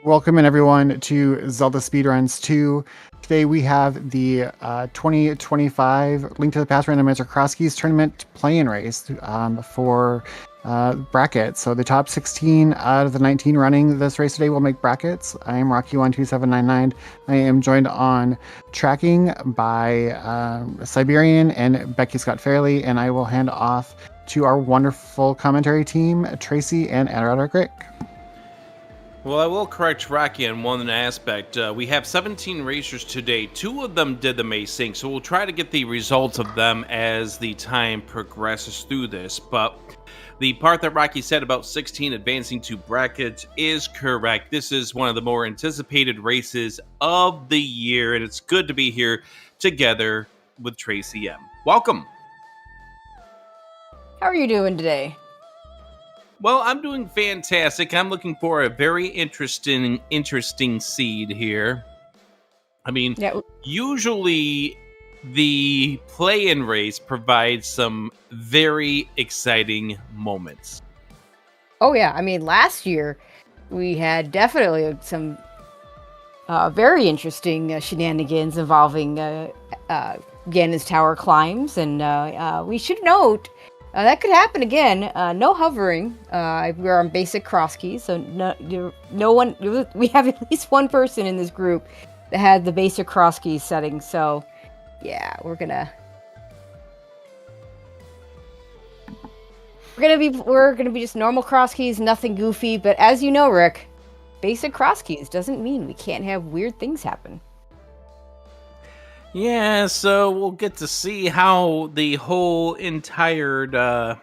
Welcome in everyone to Zelda Speedruns 2. Today we have the 2025 Link to the Past Randomizer Crosskeys Tournament play-in race for brackets. So the top 16 out of the 19 running this race today will make brackets. I am Rocky12799. I am joined on tracking by Siberian and Becky Scott Fairley, and I will hand off to our wonderful commentary team, Tracy and Roderick Rick. Well, I will correct Rocky on one aspect. We have 17 racers today. 2 of them did the macing, so we'll try to get the results of them as the time progresses through this. But the part that Rocky said about 16 advancing to brackets is correct. This is one of the more anticipated races of the year, and it's good to be here together with Tracy M. Welcome. How are you doing today? Well, I'm doing fantastic. I'm looking for a very interesting seed here. I mean, usually the play-in race provides some very exciting moments. Oh, yeah. I mean, last year we had definitely some very interesting shenanigans involving Ganon's tower climbs. And we should note that could happen again. No hovering. We're on basic Crosskeys, so no one. We have at least one person in this group that had the basic Crosskeys setting. So, yeah, we're gonna be just normal Crosskeys, nothing goofy. But as you know, Rick, basic Crosskeys doesn't mean we can't have weird things happen. Yeah, so we'll get to see how the whole entire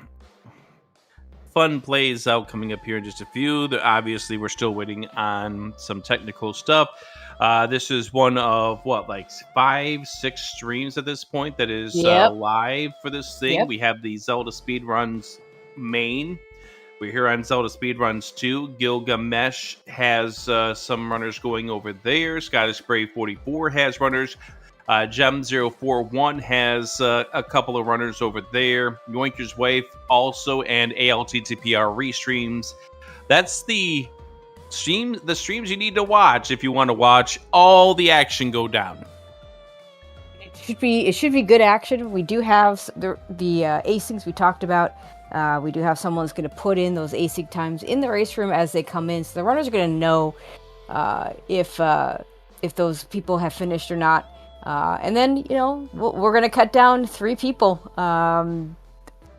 fun plays out coming up here in just a few. Obviously, we're still waiting on some technical stuff. This is one of, 5-6 streams at this point that is live for this thing. Yep. We have the ZeldaSpeedRuns main. We're here on ZeldaSpeedRuns 2. Gilgamesh has some runners going over there. Scottish Brave 44 has runners. Gem041 has a couple of runners over there. Yoinker's Wife also, and ALttPR restreams. That's the streams you need to watch if you want to watch all the action go down. It should be good action. We do have the asyncs we talked about. We do have someone that's going to put in those async times in the race room as they come in, so the runners are going to know if those people have finished or not. And then, we're going to cut down 3 people.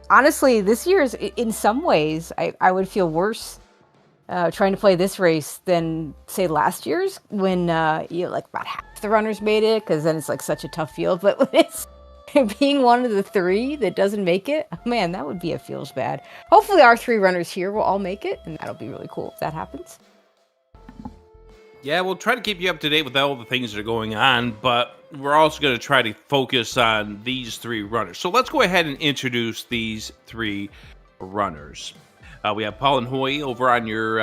Honestly, this year's, in some ways, I would feel worse trying to play this race than, say, last year's, when about half the runners made it, because then it's such a tough field. But when it's being one of the 3 that doesn't make it, man, that would be a feels bad. Hopefully our 3 runners here will all make it, and that'll be really cool if that happens. Yeah, we'll try to keep you up to date with all the things that are going on, but we're also going to try to focus on these 3 runners. So let's go ahead and introduce these 3 runners. We have Paul and Hoy over on your...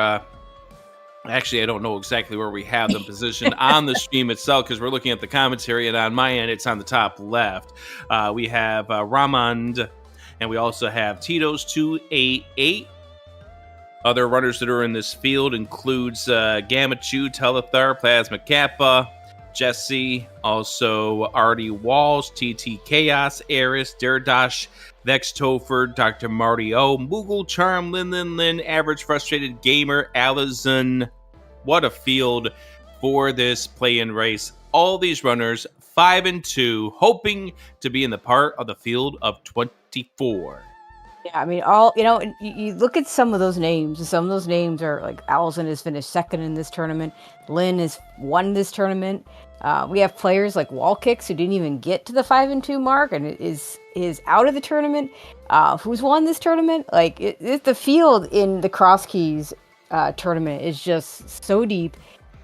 actually, I don't know exactly where we have them positioned on the stream itself, because we're looking at the commentary, and on my end, it's on the top left. We have Ramond, and we also have Tito's288. Other runners that are in this field includes Gamachu, Telethar, Plasma Kappa, Jesse, also Artie Walls, TT Chaos, Eris, Derdash, Vex Topher, Dr. Marty O, Moogle Charm, Lin, Average Frustrated Gamer, Alizon. What a field for this play-in race. All these runners, 5-2, hoping to be in the part of the field of 24. Yeah, I mean, you look at some of those names, and some of those names are Alizon has finished 2nd in this tournament. Lynn has won this tournament. We have players like Wallkicks who didn't even get to the 5-2 mark and is out of the tournament. Who's won this tournament? The field in the Crosskeys tournament is just so deep,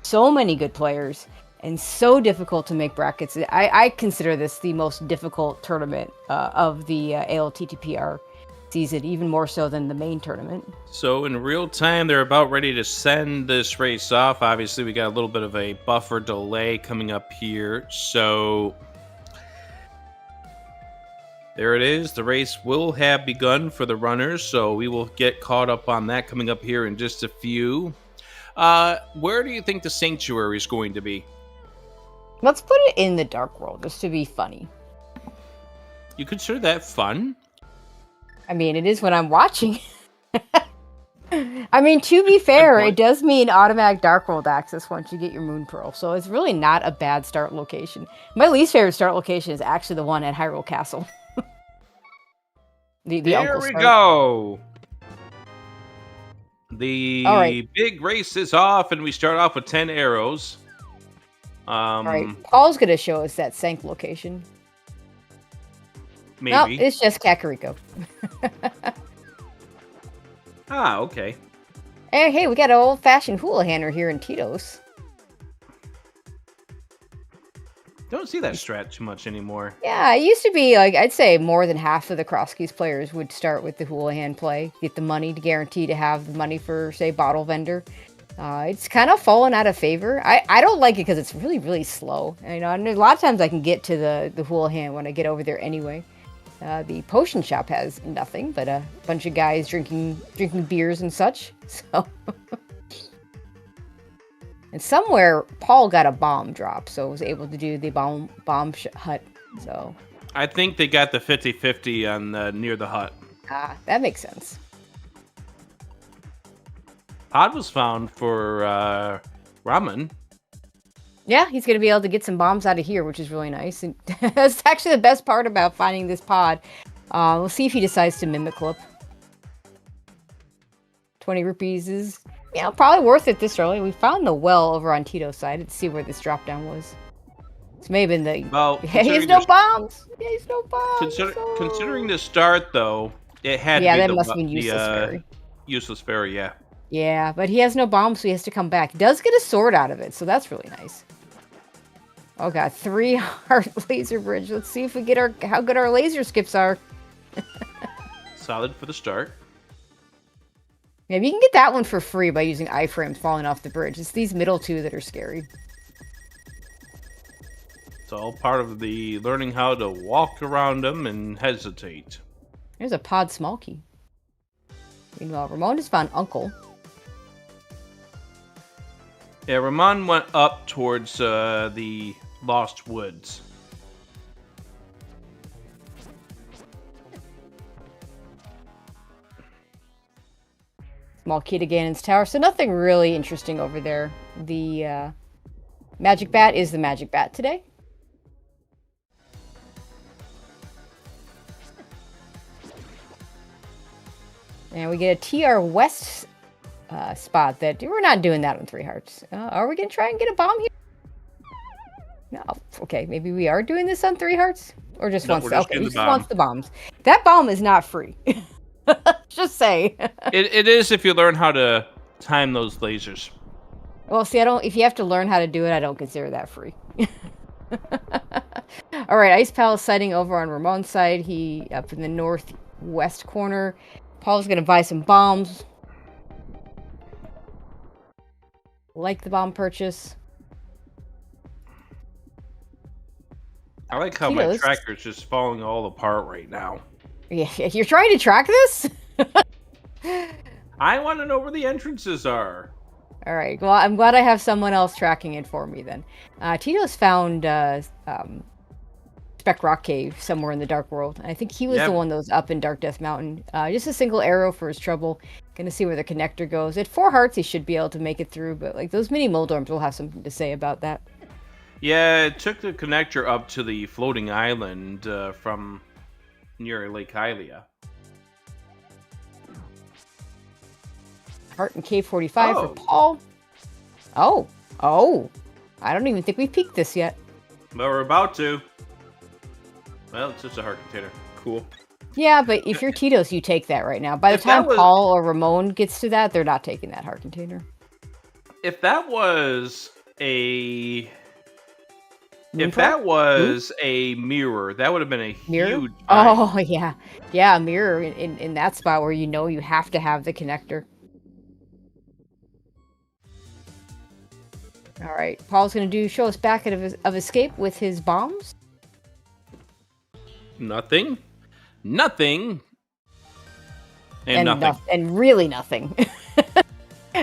so many good players, and so difficult to make brackets. I consider this the most difficult tournament of the ALttPR season, even more so than the main tournament. So in real time, they're about ready to send this race off. Obviously, we got a little bit of a buffer delay coming up here. So there it is. The race will have begun for the runners, so we will get caught up on that coming up here in just a few. Where do you think the sanctuary is going to be? Let's put it in the Dark World, just to be funny. You consider that fun? I mean, it is when I'm watching. I mean, to be fair, it does mean automatic Dark World access once you get your Moon Pearl, so it's really not a bad start location. My least favorite start location is actually the one at Hyrule Castle. There we go! The big race is off, and we start off with 10 arrows. Alright, Paul's gonna show us that Sank location. Maybe. No, it's just Kakariko. Ah, okay. Hey, we got an old-fashioned hula-hander here in Tito's. Don't see that strat too much anymore. Yeah, it used to be, like, I'd say more than half of the Crosskeys players would start with the hula-hand play, get the money to guarantee to have the money for, say, bottle vendor. It's kind of fallen out of favor. I don't like it because it's really, really slow. And, and a lot of times I can get to the hula-hand when I get over there anyway. The potion shop has nothing but a bunch of guys drinking beers and such. So, and somewhere Paul got a bomb drop, so was able to do the bomb hut. So, I think they got the 50-50 on near the hut. Ah, that makes sense. Pod was found for ramen. Yeah, he's going to be able to get some bombs out of here, which is really nice. And that's actually the best part about finding this pod. We'll see if he decides to mimic clip. 20 rupees is, probably worth it this early. We found the well over on Tito's side. Let's see where this drop down was. It's maybe in the... Well, he has no bombs! He has no bombs! Considering the start, though, it had to be that must mean useless fairy. Useless fairy, yeah. Yeah, but he has no bombs, so he has to come back. He does get a sword out of it, so that's really nice. Oh god, 3 heart laser bridge. Let's see if we get how good our laser skips are. Solid for the start. Yeah, you can get that one for free by using iframes falling off the bridge. It's these middle two that are scary. It's all part of the learning how to walk around them and hesitate. There's a pod small key. Meanwhile, Ramon has found Uncle. Yeah, Ramon went up towards the Lost Woods. Small key to Ganon's tower, so nothing really interesting over there. The magic bat is the magic bat today. And we get a TR West spot that we're not doing that on 3 hearts. Are we gonna try and get a bomb here? No. Okay, maybe we are doing this on 3 hearts, or just wants the bombs. That bomb is not free. Just say. It is if you learn how to time those lasers. Well, see, if you have to learn how to do it, I don't consider that free. All right, Ice Palace sighting over on Ramon's side. He up in the northwest corner. Paul's gonna buy some bombs. Like the bomb purchase. I like how my tracker's just falling all apart right now. Yeah, you're trying to track this? I want to know where the entrances are. All right. Well, I'm glad I have someone else tracking it for me then. Tito's found Spec Rock Cave somewhere in the Dark World. I think he was the one that was up in Dark Death Mountain. Just a single arrow for his trouble. Gonna see where the connector goes. At 4 hearts, he should be able to make it through, but like those mini Moldorms will have something to say about that. Yeah, it took the connector up to the floating island from near Lake Hylia. Heart and K45 for Paul. Oh. I don't even think we peaked this yet. But we're about to. Well, it's just a heart container. Cool. Yeah, but if you're Tito's, you take that right now. By the time Paul or Ramon gets to that, they're not taking that heart container. If that was a... If that was a mirror, that would have been a huge... Oh, yeah. Yeah, a mirror in that spot where you know you have to have the connector. All right, Paul's going to show us back of escape with his bombs. Nothing. And nothing. And really nothing.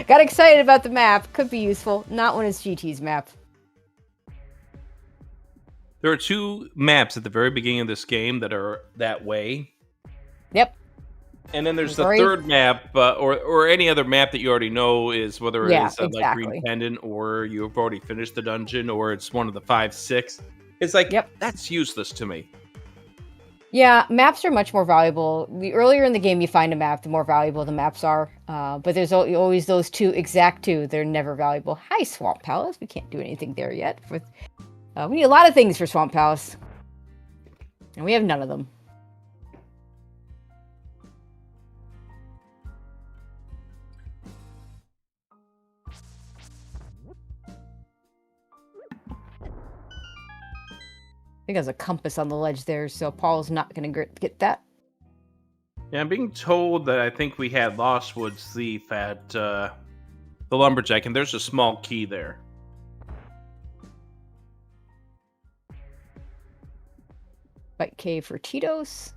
Got excited about the map. Could be useful. Not when it's GT's map. There are 2 maps at the very beginning of this game that are that way. Yep. And then there's the third map, or any other map that you already know is whether it's like Green Pendant, or you've already finished the dungeon, or it's one of the 5, 6. It's like, that's useless to me. Yeah, maps are much more valuable. The earlier in the game you find a map, the more valuable the maps are. But there's always those exact two. They're never valuable. Hi, Swamp Palace. We can't do anything there yet. We need a lot of things for Swamp Palace. And we have none of them. I think there's a compass on the ledge there, so Paul's not going to get that. Yeah, I'm being told that I think we had Lost Woods Thief at the Lumberjack, and there's a small key there. Bite Cave for Tito's.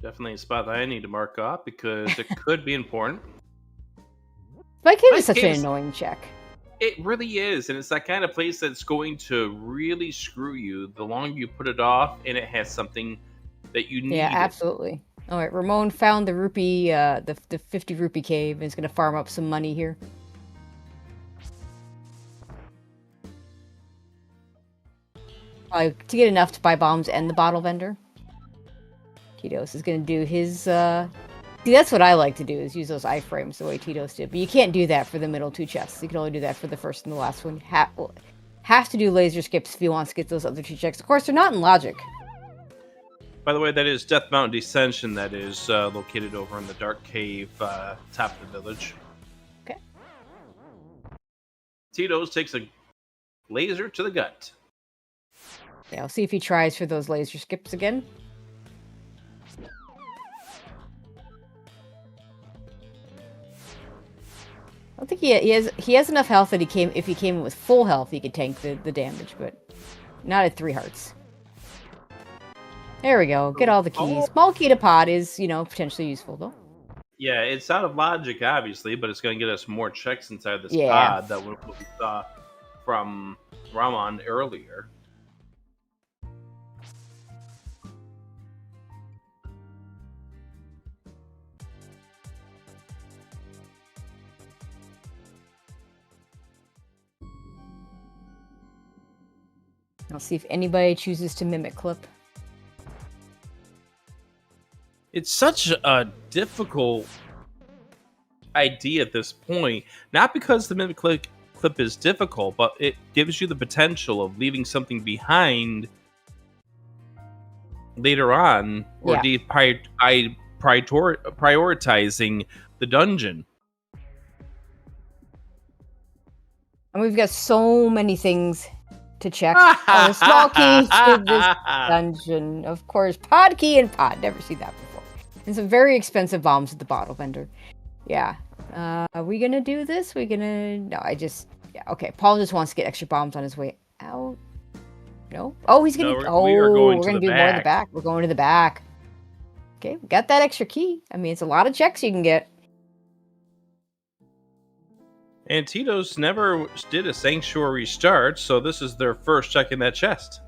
Definitely a spot that I need to mark off because it could be important. Bite Cave is such an annoying check. It really is, and it's that kind of place that's going to really screw you the longer you put it off, and it has something that you need. Yeah, absolutely. All right, Ramon found the rupee, the 50 rupee cave, and is going to farm up some money here. Probably to get enough to buy bombs and the bottle vendor. Tito's is going to do his... See, that's what I like to do, is use those iframes the way Tito's did. But you can't do that for the middle 2 chests. You can only do that for the first and the last one. Have to do laser skips if he wants to get those other 2 checks. Of course, they're not in logic. By the way, that is Death Mountain Descension that is located over in the Dark Cave, top of the village. Okay. Tito's takes a laser to the gut. Yeah, I'll see if he tries for those laser skips again. I don't think he has enough health that if he came in with full health, he could tank the damage, but not at 3 hearts. There we go. Get all the keys. Small key to pod is, potentially useful, though. Yeah, it's out of logic, obviously, but it's going to get us more checks inside this pod that we saw from Ramon earlier. I'll see if anybody chooses to mimic clip. It's such a difficult idea at this point. Not because the mimic clip is difficult, but it gives you the potential of leaving something behind later on, or prioritizing the dungeon. And we've got so many things to check. Oh, small key to this dungeon. Of course, pod key and pod. Never seen that before. And some very expensive bombs at the bottle vendor. Yeah. Are we gonna do this? No, okay. Paul just wants to get extra bombs on his way out. No? Oh, he's gonna... we're gonna do more in the back. We're going to the back. Okay, we got that extra key. I mean, it's a lot of checks you can get. And Tito's never did a sanctuary start, so this is their first check in that chest.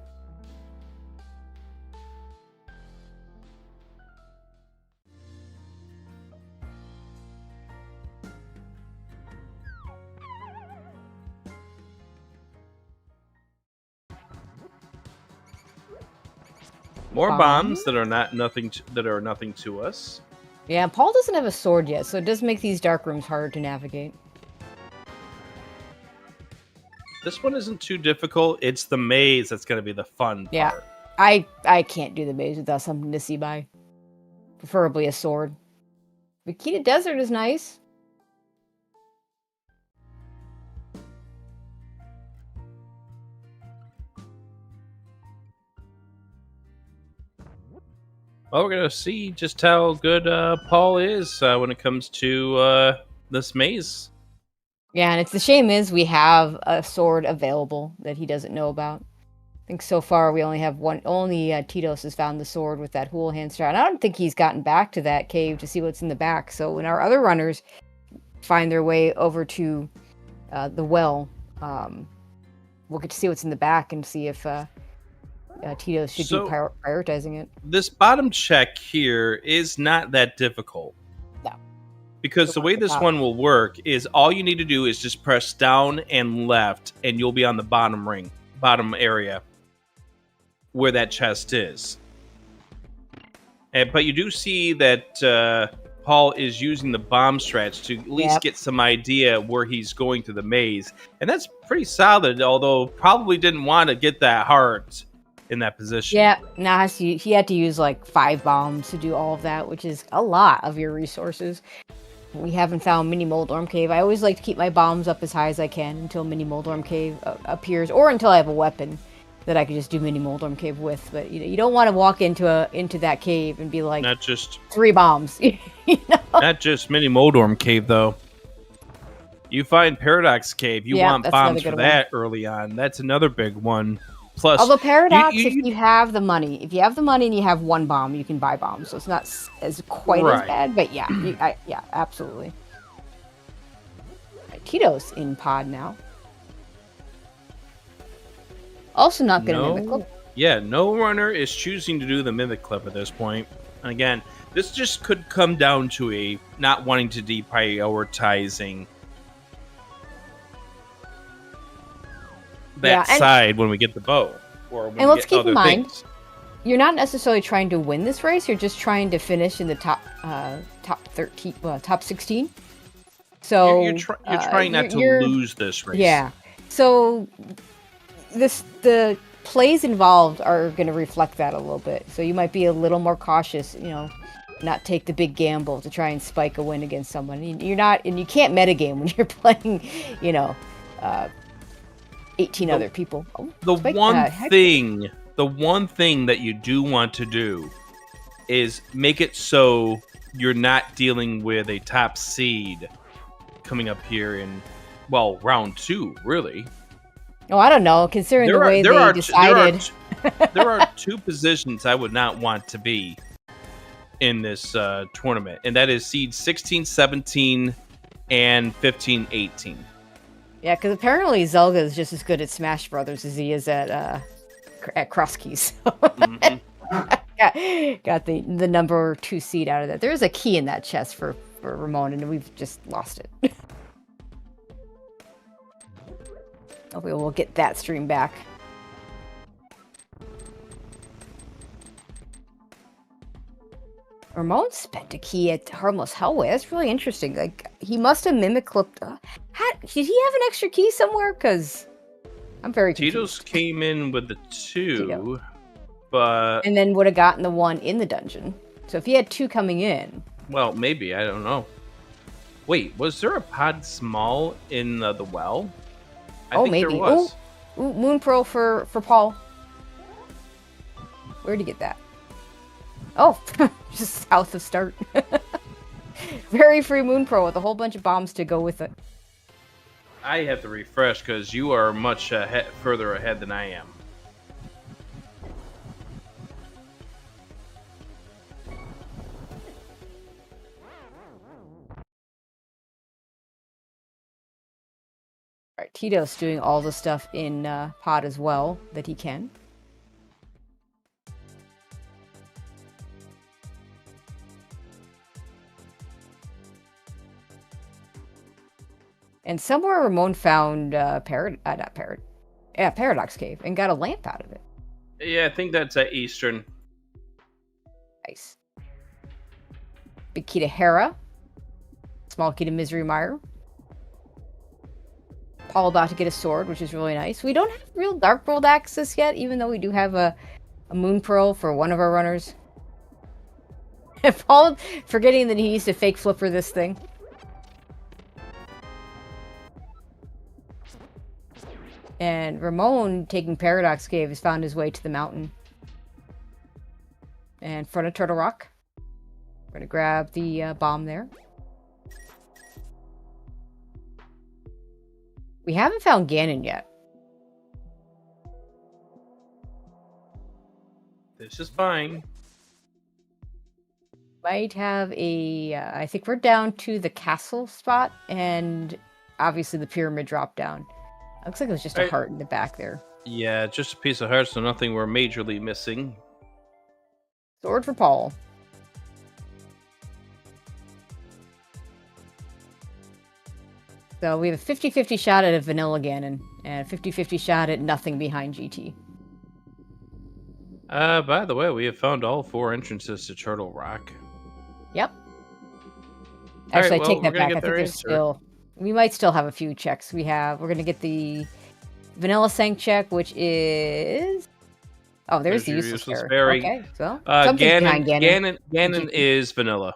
More bombs that are nothing to us. Yeah, Paul doesn't have a sword yet, so it does make these dark rooms harder to navigate. This one isn't too difficult. It's the maze that's going to be the fun part. Yeah, I can't do the maze without something to see by. Preferably a sword. Bikini Desert is nice. Well, we're going to see just how good Paul is when it comes to this maze. Yeah, and it's the shame is we have a sword available that he doesn't know about. think so far we only have one. Only Titos has found the sword with that Hool hand star, and I don't think he's gotten back to that cave to see what's in the back. So when our other runners find their way over to the well, we'll get to see what's in the back and see if Titos should be prioritizing it. This bottom check here is not that difficult. No. Because the way this one will work is all you need to do is just press down and left, and you'll be on the bottom area where that chest is. But you do see that Paul is using the bomb stretch to at least get some idea where he's going through the maze. And that's pretty solid, although probably didn't want to get that heart in that position. Yeah, nah, he had to use like 5 bombs to do all of that, which is a lot of your resources. We haven't found Mini Moldorm Cave. I always like to keep my bombs up as high as I can until Mini Moldorm Cave appears, or until I have a weapon that I can just do Mini Moldorm Cave with. But you don't want to walk into that cave and be like, not just 3 bombs. Not just Mini Moldorm Cave though. You find Paradox Cave, you want bombs for that early on. That's another big one. Plus, although Paradox, if you have the money, and you have 1 bomb, you can buy bombs, so it's not as quite as bad. But yeah, absolutely. Right, Tito's in pod now. Also not going to mimic clip. Yeah, no runner is choosing to do the mimic clip at this point. And again, this just could come down to a not wanting to deprioritizing that side when we get the bow. Or when let's keep in mind, you're not necessarily trying to win this race. You're just trying to finish in the top 16. So you're trying not to lose this race. Yeah. So the plays involved are going to reflect that a little bit. So you might be a little more cautious. Not take the big gamble to try and spike a win against someone. You're not, and you can't metagame when you're playing. 18 other people. The one thing that you do want to do is make it so you're not dealing with a top seed coming up here in round 2, really. Oh, I don't know. Considering the way they decided, there are 2 positions I would not want to be in this tournament, and that is seed 16, 17, and 15, 18. Yeah, because apparently Zelda is just as good at Smash Brothers as he is at Crosskeys. Got the number 2 seed out of that. There is a key in that chest for Ramon, and we've just lost it. Hopefully we'll get that stream back. Ramon spent a key at Harmless Hellway. That's really interesting. Like, he must have mimic clipped. Did he have an extra key somewhere? Because I'm very confused. Tito's came in with the 2, Tito. but and then would have gotten the 1 in the dungeon. So if he had 2 coming in, well, maybe, I don't know. Wait, was there a pod small in the well? I think maybe. There was. Ooh, Moon Pro for Paul. Where'd he get that? Oh, just south of start. Very free Moon Pro with a whole bunch of bombs to go with it. I have to refresh because you are much further ahead than I am. Alright, Tito's doing all the stuff in pod as well that he can. And somewhere Ramon found Paradox Cave and got a lamp out of it. Yeah, I think that's at Eastern. Nice. Big key to Hera. Small key to Misery Mire. Paul about to get a sword, which is really nice. We don't have real Dark World access yet, even though we do have a Moon Pearl for one of our runners. Paul forgetting that he needs to fake flipper this thing. And Ramon, taking Paradox Cave, has found his way to the mountain. And in front of Turtle Rock. We're going to grab the bomb there. We haven't found Ganon yet. This is fine. Might have a. I think we're down to the castle spot, and obviously the pyramid drop down. Looks like it was just a Right. heart in the back there. Yeah, just a piece of heart, so nothing we're majorly missing. Sword for Paul. So we have a 50-50 shot at a vanilla Ganon, and a 50-50 shot at nothing behind GT. By the way, we have found all 4 entrances to Turtle Rock. Yep. All Actually, right, I take well, that we're gonna back. get I think their there's answer. still. We might still have a few checks. We're gonna get the vanilla Sank check, which is. Oh, there's the your useless berry. berry. Okay, so something's behind Ganon. Ganon is vanilla.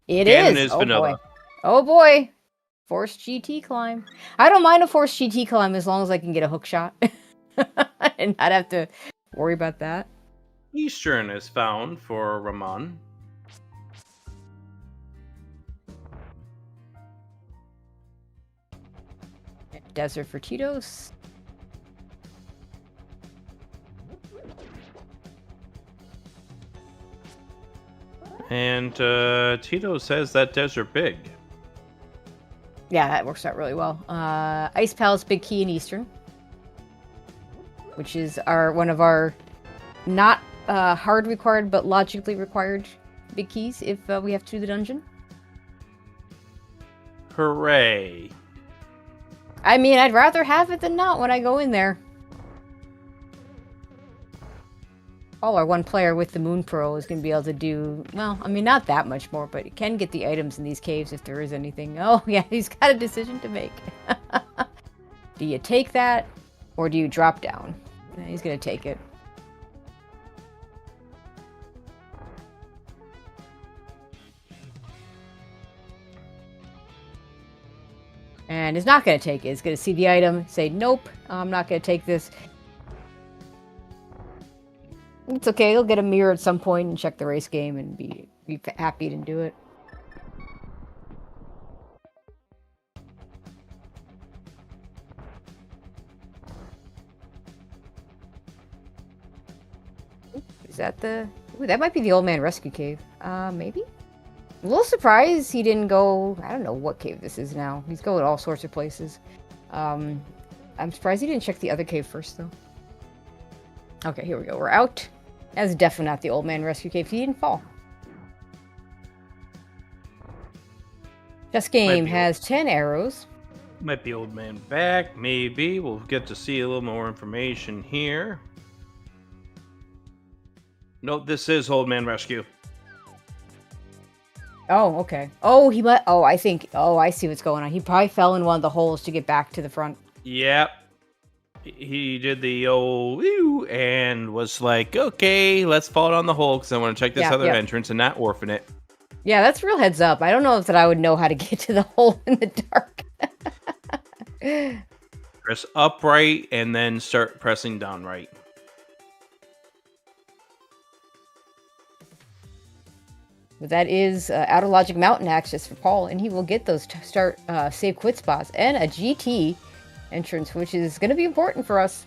It Ganon is. is Oh vanilla. boy. Oh boy. Forced GT climb. I don't mind a forced GT climb as long as I can get a hook shot and not have to worry about that. Eastern is found for Ramon. Desert for Tito's. And Tito says that desert big. Yeah, that works out really well. Ice Palace Big Key in Eastern, which is one of our not hard required but logically required big keys if we have to do the dungeon. Hooray. I mean, I'd rather have it than not when I go in there. All our one player with the Moon Pro is going to be able to do, well, I mean, not that much more, but it can get the items in these caves if there is anything. Oh, yeah, he's got a decision to make. Do you take that, or do you drop down? Yeah, he's going to take it. And he's not going to take it. He's going to see the item, say, nope, I'm not going to take this. It's okay, he'll get a mirror at some point and check the race game and be happy to do it. Is that the... Ooh, that might be the Old Man Rescue Cave. Maybe? A little surprised he didn't go... I don't know what cave this is now. He's going all sorts of places. I'm surprised he didn't check the other cave first, though. Okay, here we go. We're out. That's definitely not the Old Man Rescue Cave. He didn't fall. This game has 10 arrows. Might be Old Man back, maybe. We'll get to see a little more information here. Nope, this is Old Man Rescue. Oh, okay. Oh, he might... Oh, I think... Oh, I see what's going on. He probably fell in one of the holes to get back to the front. Yep. He did the old woo and was like, okay, let's fall down the hole because I want to check this other entrance and not orphan it. Yeah, that's real heads up. I don't know if that I would know how to get to the hole in the dark. Press upright and then start pressing down right. But that is Outer Logic Mountain access for Paul, and he will get those start save quit spots and a GT entrance, which is going to be important for us.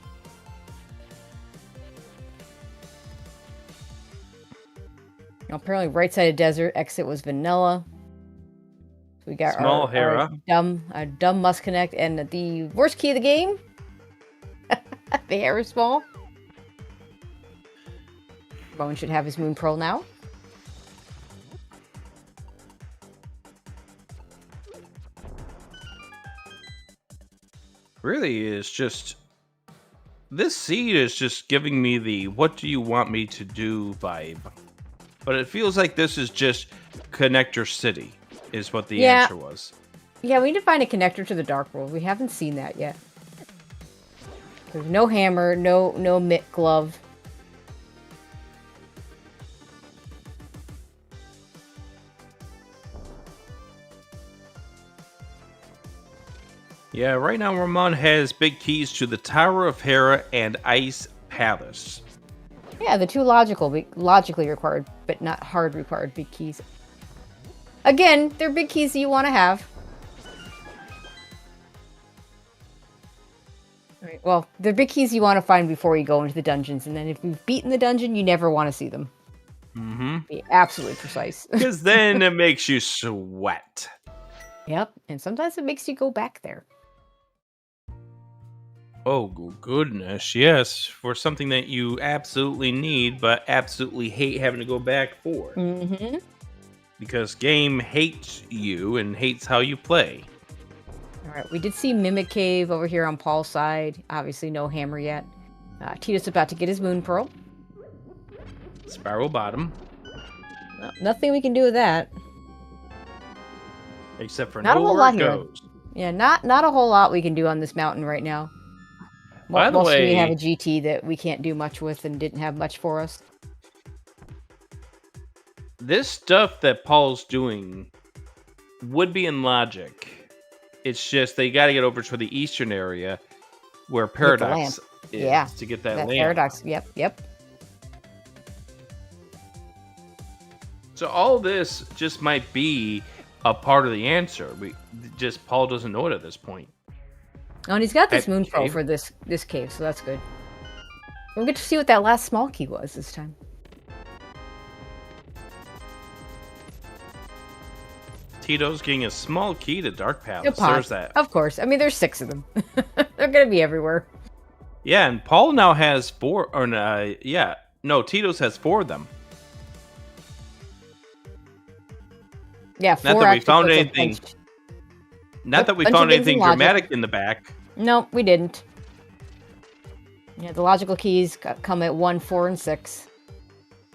Now, apparently, right side of desert exit was vanilla. So we got Small our Hera. dumb must connect, and the worst key of the game. The Hera small. Bone should have his Moon Pearl now. Really is just... This seed is just giving me the what do you want me to do vibe. But it feels like this is just Connector City is what the answer was. Yeah, we need to find a connector to the Dark World. We haven't seen that yet. There's no hammer, no mitt glove. Yeah, right now Ramon has big keys to the Tower of Hera and Ice Palace. Yeah, the two logically required, but not hard required big keys. Again, they're big keys that you want to have. Right. Well, the big keys you want to find before you go into the dungeons, and then if you've beaten the dungeon, you never want to see them. Mm-hmm. Be absolutely precise. Because then it makes you sweat. Yep, and sometimes it makes you go back there. Oh, goodness, yes. For something that you absolutely need, but absolutely hate having to go back for. Mm-hmm. Because game hates you and hates how you play. All right, we did see Mimic Cave over here on Paul's side. Obviously, no hammer yet. Tito's about to get his Moon Pearl. Spiral bottom. Well, nothing we can do with that. Except for Not a whole nowhere lot it here. goes. Yeah, not a whole lot we can do on this mountain right now. By the Mostly way, we have a GT that we can't do much with and didn't have much for us. this stuff that Paul's doing would be in logic. It's just they got to get over to the eastern area where Paradox is Yeah, to get that That lamp. Paradox, yep. So all this just might be a part of the answer. Paul doesn't know it at this point. Oh, and he's got this Type Moon Pearl cave. for this cave, so that's good. We'll get to see what that last small key was this time. Tito's getting a small key to Dark A Palace. pot, There's that. Of course. I mean, there's 6 of them. They're gonna be everywhere. Yeah, and Paul now has 4. Or no, Tito's has 4 of them. Yeah, 4 Not that we actually found puts a anything. bunch- Not that we bunch of found things in anything logic. dramatic in the back. No, we didn't. Yeah, the logical keys come at 1, 4, and 6.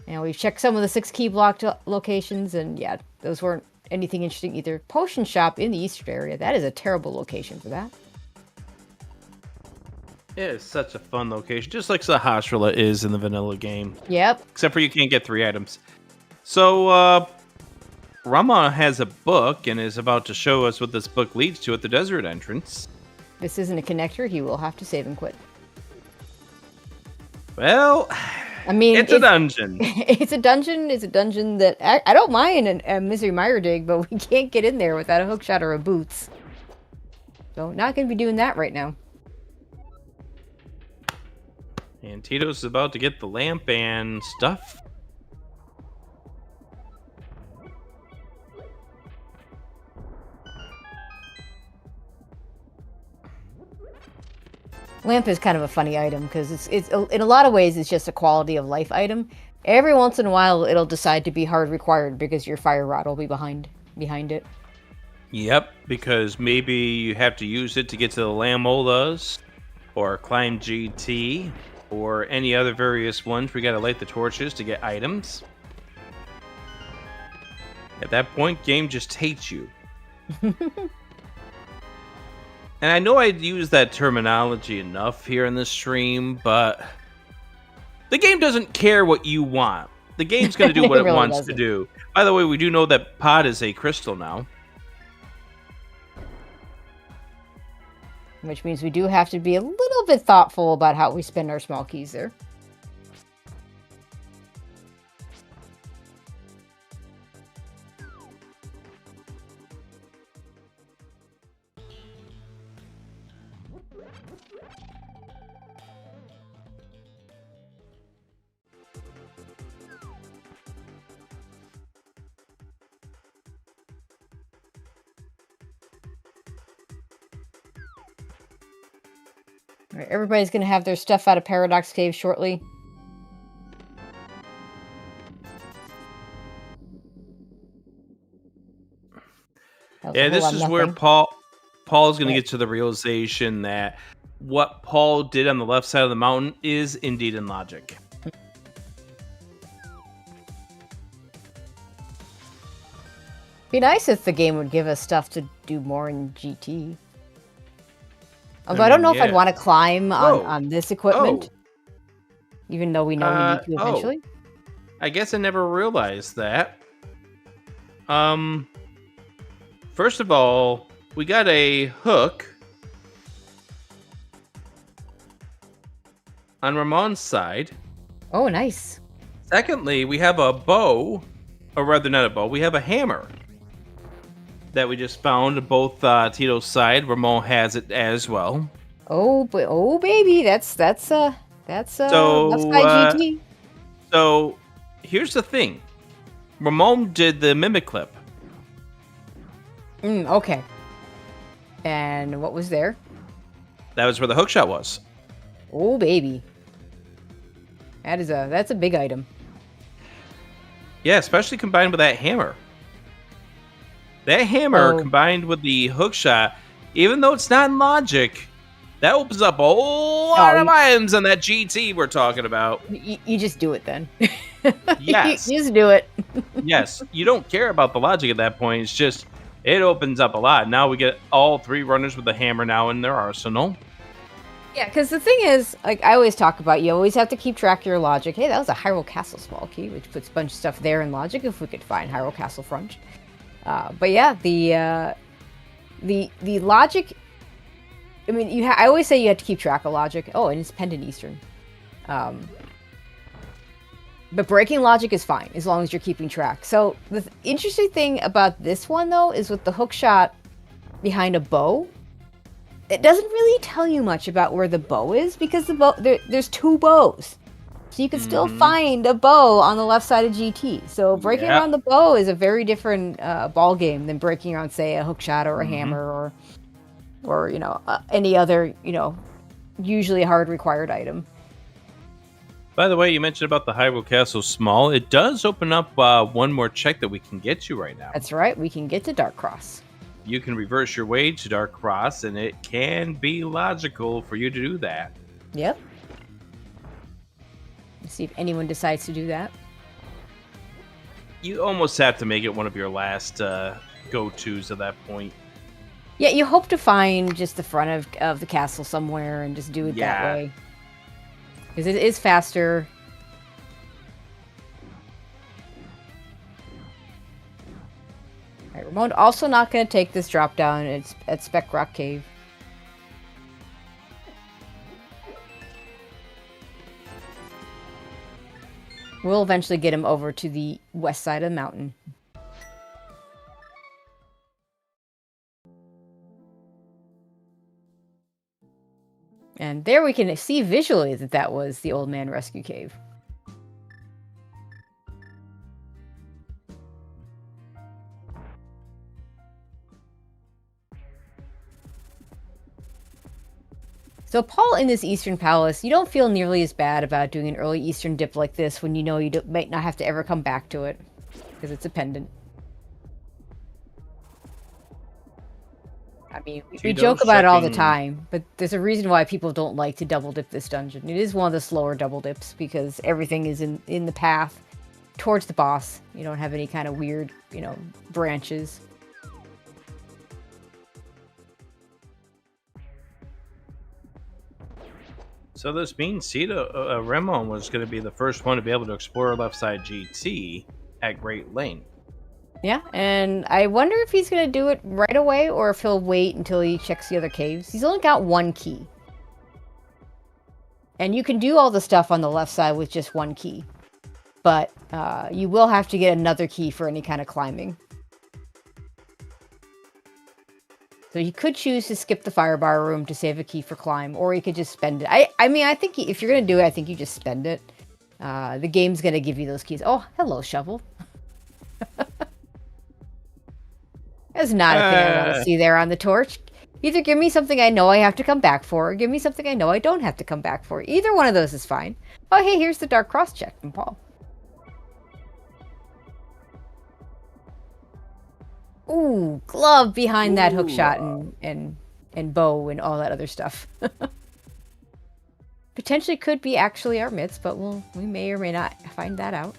And we've checked some of the 6 key blocked locations, and yeah, those weren't anything interesting either. Potion shop in the eastern area. That is a terrible location for that. It is such a fun location, just like Sahasrahla is in the vanilla game. Yep. Except for you can't get 3 items. So, Rama has a book and is about to show us what this book leads to at the desert entrance. This isn't a connector. He will have to save and quit. Well, I mean, it's a dungeon. It's a dungeon. It's a dungeon that I don't mind a Misery Mire dig, but we can't get in there without a hookshot or a boots. So not going to be doing that right now. And Tito's about to get the lamp and stuff. Lamp is kind of a funny item because it's in a lot of ways it's just a quality of life item. Every once in a while it'll decide to be hard required because your fire rod will be behind it. Yep, because maybe you have to use it to get to the Lamolas, or climb GT, or any other various ones. We gotta light the torches to get items. At that point, game just hates you. And I know I'd use that terminology enough here in this stream, but the game doesn't care what you want. The game's going to do what it really wants doesn't. to do. By the way, we do know that pod is a crystal now. Which means we do have to be a little bit thoughtful about how we spend our small keys there. All right, everybody's going to have their stuff out of Paradox Cave shortly. That was a Yeah, whole this lot is of where nothing. Paul's going Right. to get to the realization that what Paul did on the left side of the mountain is indeed in logic. Be nice if the game would give us stuff to do more in GT. Although I don't know if I'd yeah. want to climb Oh. on this equipment, even though we know we need to eventually. I guess I never realized that. First of all, we got a hook on Ramon's side. Oh, nice. Secondly, we have a bow, or rather not a bow, we have a hammer that we just found on both Tito's side. Ramon has it as well. Oh baby, that's left So, side GT. so here's the thing. Ramon did the mimic clip. Okay. And what was there? That was where the hookshot was. Oh baby. That's a big item. Yeah, especially combined with that hammer. That hammer Oh. combined with the hookshot, even though it's not in logic, that opens up a whole lot of items on that GT we're talking about. You just do it then. Yes. You just do it. Yes, you don't care about the logic at that point. It's just, it opens up a lot. Now we get all 3 runners with the hammer now in their arsenal. Yeah, because the thing is, like I always talk about, you always have to keep track of your logic. Hey, that was a Hyrule Castle small key, which puts a bunch of stuff there in logic if we could find Hyrule Castle front. But yeah, the logic. I mean, I always say you have to keep track of logic. Oh, and it's Pendant Eastern. But breaking logic is fine as long as you're keeping track. So the interesting thing about this one though is with the hook shot behind a bow. It doesn't really tell you much about where the bow is because the bow there's 2 bows. So you can still find a bow on the left side of GT. So breaking around the bow is a very different ball game than breaking around, say, a hook shot or a hammer or any other, usually hard required item. By the way, you mentioned about the Hyrule Castle small. It does open up one more check that we can get to right now. That's right. We can get to Dark Cross. You can reverse your way to Dark Cross, and it can be logical for you to do that. Yep. Let's see if anyone decides to do that. You almost have to make it one of your last go-tos at that point. Yeah, you hope to find just the front of the castle somewhere and just do it that way. Because it is faster. Alright, Ramon also not going to take this drop down. It's at Spec Rock Cave. We'll eventually get him over to the west side of the mountain. And there we can see visually that was the Old Man Rescue Cave. So Paul, in this Eastern Palace, you don't feel nearly as bad about doing an early Eastern dip like this when you know you might not have to ever come back to it, because it's a pendant. I mean, we joke about it all the time, but there's a reason why people don't like to double dip this dungeon. It is one of the slower double dips because everything is in the path towards the boss. You don't have any kind of weird, branches. So this means Ramon was going to be the first one to be able to explore left side GT at Great Lane. Yeah, and I wonder if he's going to do it right away or if he'll wait until he checks the other caves. He's only got 1 key. And you can do all the stuff on the left side with just 1 key. But you will have to get another key for any kind of climbing. So he could choose to skip the firebar room to save a key for climb, or he could just spend it. I mean, I think if you're going to do it, I think you just spend it. The game's going to give you those keys. Oh, hello, shovel. That's not a thing I want to see there on the torch. Either give me something I know I have to come back for, or give me something I know I don't have to come back for. Either one of those is fine. Oh, hey, here's the Dark Cross check from Paul. Ooh, glove behind that hook shot and bow and all that other stuff. Potentially could be actually our mitts, but we may or may not find that out.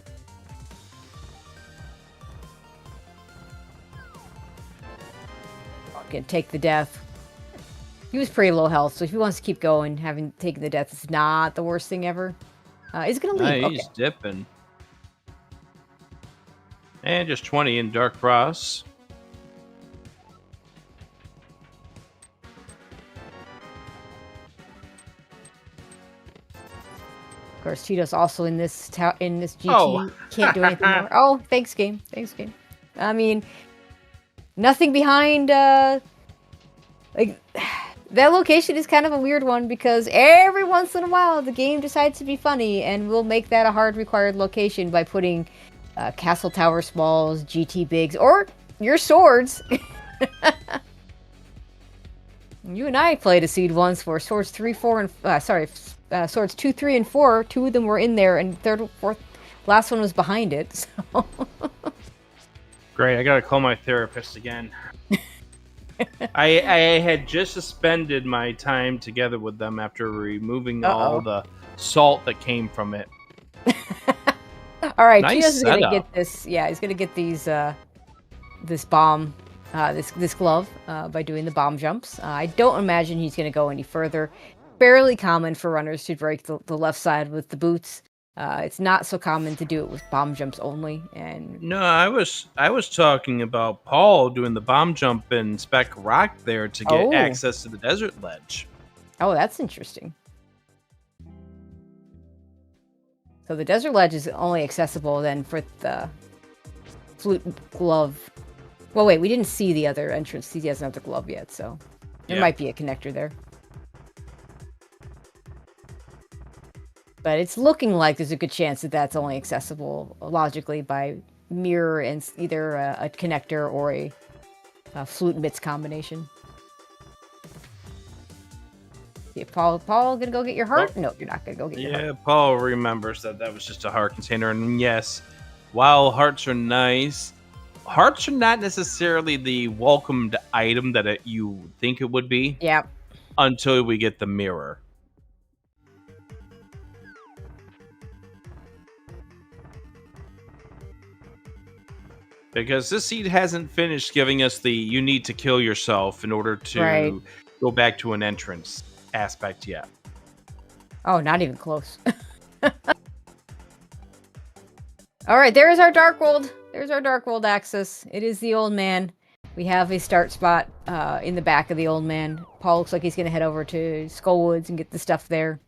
Gonna take the death. He was pretty low health, so if he wants to keep going, having taken the death is not the worst thing ever. He's gonna leave. He's dipping. And just 20 in Dark Cross. Of course, Tito's also in this GT. Oh. Can't do anything more. Oh, thanks, game. Thanks, game. I mean, nothing behind. Like, That location is kind of a weird one because every once in a while the game decides to be funny and we'll make that a hard required location by putting Castle Tower Smalls, GT Bigs, or your swords. You and I played a seed once where swords 3, 4, and swords 2, 3, and 4. 2 of them were in there, and third, fourth, last one was behind it. So. Great, I gotta call my therapist again. I had just suspended my time together with them after removing all the salt that came from it. All right, Nice Tito's is gonna setup. get this. Yeah, he's gonna get these. This bomb, this glove, by doing the bomb jumps. I don't imagine he's gonna go any further. Fairly common for runners to break the left side with the boots. It's not so common to do it with bomb jumps only. And No, I was talking about Paul doing the bomb jump and Spec Rock there to get access to the desert ledge. oh, that's interesting. So the desert ledge is only accessible then for the flute glove. Well, wait, we didn't see the other entrance. He has another glove yet, so there might be a connector there. But it's looking like there's a good chance that that's only accessible logically by mirror and either a connector or a flute and bits combination. Yeah, Paul, gonna go get your heart? No, you're not gonna go get your heart. Yeah, Paul remembers that was just a heart container, and yes, while hearts are nice, hearts are not necessarily the welcomed item that you think it would be. Yeah. Until we get the mirror. Because this seed hasn't finished giving us the you need to kill yourself in order to go back to an entrance aspect yet. Oh, not even close. All right, there's our Dark World. There's our Dark World access. It is the old man. We have a start spot in the back of the old man. Paul looks like he's going to head over to Skullwoods and get the stuff there.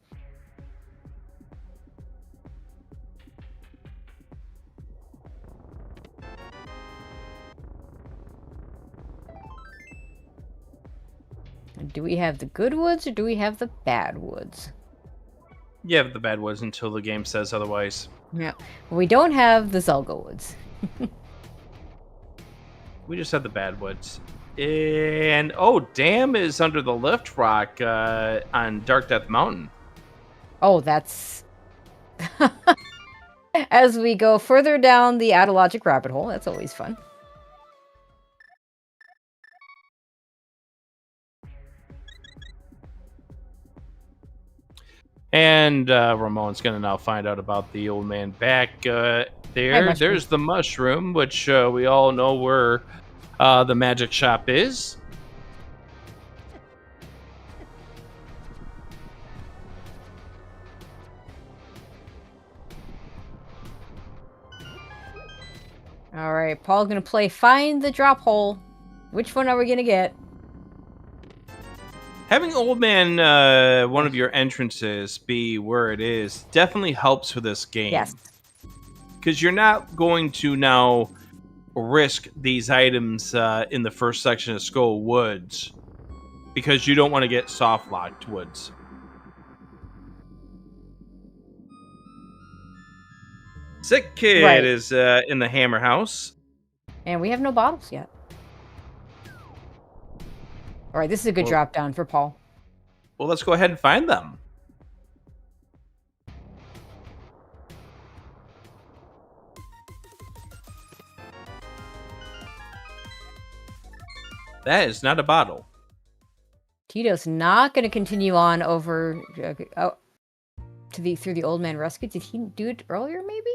Do we have the good woods or do we have the bad woods? You have the bad woods until the game says otherwise. Yeah. We don't have the Zelda woods. We just have the bad woods. And, oh, Dam is under the lift rock on Dark Death Mountain. Oh, that's... As we go further down the Adologic rabbit hole, that's always fun. And Ramon's going to now find out about the old man back there. There's the mushroom, which we all know where the magic shop is. All right, Paul gonna play Find the Drop Hole. Which one are we gonna get? Having Old Man, one of your entrances, be where it is definitely helps for this game. Yes. Because you're not going to now risk these items in the first section of Skull Woods because you don't want to get soft-locked woods. Sick Kid is in the Hammer House. And we have no bottles yet. All right, this is a good drop down for Paul. Well, let's go ahead and find them. That is not a bottle. Tito's not going to continue on over through the Old Man Rescue. Did he do it earlier, maybe?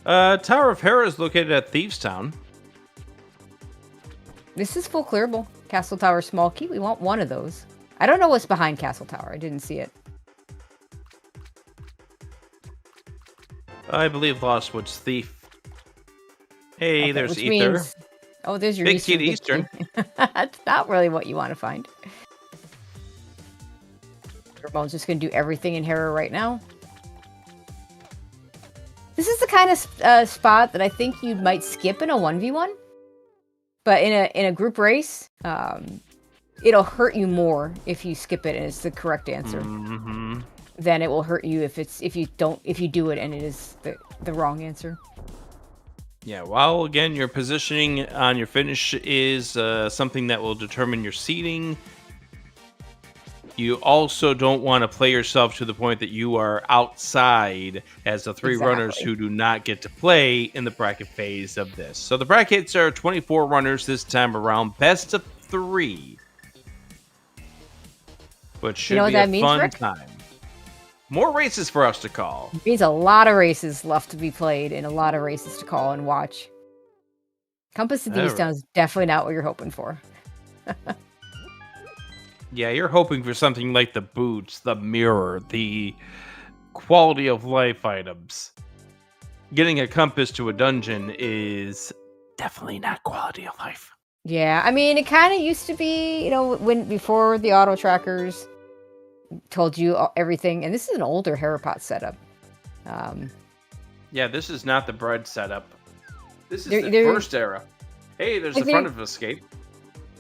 Tower of Hera is located at Thieves Town. This is full clearable. Castle Tower Small Key. We want one of those. I don't know what's behind Castle Tower. I didn't see it. I believe Lostwood's Thief. Hey, Okay, there's which Ether. means- oh, there's your Big Kid Eastern. That's not really what you want to find. Ramon's just going to do everything in Hera right now. This is the kind of spot that I think you might skip in a 1v1. But in a group race, it'll hurt you more if you skip it and it's the correct answer. Mm-hmm. Than it will hurt you if you do it and it is the wrong answer. Yeah, well, again, your positioning on your finish is something that will determine your seating. You also don't want to play yourself to the point that you are outside as the three runners who do not get to play in the bracket phase of this. So the brackets are 24 runners this time around, best of 3. Which should be a fun time. More races for us to call. It means a lot of races left to be played and a lot of races to call and watch. Compass of the East Town is definitely not what you're hoping for. Yeah, you're hoping for something like the boots, the mirror, the quality of life items. Getting a compass to a dungeon is definitely not quality of life. Yeah, I mean, it kind of used to be, before the auto trackers told you everything, and this is an older Harapot setup. Yeah, this is not the bread setup. This is the first era. Hey, there's the front of escape.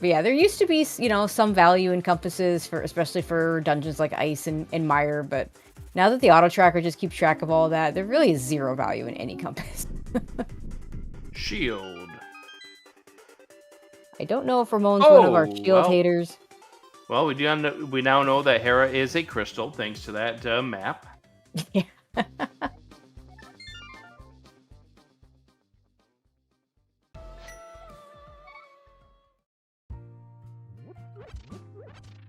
Yeah, there used to be, some value in compasses especially for dungeons like Ice and Mire, but now that the auto tracker just keeps track of all of that, there really is zero value in any compass. Shield. I don't know if Ramon's one of our shield haters. Well, we now know that Hera is a crystal thanks to that map. Yeah.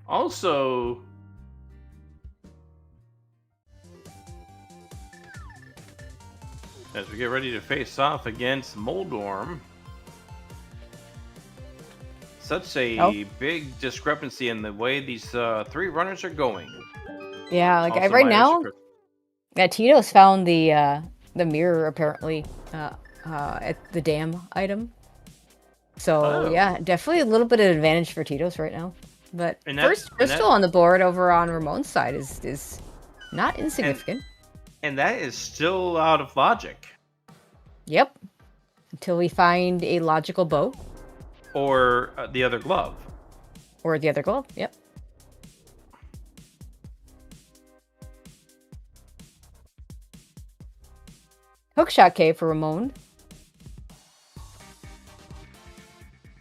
Also, as we get ready to face off against Moldorm, such a big discrepancy in the way these 3 runners are going. Yeah, like right now, Tito's found the mirror apparently at the dam item. So yeah, definitely a little bit of advantage for Tito's right now. But first crystal on the board over on Ramon's side is not insignificant. And that is still out of logic. Yep. Until we find a logical bow. Or the other glove. Or the other glove, yep. Hookshot cave for Ramon.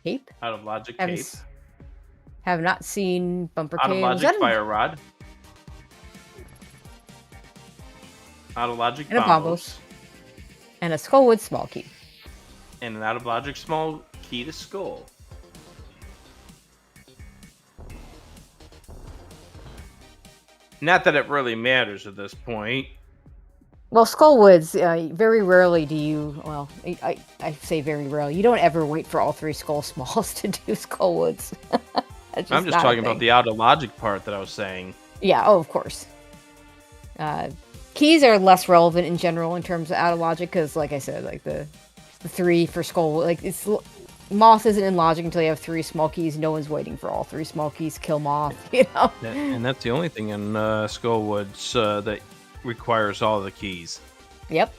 Cape? Out of logic cape. Have not seen bumper cave. Out of logic fire rod. Out of logic bombos. And a Skullwood small key. And an out of logic small key to skull. Not that it really matters at this point. Well, Skullwoods, very rarely do you, I say very rarely, you don't ever wait for all 3 skull smalls to do Skullwoods. I'm just talking about the out of logic part that I was saying. Yeah, of course. Keys are less relevant in general in terms of out of logic, because like I said, like the 3 for Skullwood, Moth isn't in logic until you have 3 small keys. No one's waiting for all 3 small keys to kill Moth, And that's the only thing in Skullwoods that requires all the keys. Yep.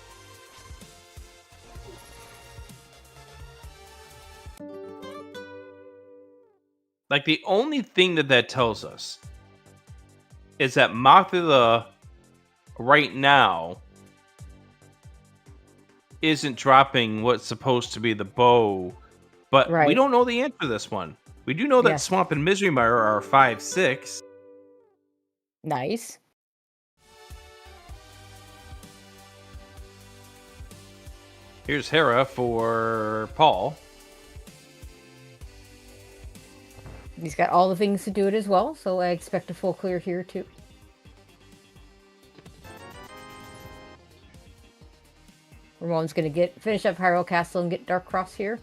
Like, the only thing that tells us is that Mothula right now isn't dropping what's supposed to be the bow, but we don't know the answer to this one. We do know that Swamp and Misery Mire are 5/6. Nice. Here's Hera for Paul. He's got all the things to do it as well, so I expect a full clear here too. Ramon's going to finish up Hyrule Castle and get Dark Cross here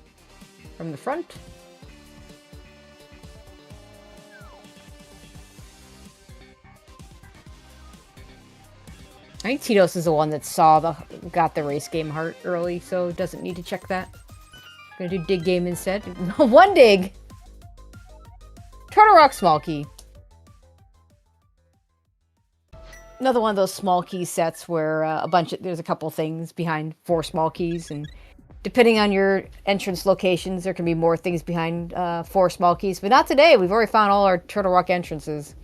from the front. I think Tito's is the one that got the race game heart early, so doesn't need to check that. Gonna do dig game instead. 1 dig! Turtle Rock small key. Another one of those small key sets where there's a couple things behind 4 small keys, and depending on your entrance locations, there can be more things behind 4 small keys. But not today. We've already found all our Turtle Rock entrances.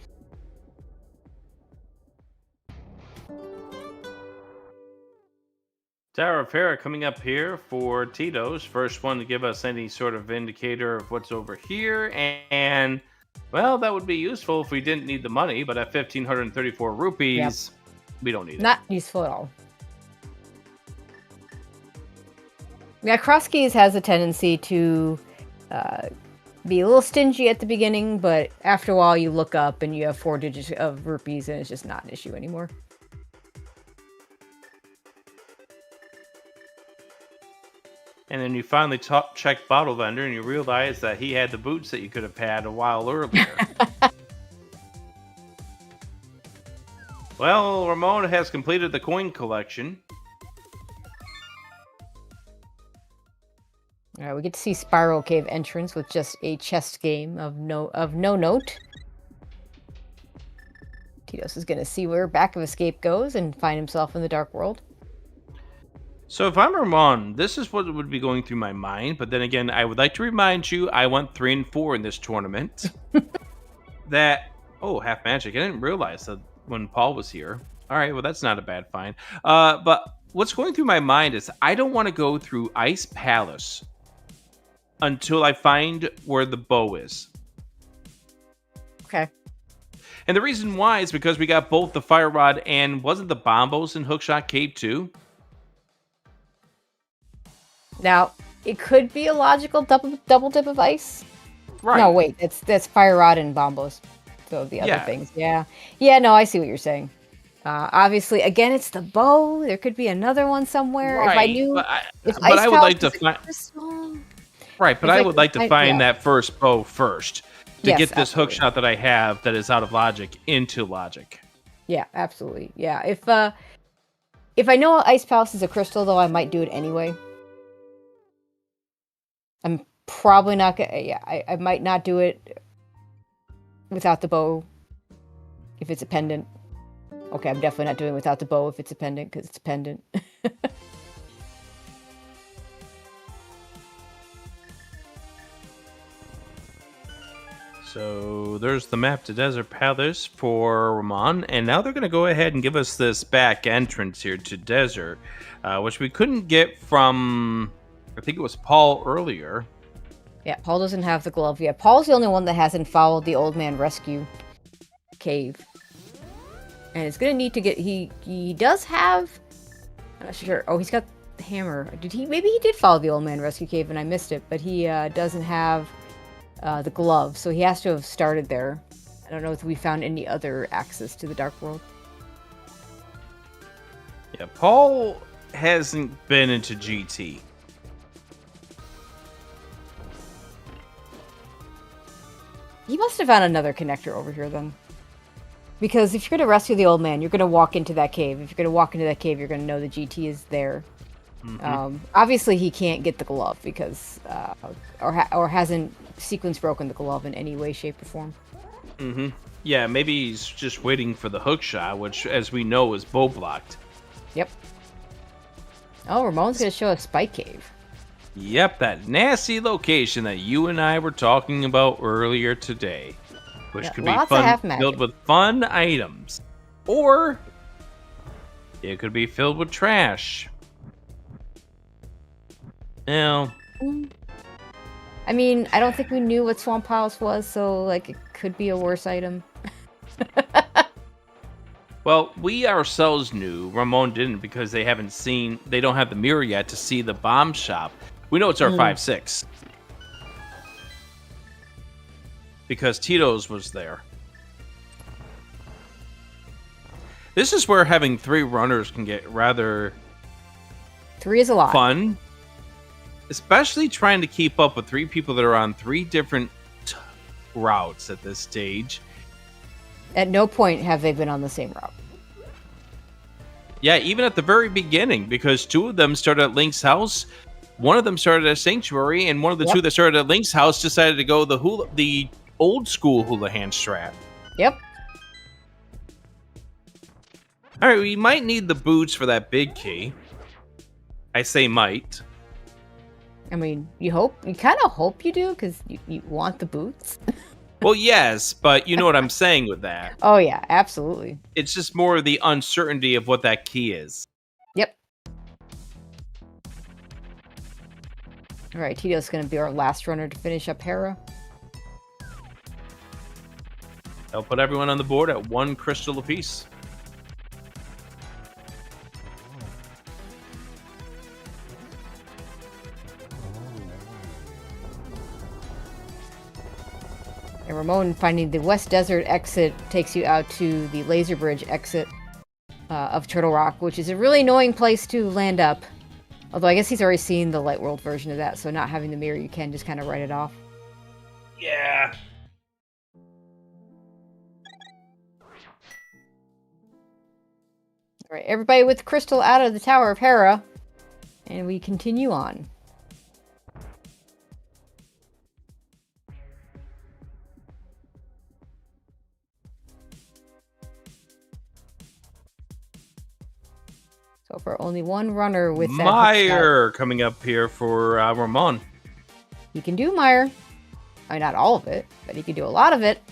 Tower of Hera coming up here for Tito's. First one to give us any sort of indicator of what's over here. And well, that would be useful if we didn't need the money. But at 1,534 rupees, we don't need it. Not useful at all. Yeah, Crosskeys has a tendency to be a little stingy at the beginning, but after a while you look up and you have 4 digits of rupees and it's just not an issue anymore. And then you finally check Bottle Vendor and you realize that he had the boots that you could have had a while earlier. Well, Ramon has completed the coin collection. All right, we get to see Spiral Cave entrance with just a chest game of no note. Titos is going to see where Back of Escape goes and find himself in the Dark World. So if I'm Ramon, this is what would be going through my mind. But then again, I would like to remind you, I went 3 and 4 in this tournament. Half magic. I didn't realize that when Paul was here. All right, well, that's not a bad find. But what's going through my mind is I don't want to go through Ice Palace until I find where the bow is. Okay. And the reason why is because we got both the Fire Rod and wasn't the Bombos in Hookshot Cave too? Now, it could be a logical double dip of ice. Right. No, wait, that's Fire Rod and Bombos. So the other things. Yeah. Yeah, no, I see what you're saying. Obviously, again, it's the bow. There could be another one somewhere. Right. If I knew... But I would like to find... Right, but I would like to find that first bow first to get this hook shot that I have that is out of logic into logic. Yeah, absolutely. Yeah, if I know Ice Palace is a crystal, though, I might do it anyway. I'm probably not gonna... Yeah, I might not do it without the bow if it's a pendant. Okay, I'm definitely not doing it without the bow if it's a pendant, because it's a pendant. So there's the map to Desert Palace for Ramon, and now they're going to go ahead and give us this back entrance here to Desert, which we couldn't get from, I think it was Paul earlier. Yeah, Paul doesn't have the glove yet. Paul's the only one that hasn't followed the Old Man Rescue Cave. And it's going to need to get, he does have, I'm not sure, he's got the hammer. Maybe he did follow the Old Man Rescue Cave and I missed it, but he doesn't have the glove, so he has to have started there. I don't know if we found any other access to the Dark World. Yeah, Paul hasn't been into GT. He must have found another connector over here then. Because if you're going to rescue the old man, you're going to walk into that cave. If you're going to walk into that cave, you're going to know the GT is there. Mm-hmm. Obviously, he can't get the glove because, or hasn't sequence broken the glove in any way, shape, or form. Mm-hmm. Yeah, maybe he's just waiting for the hook shot, which, as we know, is bow blocked. Yep. Oh, Ramon's going to show us Spike Cave. Yep, that nasty location that you and I were talking about earlier today, which could be fun, filled with fun items, or it could be filled with trash. Now, I mean, I don't think we knew what Swamp House was, so like it could be a worse item. Well, we ourselves knew. Ramon didn't because they don't have the mirror yet to see the bomb shop. We know it's our 5-6 because Tito's was there. This is where having 3 runners can get rather 3 is a lot. Fun, especially trying to keep up with 3 people that are on 3 different routes at this stage. At no point have they been on the same route. Yeah, even at the very beginning, because 2 of them started at Link's house. One of them started at Sanctuary, and one of the 2 that started at Link's house decided to go the old school hula hand strap. Yep. All right, we might need the boots for that big key. I say might. I mean, you kind of hope you do, because you want the boots. Well, yes, but you know what I'm saying with that. Oh, yeah, absolutely. It's just more of the uncertainty of what that key is. Yep. All right, Tito's going to be our last runner to finish up Hera. I'll put everyone on the board at 1 crystal apiece. And Ramon finding the West Desert exit takes you out to the Laser Bridge exit of Turtle Rock, which is a really annoying place to land up. Although I guess he's already seen the Light World version of that, so not having the mirror, you can just kind of write it off. Yeah. All right, everybody with Crystal out of the Tower of Hera, and we continue on. So for only one runner with that Meyer coming up here for Ramon. he can do Meyer. I mean, not all of it, but he can do a lot of it.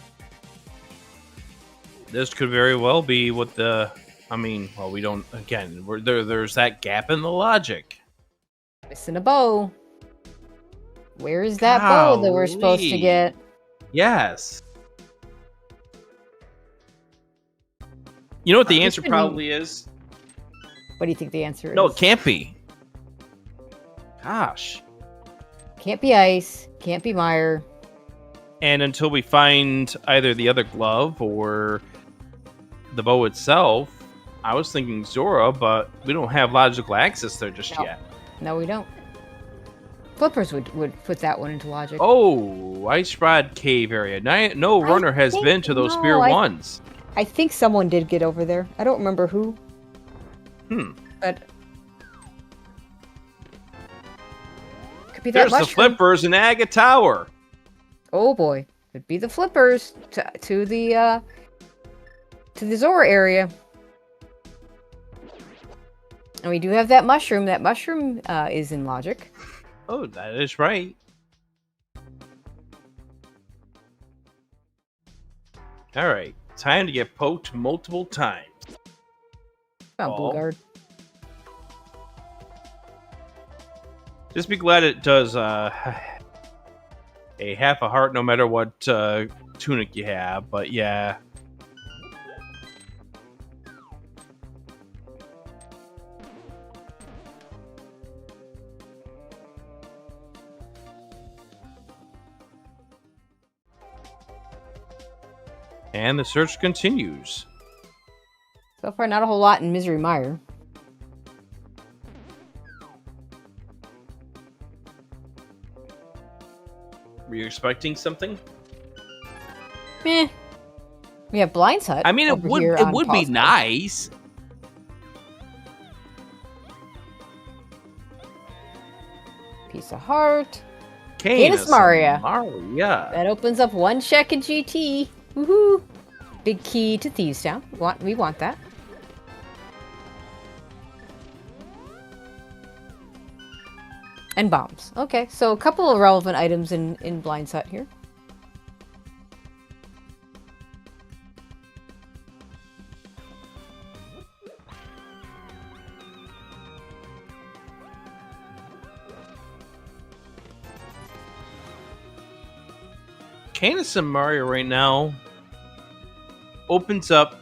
This could very well be what the... I mean, well, we don't... Again, there's that gap in the logic. Missing a bow. Where is that bow that we're supposed to Golly. get? Yes. You know what the This answer could be- probably is? What do you think the answer is? No, it can't be. Gosh. Can't be ice. Can't be Meyer. And until we find either the other glove or the bow itself, I was thinking Zora, but we don't have logical access there just No. yet. No, we don't. Flippers would put that one into logic. Oh, Ice Rod Cave area. No runner has think- been to those no, Spear I- 1s. I think someone did get over there. I don't remember who. But could be that There's the mushroom. Flippers in Aga Tower. Oh boy, could be the Flippers to the Zora area. And we do have that mushroom. That mushroom is in logic. Oh, that is right. All right, time to get poked multiple times. Oh, Oh. Blueguard. Just be glad it does a half a heart no matter what tunic you have, but yeah. And the search continues. So far, not a whole lot in Misery Mire. Were you expecting something? Meh. We have Blind's Hut. I mean, it over would here it on would be Cosmo. nice. Piece of heart. Canis Maria. Maria. That opens up one check in GT. Woohoo! Big key to Thieves Town. We want that. And bombs. Okay, so a couple of relevant items in Blind's Hut here. Canis and Mario right now opens up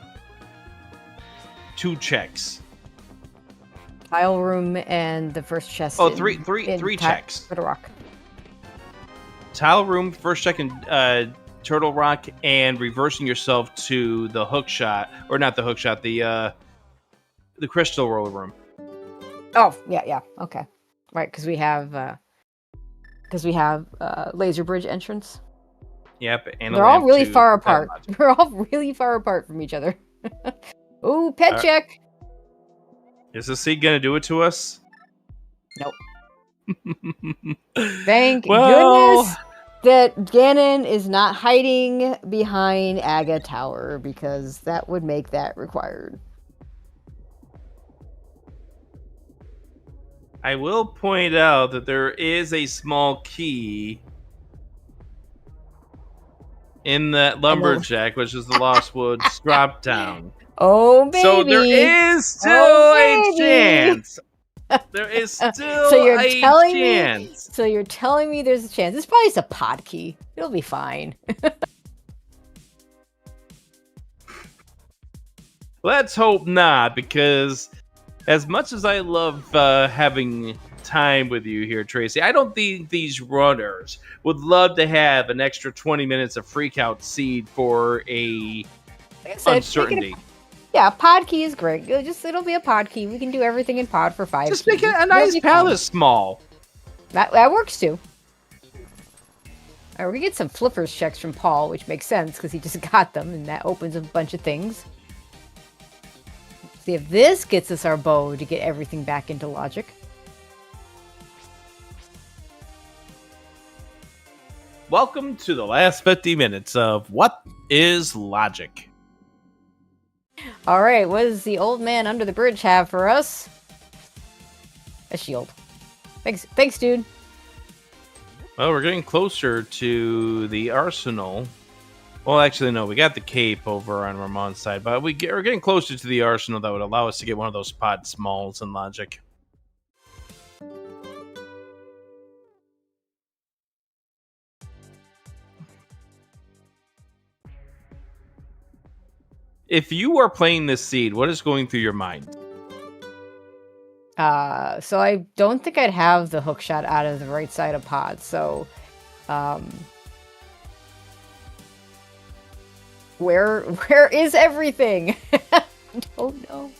2 checks. Tile room and the first chest. Oh, in- three in checks. Turtle Rock. Tile room, first check in Turtle Rock, and reversing yourself to the hook shot, or not the hook shot, the crystal roller room. Oh, yeah, okay. Right, because we have Laser Bridge entrance. Yep, and a They're all lamp really to far that apart. logic. They're all really far apart from each other. Ooh, pet check. Is the seed gonna do it to us? Nope. Thank Well- goodness that Ganon is not hiding behind Aga Tower, because that would make that required. I will point out that there is a small key in that lumberjack, which is the Lost Woods drop down. Oh, baby. So there is still a chance. There is still a chance. So you're telling me there's a chance. It's probably just a pod key. It'll be fine. Let's hope not, because as much as I love having time with you here, Tracy, I don't think these runners would love to have an extra 20 minutes of freak out seed for a Like I said, uncertainty. Yeah, pod key is great. It'll be a pod key. We can do everything in pod for 5. Just make it a nice palace small. That works too. Alright, we get some flippers checks from Paul, which makes sense because he just got them, and that opens a bunch of things. See if this gets us our bow to get everything back into logic. Welcome to the last 50 minutes of What is Logic? Alright, what does the old man under the bridge have for us? A shield. Thanks, dude. Well, we're getting closer to the arsenal. Well, actually, no, we got the cape over on Ramon's side, but we're getting closer to the arsenal that would allow us to get one of those pod smalls in logic. If you are playing this seed, what is going through your mind? So I don't think I'd have the hook shot out of the right side of pod, so where is everything? I don't know.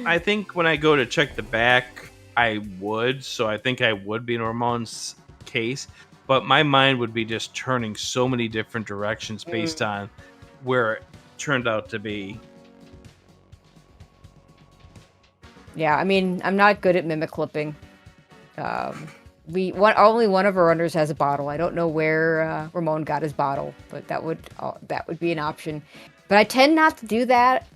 I think when I go to check the back, I would, so I think I would be in Ramon's case, but my mind would be just turning so many different directions based on where it turned out to be. Yeah, I mean, I'm not good at mimic clipping. Only one of our runners has a bottle. I don't know where Ramon got his bottle, but that would be an option. But I tend not to do that.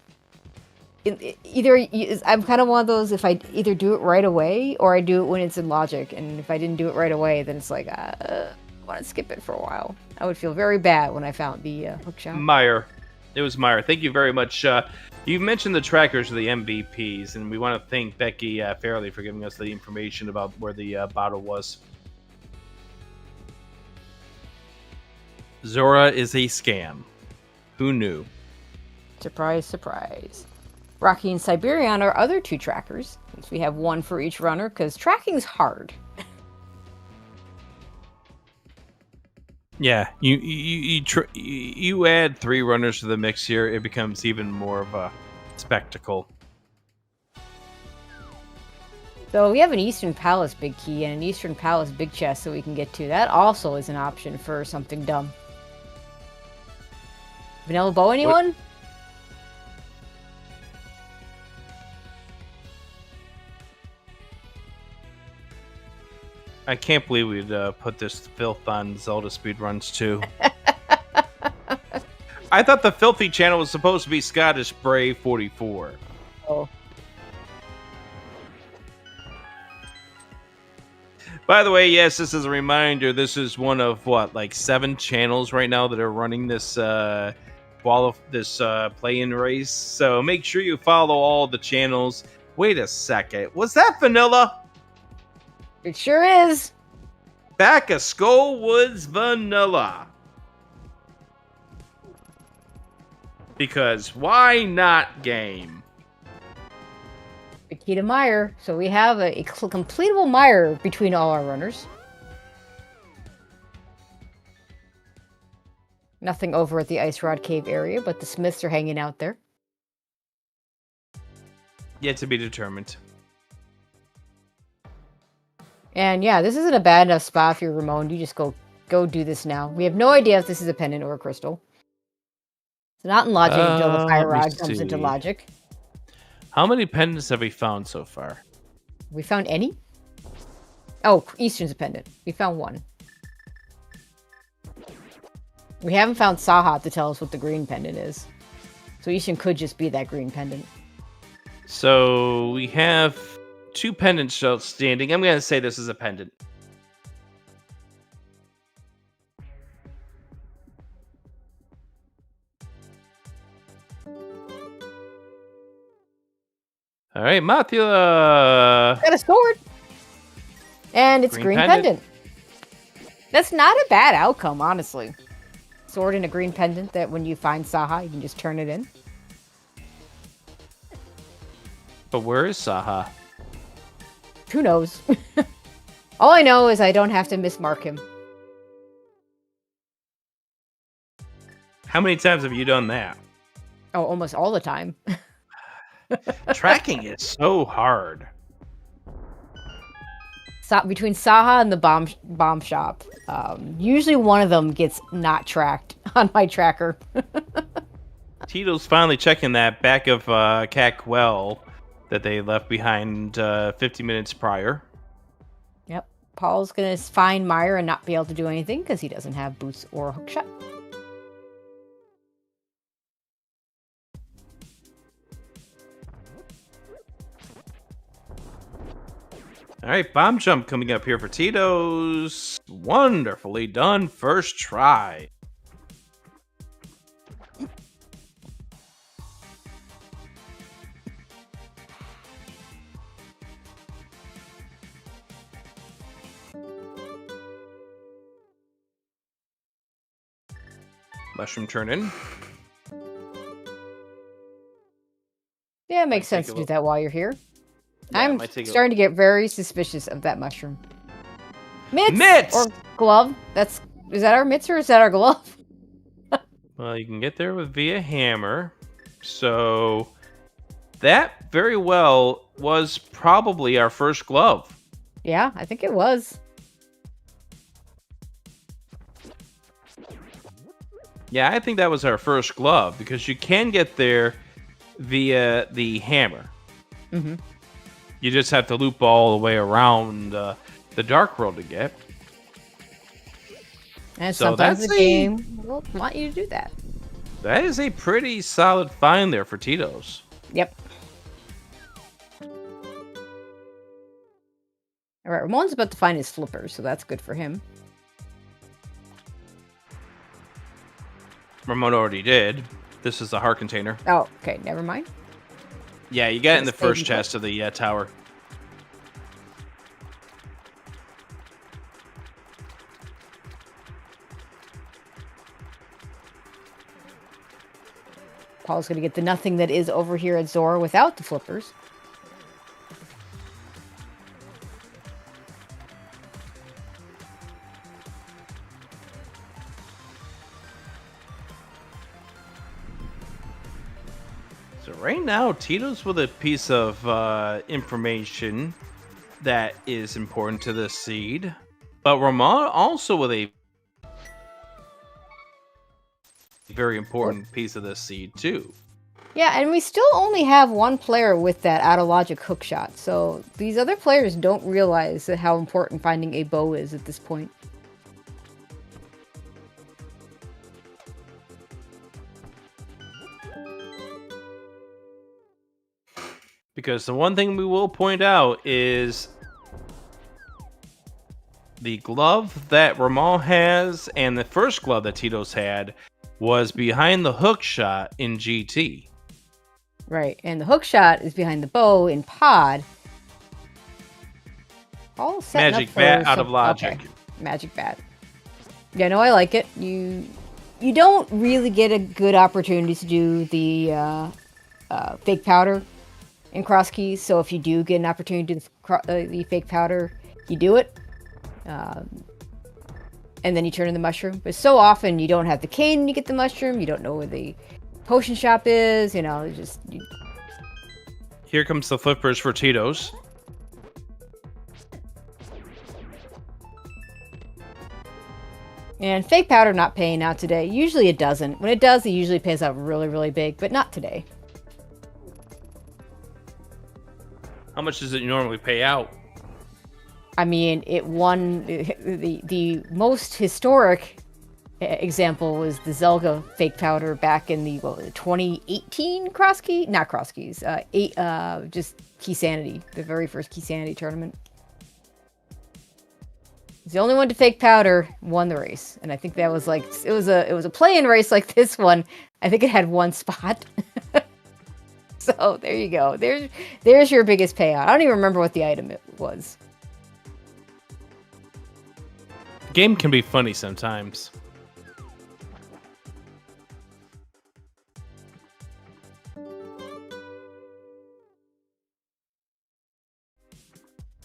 I'm kind of one of those, if I either do it right away or I do it when it's in logic. And if I didn't do it right away, then it's like, I want to skip it for a while. I would feel very bad when I found the hook shot. Meyer. It was Meyer. Thank you very much. You mentioned the trackers of the MVPs, and we want to thank Becky Fairley for giving us the information about where the bottle was. Zora is a scam. Who knew? Surprise, surprise. Rocky and Siberian are other 2 trackers, since we have 1 for each runner, because tracking's hard. Yeah, you add 3 runners to the mix here, it becomes even more of a spectacle. So we have an Eastern Palace big key and an Eastern Palace big chest that we can get to. That also is an option for something dumb. Vanilla bow, anyone? What? I can't believe we'd put this filth on Zelda Speedruns too. I thought the filthy channel was supposed to be Scottish Brave 44. Oh. By the way, yes, this is a reminder. This is one of 7 channels right now that are running this play-in race. So make sure you follow all the channels. Wait a second, was that vanilla? It sure is. Back of Skullwood's vanilla. Because why not game? Big key to Mire. So we have a completable Mire between all our runners. Nothing over at the Ice Rod Cave area, but the Smiths are hanging out there. Yet to be determined. And yeah, this isn't a bad enough spot for you, Ramon. You just go do this now. We have no idea if this is a pendant or a crystal. It's not in logic until the fire rod comes into logic. How many pendants have we found so far? We found any? Oh, Eastern's a pendant. We found 1. We haven't found Sahat to tell us what the green pendant is. So Eastern could just be that green pendant. So we have 2 pendants outstanding. I'm going to say this is a pendant. All right, Mathila. Got a sword. And it's green pendant. That's not a bad outcome, honestly. Sword and a green pendant that when you find Saha, you can just turn it in. But where is Saha? Who knows? All I know is I don't have to mismark him. How many times have you done that? Oh, almost all the time. Tracking is so hard. Between Saha and the bomb shop, usually one of them gets not tracked on my tracker. Tito's finally checking that back of Cat Well that they left behind 50 minutes prior. Yep. Paul's gonna find Meyer and not be able to do anything because he doesn't have boots or a hookshot. All right, bomb jump coming up here for Tito's. Wonderfully done first try. Mushroom turn in. Yeah, it makes sense to do that while you're here. Yeah, I'm starting to get very suspicious of that mushroom. Mitts! Or glove. Is that our mitts or is that our glove? Well, you can get there via hammer. So that very well was probably our first glove. Yeah, I think it was. Yeah, I think that was our first glove because you can get there via the hammer. Mm-hmm. You just have to loop all the way around the Dark World to get. And so sometimes the game will want you to do that. That is a pretty solid find there for Tito's. Yep. All right, Ramon's about to find his flippers, so that's good for him. Ramon already did. This is the heart container. Oh, okay, never mind. Yeah, you got it in the first chest of the tower. Paul's going to get the nothing that is over here at Zora without the flippers. So right now, Tito's with a piece of information that is important to this seed. But Ramon also with a very important piece of this seed, too. Yeah, and we still only have one player with that out-of-logic hookshot. So these other players don't realize how important finding a bow is at this point. Because the one thing we will point out is the glove that Ramon has and the first glove that Tito's had was behind the hook shot in GT. Right, and the hook shot is behind the bow in Pod. All set Magic bat out of logic. Okay. Magic bat. Yeah, no, I like it. You don't really get a good opportunity to do the fake powder in Crosskeys, so if you do get an opportunity to do the fake powder, you do it. And then you turn in the mushroom. But so often you don't have the cane when you get the mushroom, you don't know where the potion shop is, Here comes the flippers for Tito's. And fake powder not paying out today. Usually it doesn't. When it does, it usually pays out really, really big, but not today. How much does it normally pay out? I mean, it won the most historic example was the Zelda fake powder back in the 2018 Crosskeys, not Crosskeys, just Key Sanity, the very first Key Sanity tournament. He's the only one to fake powder, won the race, and I think that was like it was a play-in race like this one. I think it had one spot. So there you go. There's your biggest payout. I don't even remember what the item it was. Game can be funny sometimes.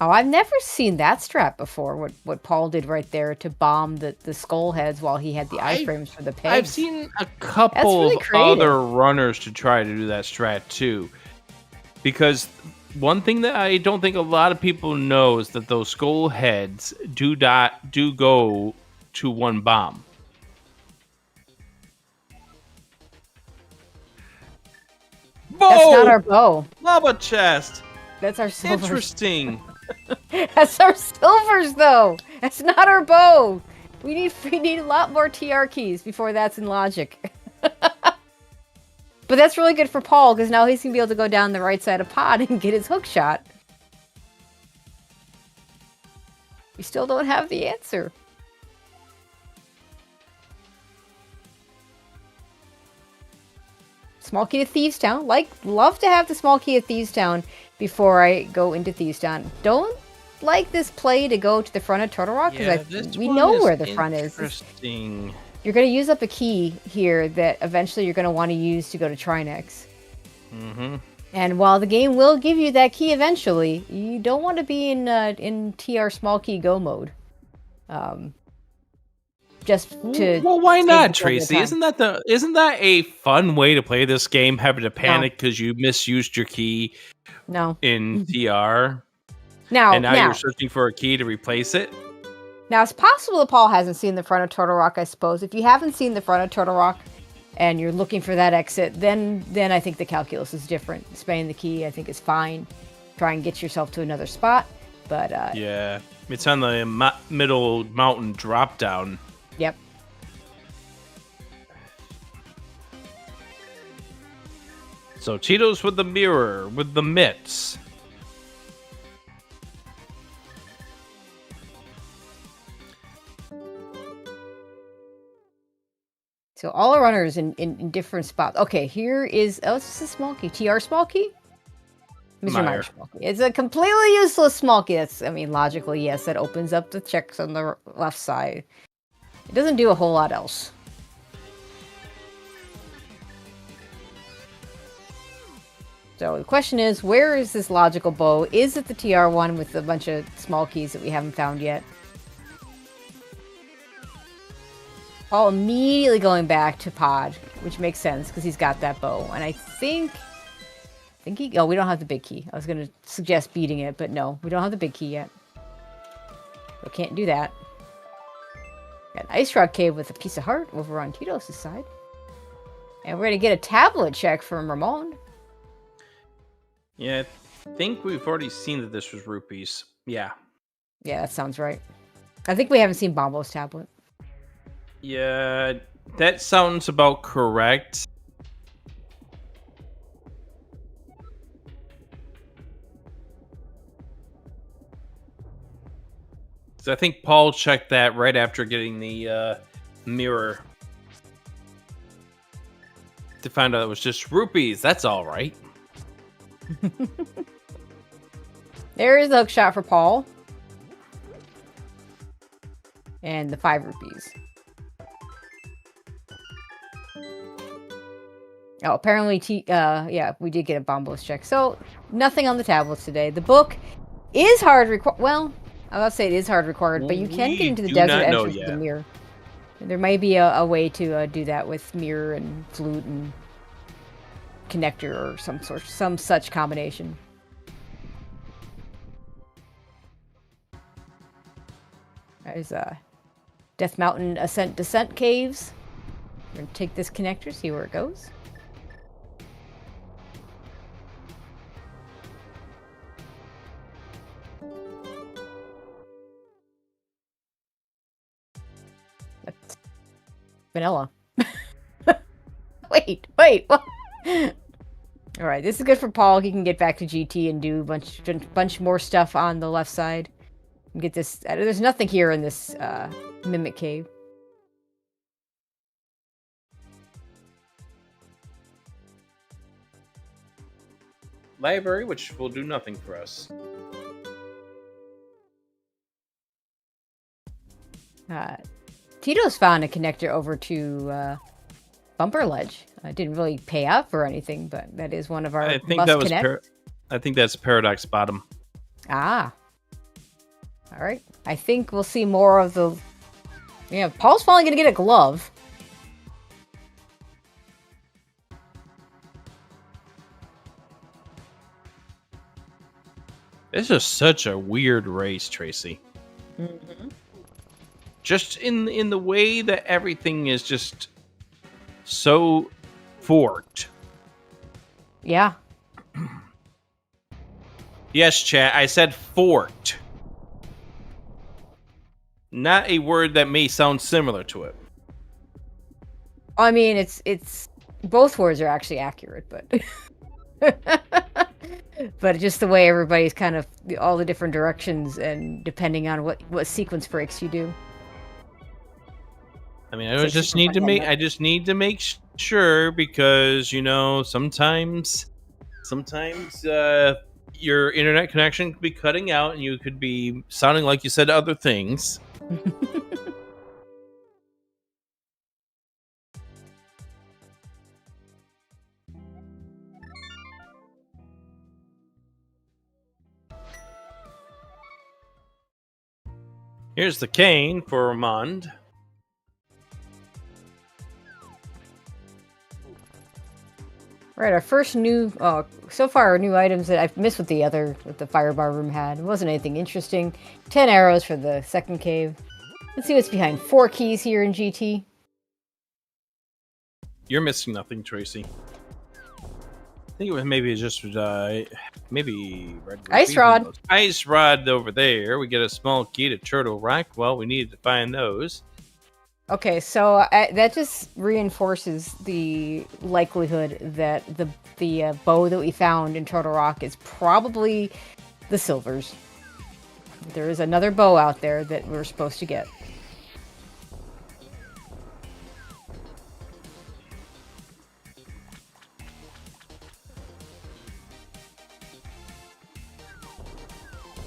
Oh, I've never seen that strat before. What Paul did right there to bomb the skull heads while he had the iframes for the pegs. I've seen a couple really of creative. other runners to try to do that strat too. Because one thing that I don't think a lot of people know is that those skull heads do go to one bomb. That's not our bow. Lava chest. That's our silvers. Interesting. That's our silvers, though. That's not our bow. We need a lot more TR keys before that's in logic. But that's really good for Paul, because now he's going to be able to go down the right side of pod and get his hook shot. We still don't have the answer. Small key to Thieves Town. Love to have the small key of Thieves Town before I go into Thieves Town. Don't like this play to go to the front of Turtle Rock, because we know where the front is. Interesting. You're going to use up a key here that eventually you're going to want to use to go to Trinex. Mm-hmm. And while the game will give you that key eventually, you don't want to be in TR small key go mode. Just to well, why not, Tracy? Isn't that a fun way to play this game? Having to panic because you misused your key. No. In TR. Now you're searching for a key to replace it. Now, it's possible that Paul hasn't seen the front of Turtle Rock, I suppose. If you haven't seen the front of Turtle Rock and you're looking for that exit, then I think the calculus is different. Spamming the key, I think, is fine. Try and get yourself to another spot. But yeah, it's on the middle mountain drop down. Yep. So Cheetos with the mirror, with the mitts. So all our runners in different spots. Okay, here is... Oh, it's just a small key. TR small key? Mr. Meyer small key. It's a completely useless small key. That's, I mean, logically, yes, that opens up the checks on the left side. It doesn't do a whole lot else. So the question is, where is this logical bow? Is it the TR1 with a bunch of small keys that we haven't found yet? Paul immediately going back to pod, which makes sense because he's got that bow. And I think oh, we don't have the big key. I was going to suggest beating it, but no, we don't have the big key yet. We can't do that. Got an Ice Rock Cave with a piece of heart over on Tito's side. And we're going to get a tablet check from Ramon. Yeah, I think we've already seen that this was rupees. Yeah. Yeah, that sounds right. I think we haven't seen Bombo's tablet. Yeah, that sounds about correct. So I think Paul checked that right after getting the mirror to find out it was just rupees. That's all right. There is the hook shot for Paul. And the 5 rupees. Oh, apparently, yeah, we did get a Bombo's check. So, nothing on the tablets today. The book is hard required. Well, I will say it is hard required, but you can get into the desert entrance with the mirror. There may be a way to do that with mirror and flute and connector or some such combination. There's Death Mountain Ascent Descent Caves. We're gonna take this connector, see where it goes. vanilla. Wait. What? All right, this is good for Paul. He can get back to GT and do a bunch more stuff on the left side. Get this. There's nothing here in this mimic cave. Library, which will do nothing for us. Tito's found a connector over to Bumper Ledge. I didn't really pay out for anything, but that is one of our I think must that was connect. I think that's Paradox Bottom. Ah. All right. I think we'll see more of the... Yeah, Paul's finally going to get a glove. This is such a weird race, Tracy. Mm-hmm. Just in the way that everything is just so forked. Yeah. Yes, chat, I said forked. Not a word that may sound similar to it. I mean, it's both words are actually accurate, but but just the way everybody's kind of all the different directions and depending on what sequence breaks you do. I mean, I just need to make sure because sometimes your internet connection could be cutting out and you could be sounding like you said other things. Here's the cane for Ramond. Right, our first new, so far our new items that I've missed what the firebar room had. It wasn't anything interesting. 10 arrows for the second cave. Let's see what's behind 4 keys here in GT. You're missing nothing, Tracy. I think it was maybe just maybe Ice Rod. Ice Rod over there. We get a small key to Turtle Rock. Well, we needed to find those. Okay, so that just reinforces the likelihood that the bow that we found in Turtle Rock is probably the silvers. There is another bow out there that we're supposed to get.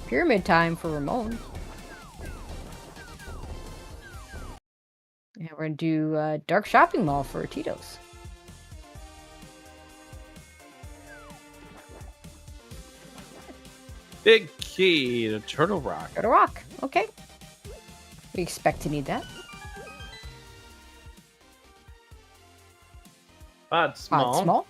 Pyramid time for Ramon. And we're going to do Dark Shopping Mall for Tito's. Big key to Turtle Rock. Turtle Rock, okay. We expect to need that. Odd small. Odd small.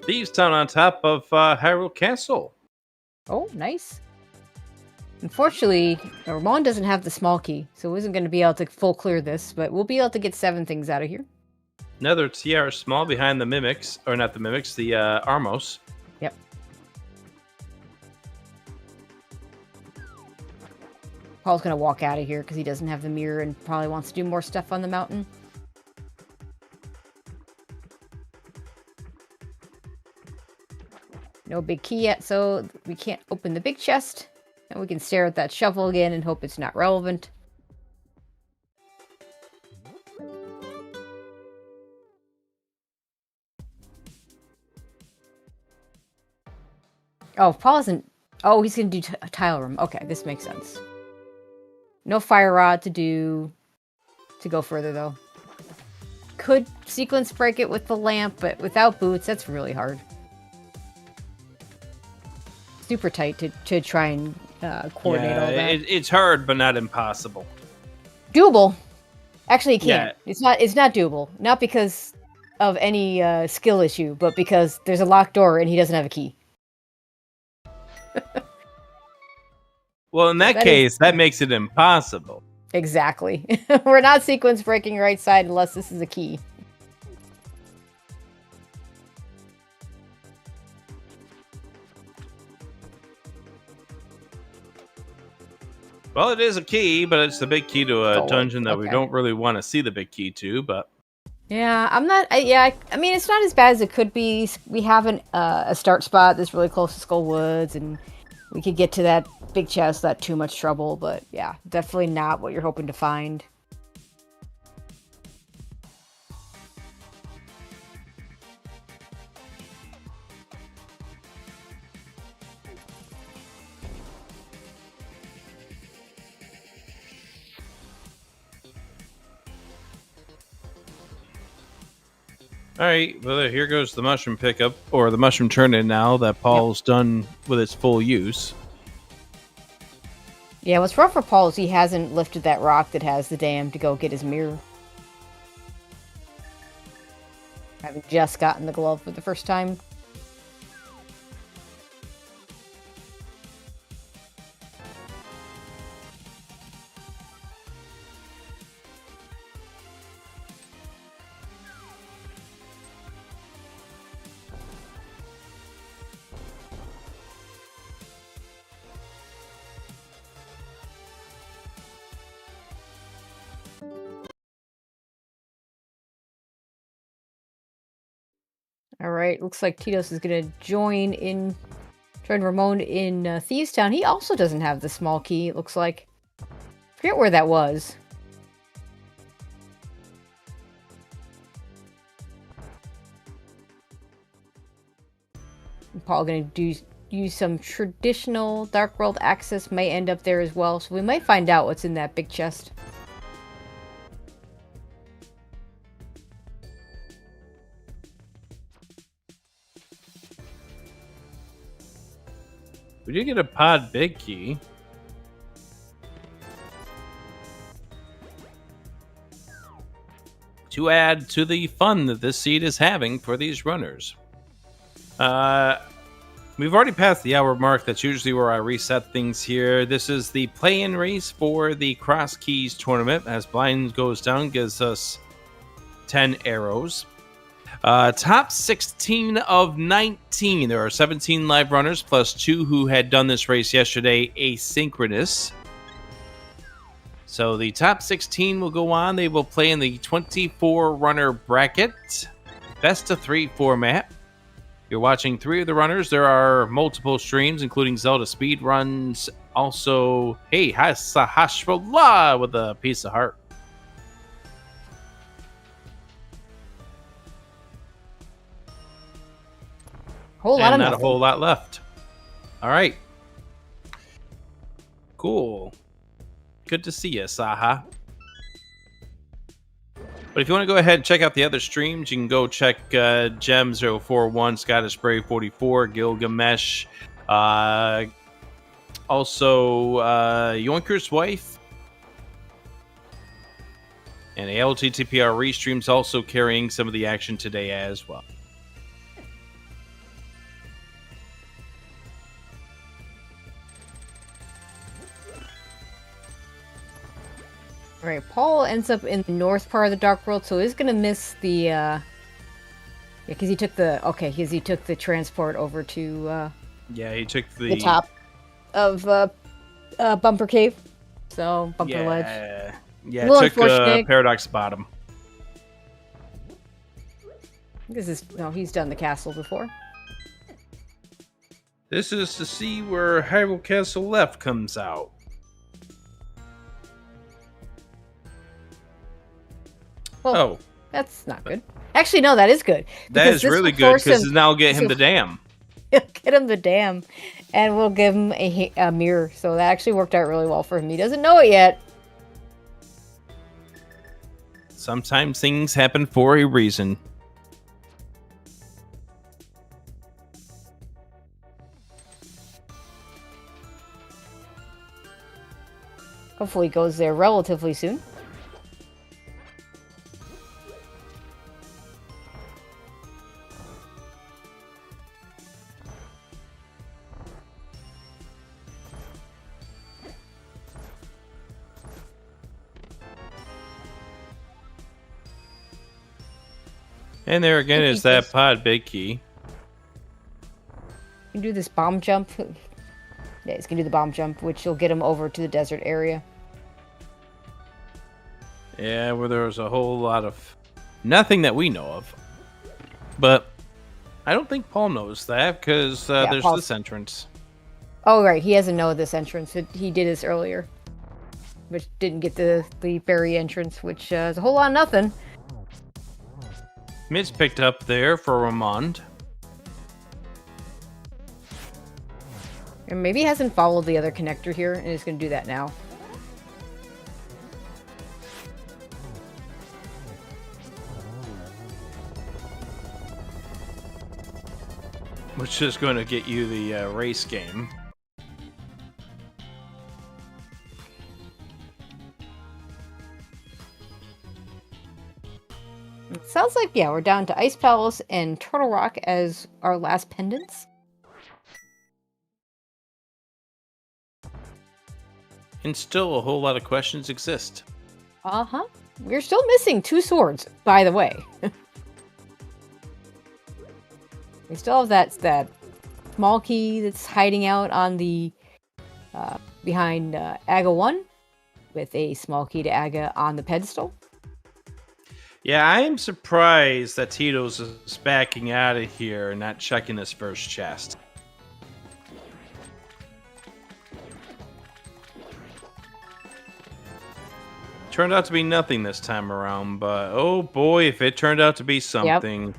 Thieves Town on top of Hyrule Castle. Oh, nice. Unfortunately, Ramon doesn't have the small key, so he isn't going to be able to full clear this, but we'll be able to get 7 things out of here. Another tiara small behind the mimics, or not the mimics, the Armos. Yep. Paul's going to walk out of here because he doesn't have the mirror and probably wants to do more stuff on the mountain. No big key yet, so we can't open the big chest. And we can stare at that shovel again and hope it's not relevant. Oh, Paul isn't... Oh, he's going to do a tile room. Okay, this makes sense. No fire rod to do... to go further, though. Could sequence break it with the lamp, but without boots, that's really hard. Super tight to try and coordinate all that. It's hard, but not impossible. Doable. Actually, you can't. Yeah. It's not doable. Not because of any skill issue, but because there's a locked door and he doesn't have a key. Well, in that case, that makes it impossible. Exactly. We're not sequence breaking right side unless this is a key. Well, it is a key, but it's the big key to a Gold. dungeon that we Okay. don't really want to see the big key to, but... Yeah, I'm not. I mean, it's not as bad as it could be. We have a start spot that's really close to Skull Woods, and we could get to that big chest without too much trouble. But yeah, definitely not what you're hoping to find. All right, well, here goes the mushroom pickup, or the mushroom turn-in now that Paul's done with its full use. Yeah, what's rough for Paul is he hasn't lifted that rock that has the dam to go get his mirror. Having just gotten the glove for the first time. All right, looks like Titos is gonna join Ramon in Thieves Town. He also doesn't have the small key. It looks like. Forget where that was. Paul gonna use some traditional Dark World access. May end up there as well, so we might find out what's in that big chest. We did get a pod big key. To add to the fun that this seed is having for these runners. We've already passed the hour mark. That's usually where I reset things here. This is the play-in race for the Crosskeys tournament. As blind goes down, gives us 10 arrows. Top 16 of 19. There are 17 live runners plus 2 who had done this race yesterday asynchronous. So the top 16 will go on. They will play in the 24 runner bracket, best of 3 format. You're watching 3 of the runners. There are multiple streams, including ZeldaSpeedRuns. Also, hey, Hashbullah with a piece of heart. Whole lot and of not a whole lot left. All right. Cool. Good to see you, Saha. But if you want to go ahead and check out the other streams, you can go check Gem041, Scottish Brave 44, Gilgamesh, also Yoinker's Wife, and ALttPR restreams also carrying some of the action today as well. All right, Paul ends up in the north part of the Dark World, so he's gonna miss the. Yeah, because he took the transport over to. Yeah, he took the top of Bumper Cave, so Bumper Ledge. Yeah, it took Paradox Bottom. He's done the castle before. This is to see where Hyrule Castle Left comes out. Well, that's not good. Actually, no, that is good. That is really good because now we'll get him the dam. Get him the dam, and we'll give him a mirror. So that actually worked out really well for him. He doesn't know it yet. Sometimes things happen for a reason. Hopefully, he goes there relatively soon. And there again is that pod big key. You can do this bomb jump. Yeah, he's gonna do the bomb jump, which will get him over to the desert area. Yeah, where there was a whole lot of nothing that we know of. But I don't think Paul knows that because there's this entrance. Oh, right. He doesn't know this entrance. He did this earlier. Which didn't get the berry entrance, which is a whole lot of nothing. Mid's picked up there for Ramond. And maybe he hasn't followed the other connector here, and is going to do that now. Which is going to get you the race game. It sounds like, yeah, we're down to Ice Palace and Turtle Rock as our last pendants. And still a whole lot of questions exist. Uh-huh. We're still missing 2 swords, by the way. We still have that small key that's hiding out on the behind Aga 1 with a small key to Aga on the pedestal. Yeah, I'm surprised that Tito's is backing out of here and not checking this first chest. Turned out to be nothing this time around, but oh boy, if it turned out to be something. Yep.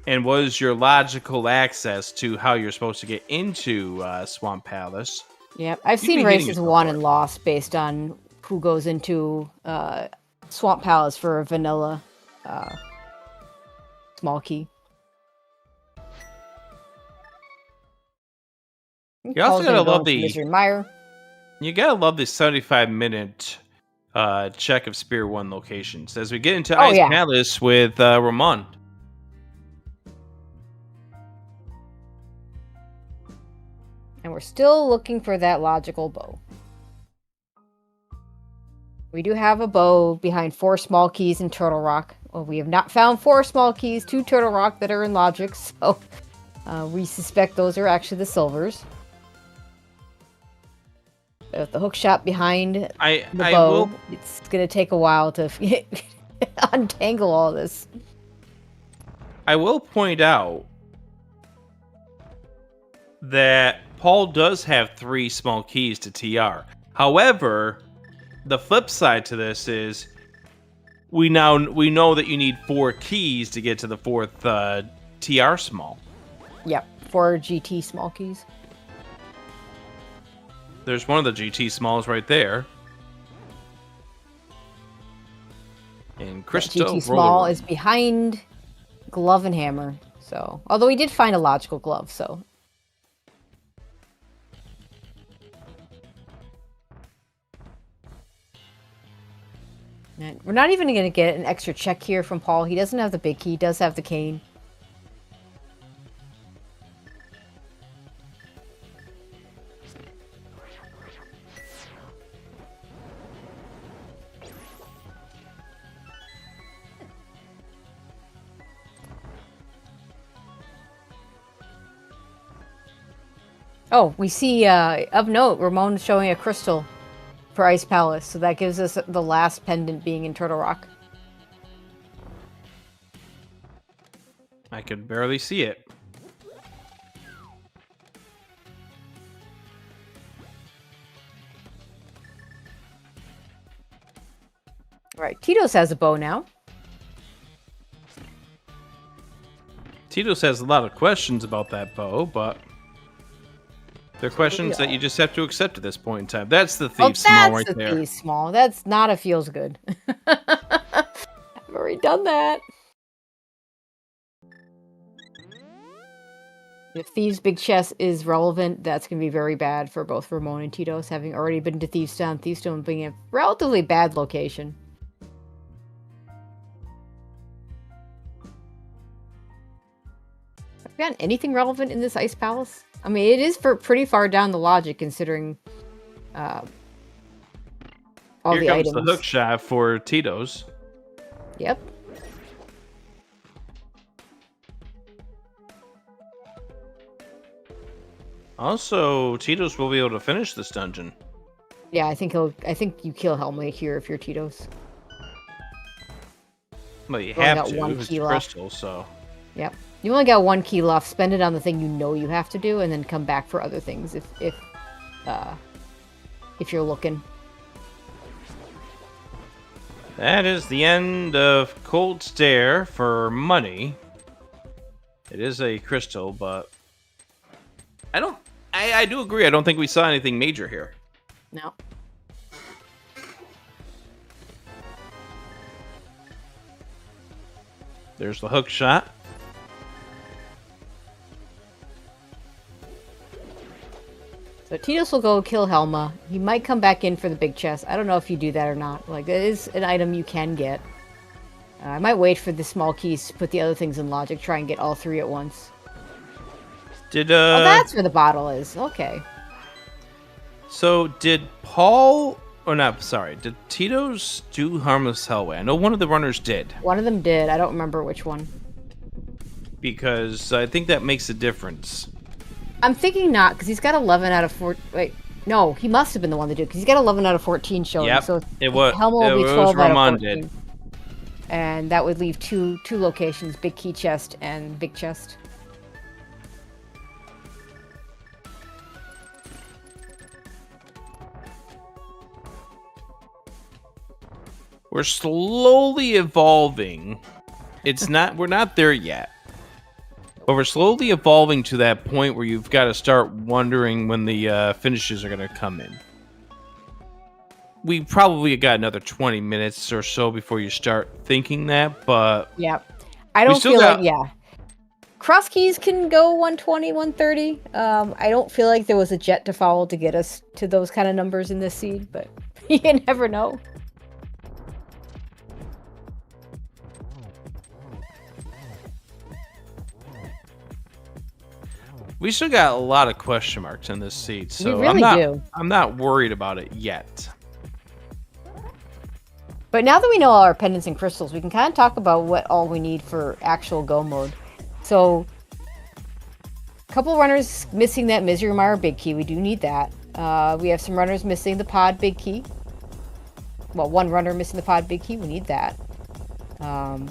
And was your logical access to how you're supposed to get into Swamp Palace. Yep, I've seen races won and lost based on who goes into Swamp Palace for a vanilla small key. You also gotta love the Misery Mire. You gotta love the 75-minute check of Spear 1 locations as we get into Ice Palace with Ramon. And we're still looking for that logical bow. We do have a bow behind 4 small keys in Turtle Rock. Well, we have not found 4 small keys to Turtle Rock that are in logic, so we suspect those are actually the silvers. With the hook shot behind the bow, it's going to take a while to untangle all this. I will point out that Paul does have 3 small keys to TR. However, the flip side to this is we know that you need 4 keys to get to the 4th TR small. Yep, 4 GT small keys. There's one of the GT smalls right there. And Crystal GT small is behind Glove and Hammer. So, although we did find a logical glove, so. And we're not even going to get an extra check here from Paul. He doesn't have the big key. He does have the cane. Oh, we see, of note, Ramon showing a crystal for Ice Palace, so that gives us the last pendant being in Turtle Rock. I could barely see it. Right, Tito's has a bow now. Tito's has a lot of questions about that bow, but they're questions that you just have to accept at this point in time. That's the thief small right there. That's the thief small. That's not a feels good. I've already done that. If Thieves' Big Chest is relevant, that's going to be very bad for both Ramon and Tito's, having already been to Thieves' Town. Thieves' Town being a relatively bad location. Have we gotten anything relevant in this Ice Palace? I mean, it is pretty far down the logic, considering all Here the comes items. the hook shot for Tito's. Yep. Also, Tito's will be able to finish this dungeon. Yeah, I think you kill Helma here if you're Tito's. Well, you Only have got to. one It's key left. crystal, so. Yep. You only got one key left. Spend it on the thing you know you have to do, and then come back for other things if you're looking. That is the end of Cold Stare for money. It is a crystal, but I do agree. I don't think we saw anything major here. No. There's the hook shot. So Tito's will go kill Helma. He might come back in for the big chest. I don't know if you do that or not. Like, it is an item you can get. I might wait for the small keys to put the other things in logic. Try and get all three at once. Oh, that's where the bottle is. Okay. So did Paul... Oh, no, sorry. Did Tito's do Harmless Hellway? I know one of the runners did. One of them did. I don't remember which one. Because I think that makes a difference. I'm thinking not, because he's got 11 out of 4. Wait, no, he must have been the one that did, because he's got 11 out of 14 showing. Yep, so it was. Helma will be 12 out of 14. Did. And that would leave two locations: big key chest and big chest. We're slowly evolving. We're not there yet. But we're slowly evolving to that point where you've got to start wondering when the finishes are going to come in. We probably got another 20 minutes or so before you start thinking that, but... Yeah. I don't feel like, yeah. Crosskeys can go 120, 130. I don't feel like there was a jet to follow to get us to those kind of numbers in this seed, but you never know. We still got a lot of question marks in this seed, so we really do. I'm not worried about it yet. But now that we know all our pendants and crystals, we can kind of talk about what all we need for actual go mode. So, a couple runners missing that Misery Mire big key. We do need that. We have some runners missing the pod big key. Well, one runner missing the pod big key. We need that.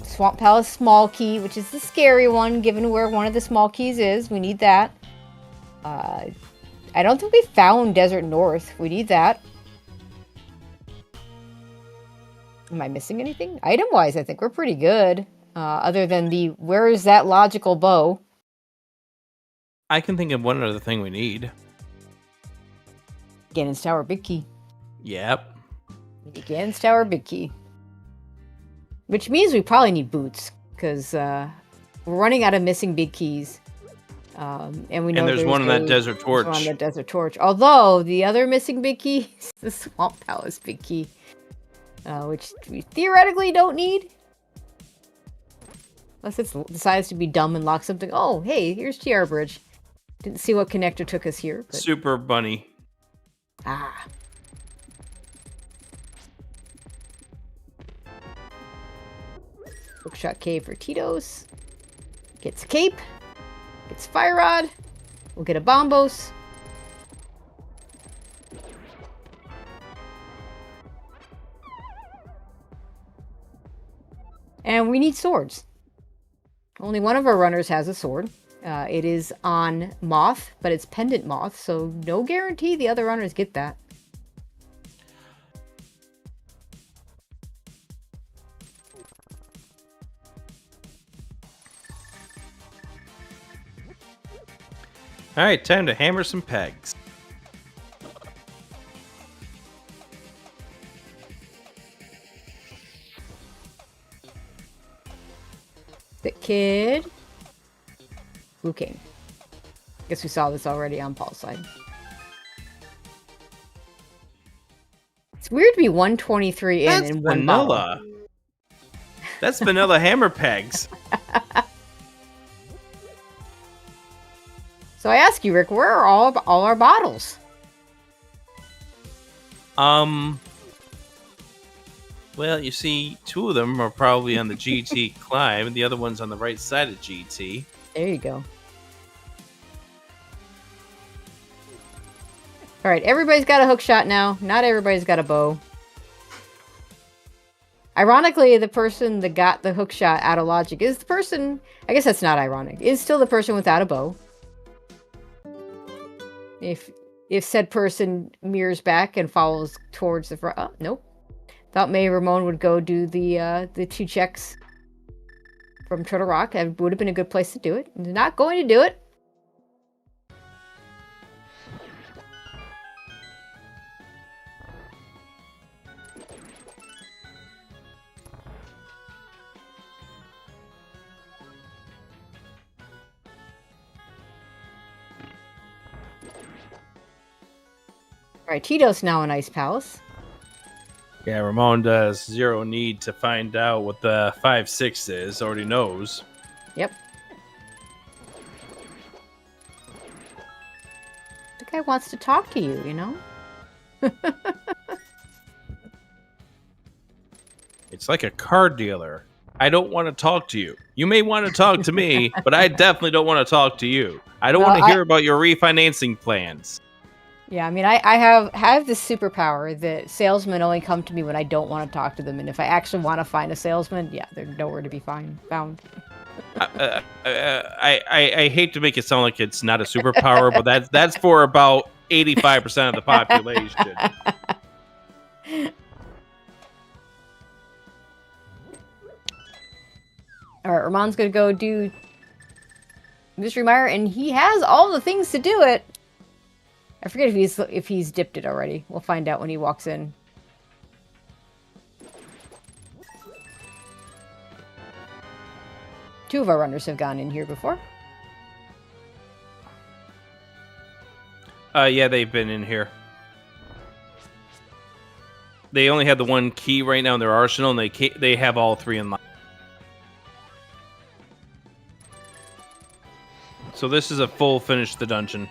Swamp Palace small key, which is the scary one, given where one of the small keys is. We need that. I don't think we found Desert North. We need that. Am I missing anything? Item-wise, I think we're pretty good. Other than the, where is that logical bow? I can think of one other thing we need. Ganon's Tower big key. Yep. Ganon's Tower big key. Which means we probably need boots, because we're running out of missing big keys. And we know there's one on that Desert Torch. On the Desert Torch. Although, the other missing big key is the Swamp Palace big key. Which we theoretically don't need. Unless it decides to be dumb and lock something. Oh, hey, here's TR Bridge. Didn't see what connector took us here. But... Super Bunny. Ah. Hookshot Cave for Tito's. Gets a cape. Gets Fire Rod. We'll get a Bombos. And we need swords. Only one of our runners has a sword. It is on Moth, but it's Pendant Moth, so no guarantee the other runners get that. All right, time to hammer some pegs. The Kid. Blue King. Guess we saw this already on Paul's side. It's weird to be 123 in one vanilla. bottle. That's vanilla hammer pegs. So I ask you, Rick, where are all our bottles? Well, you see, two of them are probably on the GT climb, and the other one's on the right side of GT. There you go. All right, everybody's got a hook shot now. Not everybody's got a bow. Ironically, the person that got the hook shot out of logic is the person... I guess that's not ironic. Is still the person without a bow. If said person mirrors back and follows towards the front... Oh, nope. Thought maybe Ramon would go do the 2 checks from Turtle Rock. That would have been a good place to do it. He's not going to do it. All right, Tito's now in Ice Palace. Yeah, Ramon does zero need to find out what the 5-6 is. Already knows. Yep. The guy wants to talk to you, you know? It's like a car dealer. I don't want to talk to you. You may want to talk to me, but I definitely don't want to talk to you. I don't want to hear about your refinancing plans. Yeah, I mean, I have this superpower that salesmen only come to me when I don't want to talk to them, and if I actually want to find a salesman, yeah, they're nowhere to be found. I hate to make it sound like it's not a superpower, but that's for about 85% of the population. All right, Ramon's gonna go do Mystery Mire, and he has all the things to do it. I forget if he's dipped it already. We'll find out when he walks in. Two of our runners have gone in here before. Yeah, they've been in here. They only have the one key right now in their arsenal, and they have all 3 in line. So this is a full finish the dungeon.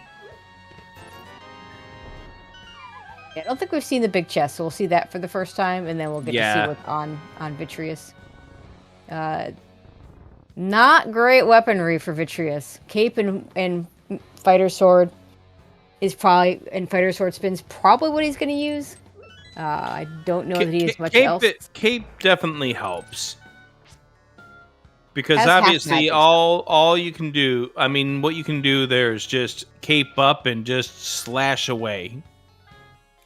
I don't think we've seen the big chest, so we'll see that for the first time, and then we'll get to see what's on Vitreous. Not great weaponry for Vitreous. Cape and Fighter Sword is probably, and Fighter Sword Spin's probably what he's going to use. I don't know that he has much else. Cape definitely helps. Because obviously all you can do, I mean, what you can do there is just cape up and just slash away.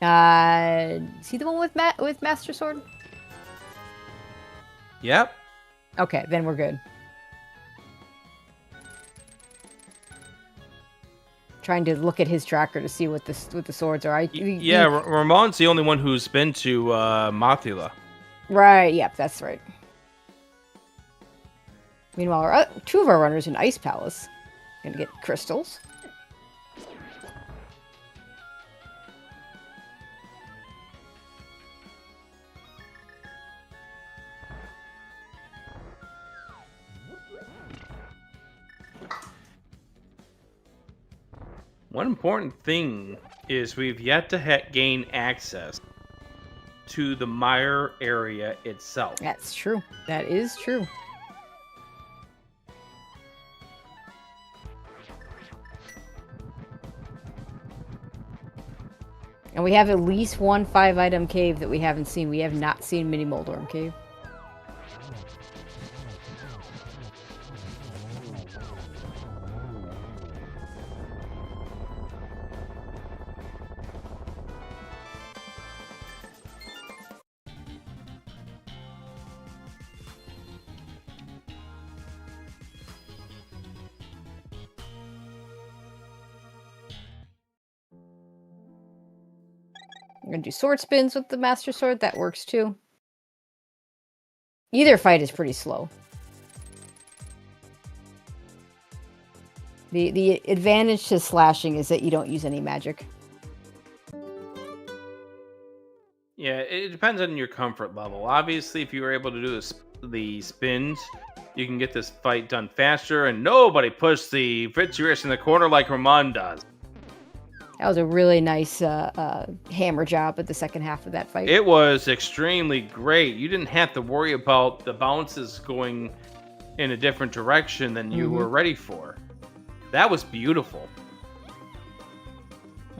Is he the one with Master Sword? Yep. Okay, then we're good. Trying to look at his tracker to see what the swords are. Ramon's the only one who's been to Mothula. Right. Yep, that's right. Meanwhile, 2 of our runners in Ice Palace gonna get crystals. One important thing is we've yet to gain access to the mire area itself. That's true. That is true. And we have at least one 5-item cave that we haven't seen. We have not seen Mini Moldorm Cave. I'm going to do sword spins with the Master Sword. That works too. Either fight is pretty slow. The advantage to slashing is that you don't use any magic. Yeah, it depends on your comfort level. Obviously, if you were able to do the spins, you can get this fight done faster, and nobody pushed the Vitreous in the corner like Ramon does. That was a really nice hammer job at the second half of that fight. It was extremely great. You didn't have to worry about the bounces going in a different direction than you were ready for. That was beautiful.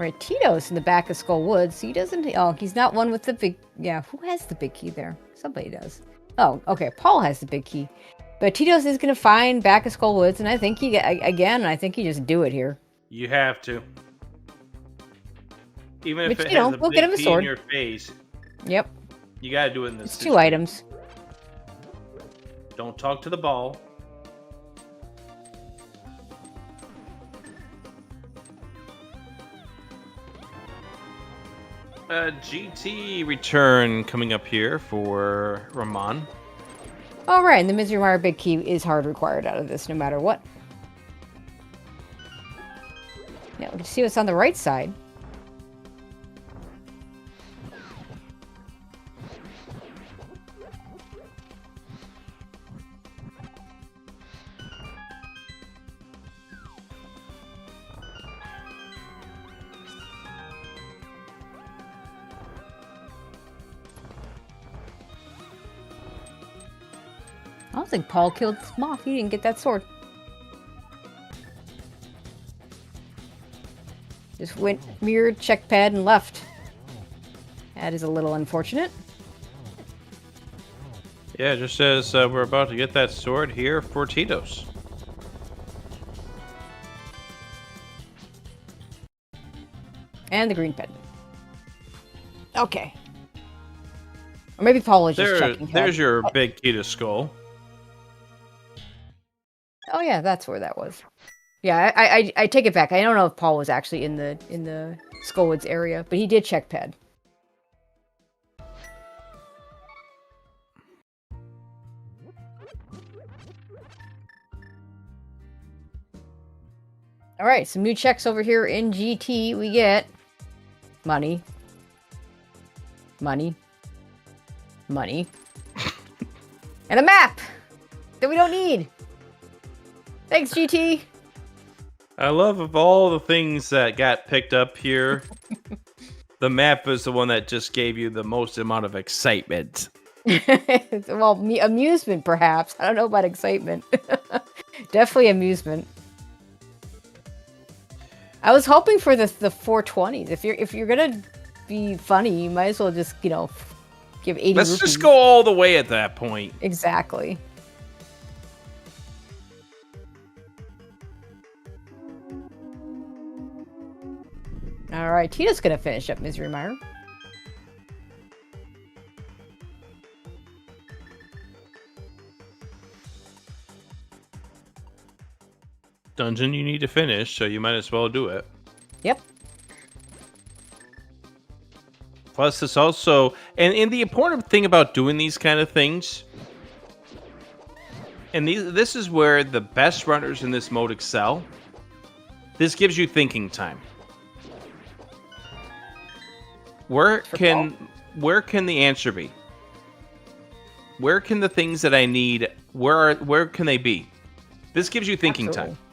Right, Tito's in the back of Skull Woods. He doesn't. Oh, he's not one with the big. Yeah, who has the big key there? Somebody does. Oh, okay. Paul has the big key, but Tito's is gonna find back of Skull Woods, and I think he again. I think you just do it here. You have to. Even But, if it you know, has a we'll get him big a key in sword. your face, Yep, you gotta do it in this. it's 2 items. Don't talk to the ball. GT return coming up here for Ramon. All right, and the Misery Mire big key is hard required out of this, no matter what. Yeah, we can see what's on the right side. I don't think Paul killed Moth. He didn't get that sword. Just went, mirrored, check pad, and left. That is a little unfortunate. Yeah, just as we're about to get that sword here for Tito's. And the green pendant. Okay. Or maybe Paul was just checking. There's your big key to Skull. Oh yeah, that's where that was. Yeah, I take it back. I don't know if Paul was actually in the Skullwoods area, but he did check pad. All right, some new checks over here in GT. We get money, money, money, and a map that we don't need. Thanks, GT. I love of all the things that got picked up here, the map is the one that just gave you the most amount of excitement. Well, amusement, perhaps. I don't know about excitement. Definitely amusement. I was hoping for the 420s. If you're gonna be funny, you might as well just give 80. Let's rupees. just go all the way at that point. Exactly. All right, Tina's gonna finish up Misery Mire. Dungeon you need to finish, so you might as well do it. Yep. Plus, it's also, and the important thing about doing these kind of things, and this is where the best runners in this mode excel. This gives you thinking time. Where can the answer be? Where can the things that I need? Where can they be? This gives you thinking Absolutely. time.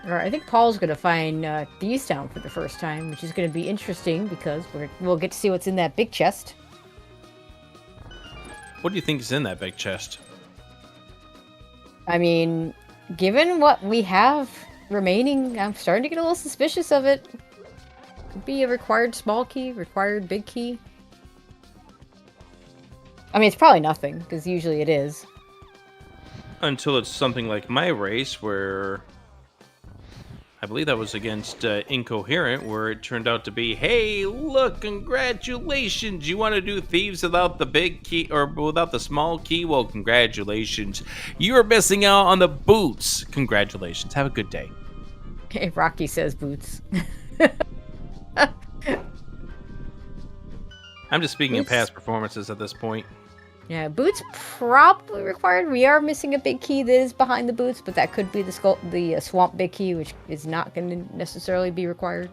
All right, I think Paul's gonna find these down for the first time, which is gonna be interesting because we'll get to see what's in that big chest. What do you think is in that big chest? I mean, given what we have remaining, I'm starting to get a little suspicious of it. Could be a required small key, required big key. I mean, it's probably nothing, because usually it is. Until it's something like my race, where I believe that was against Incoherent, where it turned out to be, hey, look, congratulations. You want to do thieves without the big key or without the small key? Well, congratulations. You are missing out on the boots. Congratulations. Have a good day. Okay, Rocky says boots. I'm just speaking in Boots. past performances at this point. Yeah, boots probably required. We are missing a big key that is behind the boots, but that could be the swamp big key, which is not going to necessarily be required.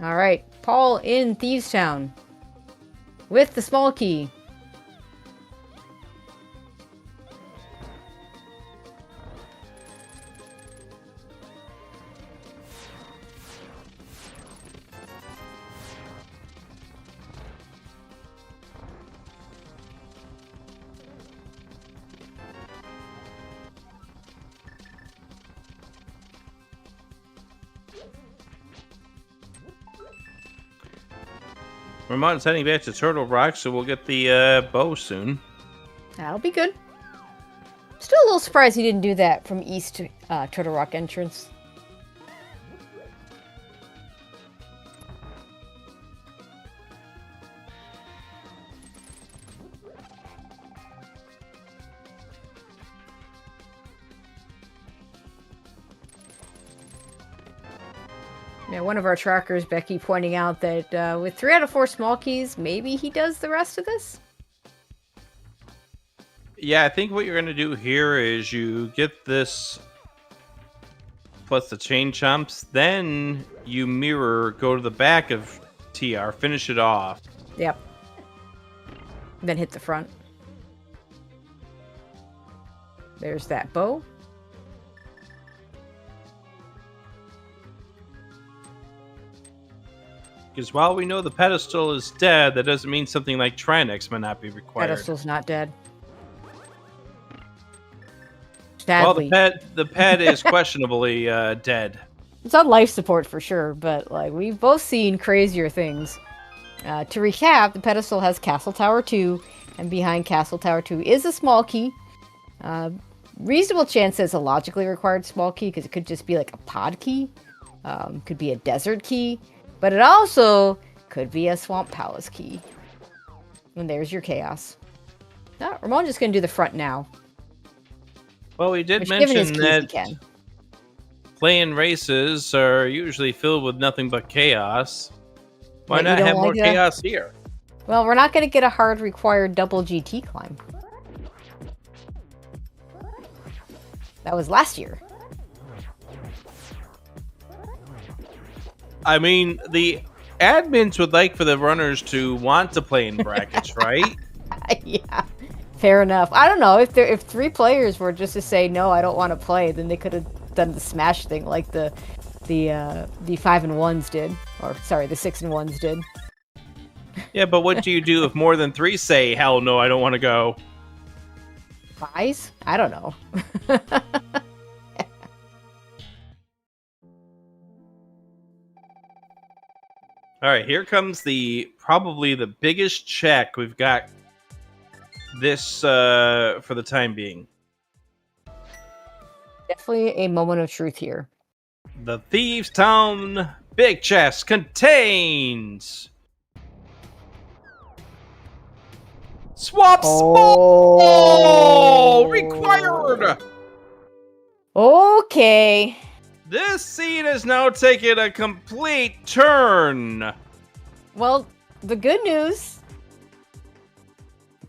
All right, Paul in Thieves Town with the small key. Ramon's heading back to Turtle Rock, so we'll get the bow soon. That'll be good. Still a little surprised he didn't do that from east to Turtle Rock entrance. Now, one of our trackers, Becky, pointing out that with 3 out of 4 small keys, maybe he does the rest of this? Yeah, I think what you're going to do here is you get this plus the chain chomps, then you mirror, go to the back of TR, finish it off. Yep. Then hit the front. There's that bow. Because while we know the pedestal is dead, that doesn't mean something like Trinex might not be required. Pedestal's not dead. Sadly. Sadly. Well, the pet is questionably dead. It's on life support for sure, but like we've both seen crazier things. To recap, the pedestal has Castle Tower 2, and behind Castle Tower 2 is a small key. Reasonable chance it's a logically required small key, because it could just be like a pod key. Could be a desert key. But it also could be a Swamp Palace key. And there's your chaos. No, Ramon's just going to do the front now. Well, we did mention that playing races are usually filled with nothing but chaos. Why not have more chaos here? Well, we're not going to get a hard required double GT climb. That was last year. I mean, the admins would like for the runners to want to play in brackets, right? Yeah, fair enough. I don't know, if 3 players were just to say, no, I don't want to play, then they could have done the smash thing like the 5-and-1s did. Or, sorry, the 6-and-1s did. Yeah, but what do you do if more than 3 say, hell no, I don't want to go? Buys? I don't know. All right, here comes probably the biggest check we've got this for the time being. Definitely a moment of truth here. The Thieves Town Big Chest contains Swap Small required. Okay. This scene is now taking a complete turn. Well, the good news,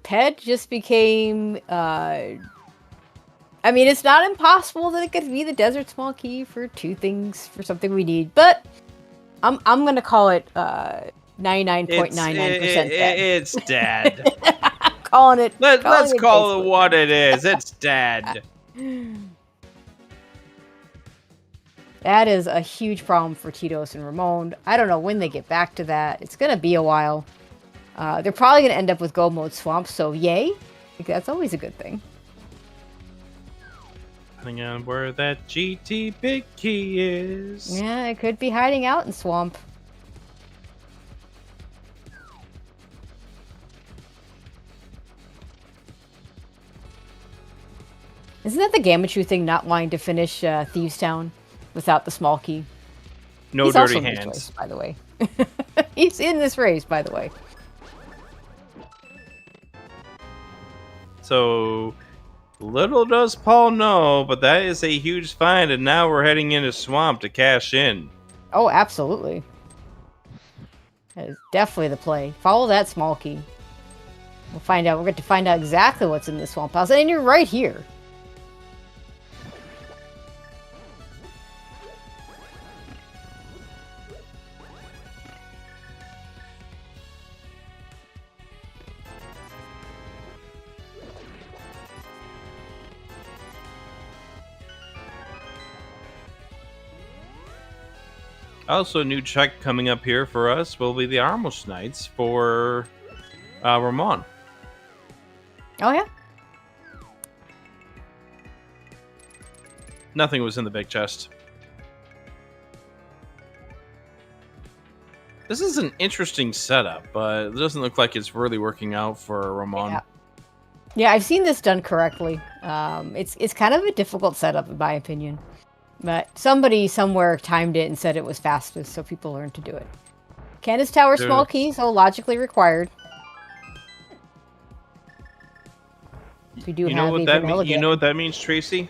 Ped just became, I mean, it's not impossible that it could be the Desert Small Key for 2 things, for something we need, but I'm gonna call it 99.99% dead. It's dead. I'm calling it. Let's call it what it is. It's dead. That is a huge problem for Tito's and Ramon. I don't know when they get back to that. It's going to be a while. They're probably going to end up with Go Mode Swamp, so yay. That's always a good thing. Depending on where that GT big key is. Yeah, it could be hiding out in Swamp. Isn't that the Gamachu thing, not wanting to finish Thieves Town without the small key? No He's dirty also in hands. this race, by the way. He's in this race, by the way. So, little does Paul know, but that is a huge find, and now we're heading into Swamp to cash in. Oh, absolutely. That is definitely the play. Follow that small key. We'll find out. We're going to find out exactly what's in the Swamp House, and you're right here. Also, a new check coming up here for us will be the Armos Knights for Ramon. Oh yeah. Nothing was in the big chest. This is an interesting setup, but it doesn't look like it's really working out for Ramon. Yeah, I've seen this done correctly. It's kind of a difficult setup, in my opinion. But somebody somewhere timed it and said it was fastest, so people learned to do it. Candace Tower small key, so logically required. We do You know have what that means? You know what that means, Tracy?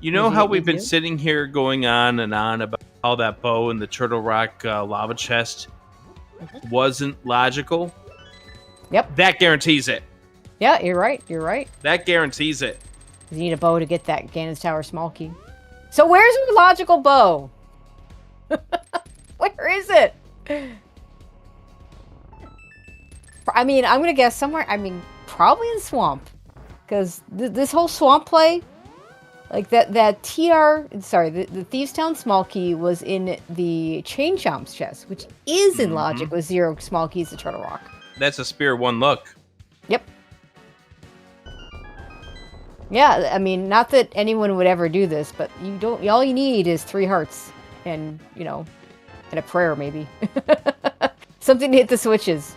You know how we've been sitting here going on and on about how that bow in the Turtle Rock lava chest wasn't logical? Yep. That guarantees it. Yeah, you're right. You're right. That guarantees it. You need a bow to get that Ganon's Tower small key. So where's the logical bow? Where is it? I mean, I'm gonna guess somewhere. I mean, probably in swamp, because this whole swamp play, like that the Thieves Town small key was in the Chain Chomp's chest, which is in logic with 0 small keys to Turtle Rock. That's a spear 1 look. Yep. Yeah, I mean, not that anyone would ever do this, but you don't. All you need is 3 hearts, and and a prayer maybe, something to hit the switches.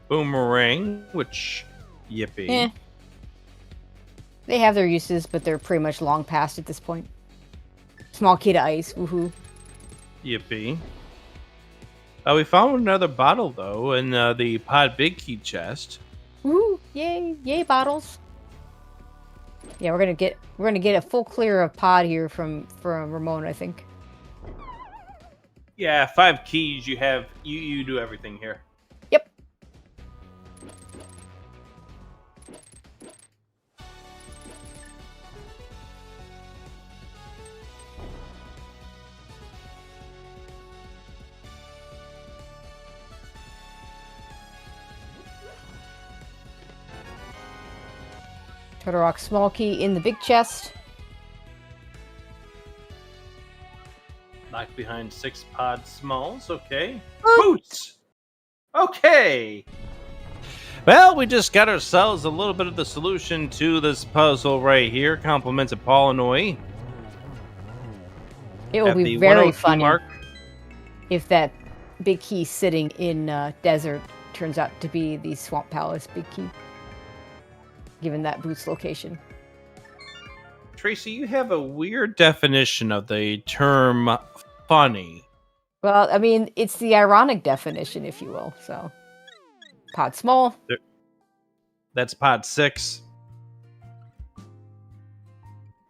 Boomerang, which, yippee. Eh. They have their uses, but they're pretty much long past at this point. Small key to ice, woohoo. Yippee. We found another bottle, though, in the Pod Big Key chest. Woohoo! Yay bottles. Yeah, we're gonna get a full clear of pod here from Ramon, I think. Yeah, 5 keys. You do everything here. Yep. Turtle Rock small key in the big chest. Locked behind 6 pod smalls. Okay. Boots! Okay. Well, we just got ourselves a little bit of the solution to this puzzle right here. Compliments of Paulinoy. It will be very funny if that big key sitting in desert turns out to be the Swamp Palace big key, given that Boots location. Tracy, you have a weird definition of the term funny. Well, I mean, it's the ironic definition, if you will. So, pod small. That's pod 6.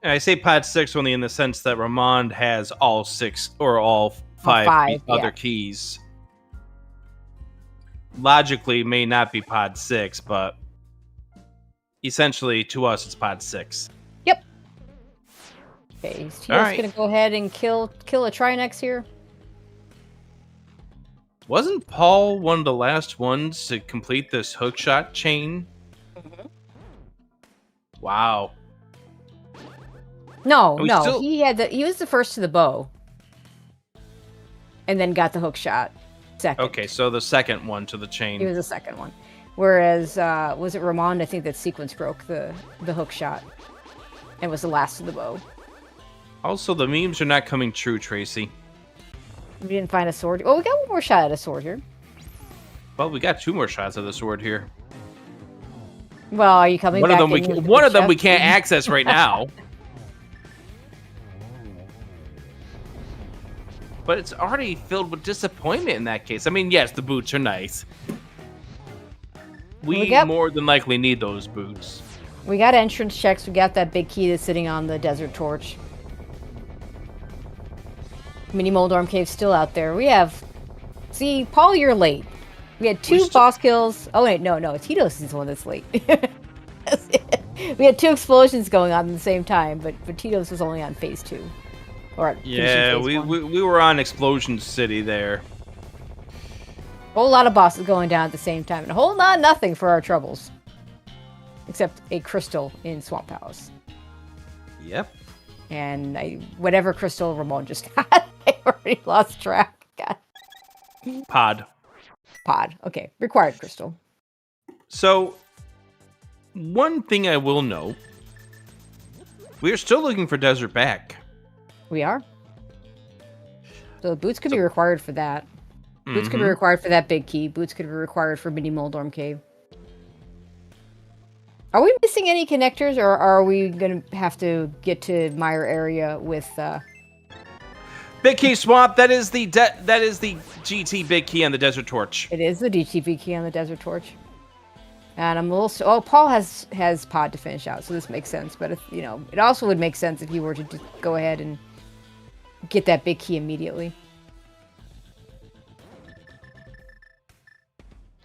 And I say pod 6 only in the sense that Ramond has all 6 or all 5 other keys. Logically, may not be pod 6, but essentially to us, it's pod 6. Yep. Okay, he's gonna go ahead and kill a Trinex here. Wasn't Paul one of the last ones to complete this hookshot chain? Mm-hmm. Wow. No, he was the first to the bow, and then got the hook shot second. Okay, so the second one to the chain. He was the second one. Whereas was it Ramond? I think that sequence broke the hook shot, and was the last to the bow. Also, the memes are not coming true, Tracy. We didn't find a sword. Oh, we got one more shot at a sword here. Well, we got 2 more shots of the sword here. Well, are you coming back? One of them we can't access right now. But it's already filled with disappointment in that case. I mean, yes, the boots are nice. We more than likely need those boots. We got entrance checks. We got that big key that's sitting on the desert torch. Mini Moldorm Cave's still out there. We have... See, Paul, you're late. We had 2 boss kills. Oh, wait, no. Tito's is the one that's late. We had 2 explosions going on at the same time, but Tito's was only on phase 2. Yeah, we were on Explosion City there. whole lot of bosses going down at the same time, and a whole lot of nothing for our troubles. Except a crystal in Swamp Palace. Yep. And whatever crystal Ramon just got, I already lost track. God. Pod. Okay, required crystal. So, one thing I will note, we are still looking for Desert Back. We are. So boots could be required for that. Boots could be required for that big key. Boots could be required for Mini Moldorm Cave. Are we missing any connectors, or are we going to have to get to Mire area with... Big Key Swamp, that is the GT Big Key on the Desert Torch. It is the DTV key on the Desert Torch. And I'm a little... Oh, Paul has pod to finish out, so this makes sense. But, if, you know, it also would make sense if you were to just go ahead and get that big key immediately.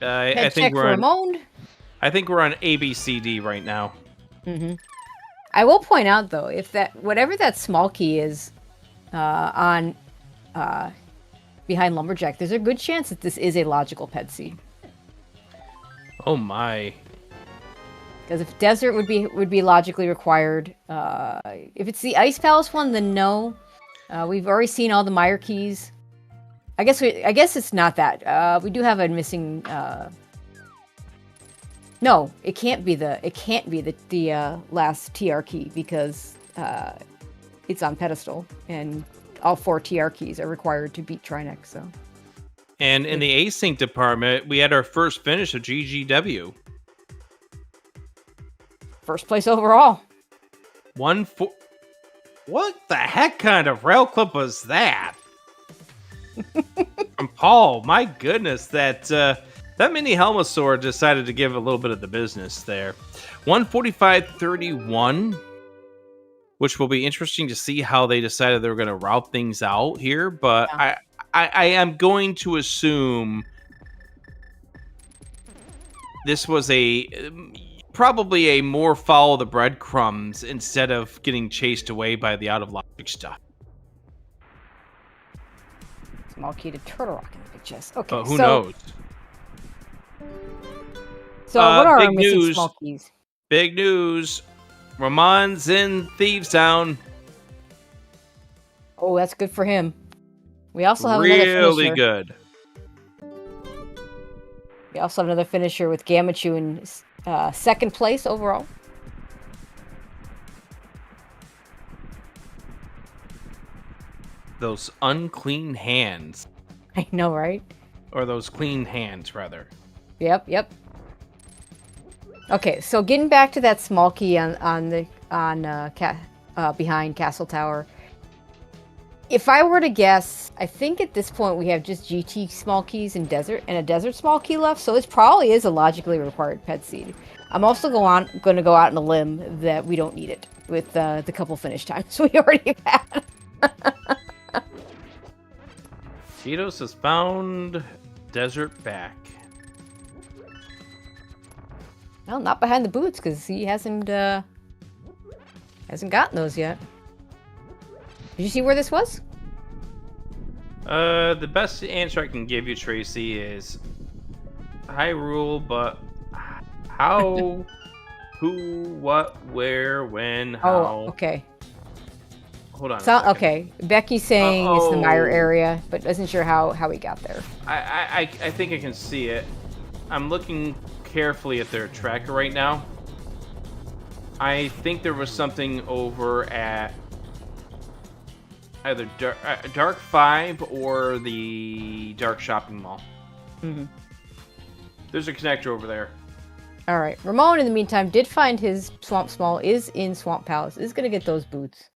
I think we're on... I think we're on ABCD right now. I will point out, though, if that whatever that small key is on behind Lumberjack, there's a good chance that this is a logical pet seed. Oh my! Because if Desert would be logically required, if it's the Ice Palace one, then no. We've already seen all the Mire keys. I guess it's not that. We do have a missing. No, it can't be the last TR key because it's on pedestal, and all 4 TR keys are required to beat Trinex. So. And in the async department, we had our first finish of GGW. First place overall. 1-4. What the heck kind of rail clip was that? From Paul, my goodness, that mini Helmasaur decided to give a little bit of the business there. 145.31, which will be interesting to see how they decided they were going to route things out here. But yeah. I am going to assume this was probably a more follow the breadcrumbs instead of getting chased away by the out of logic stuff. Small key to Turtle Rock in the big chest. Okay, who knows? So what are our missing small keys? Big news. Ramon's in Thieves Town. Oh, that's good for him. We also have really another finisher. Good. We also have another finisher with Gamachu in second place overall. Those unclean hands. I know, right? Or those clean hands, rather. Yep. Okay, so getting back to that small key behind Castle Tower. If I were to guess, I think at this point we have just GT small keys and a desert small key left, so this probably is a logically required pet seed. I'm also going to go out on a limb that we don't need it with the couple finish times we already had. Cheetos has found Desert Back. Well, not behind the boots because he hasn't gotten those yet. Did you see where this was? The best answer I can give you, Tracy, is Hyrule, but how, who, what, where, when, how. Oh, okay. Hold on. Okay, Becky's saying it's the Mire area, but isn't sure how we got there. I think I can see it. I'm looking carefully at their tracker right now. I think there was something over at either Dark 5 or the Dark Shopping Mall. There's a connector over there. All right. Ramon, in the meantime, did find his Swamp Small, is in Swamp Palace, is going to get those boots.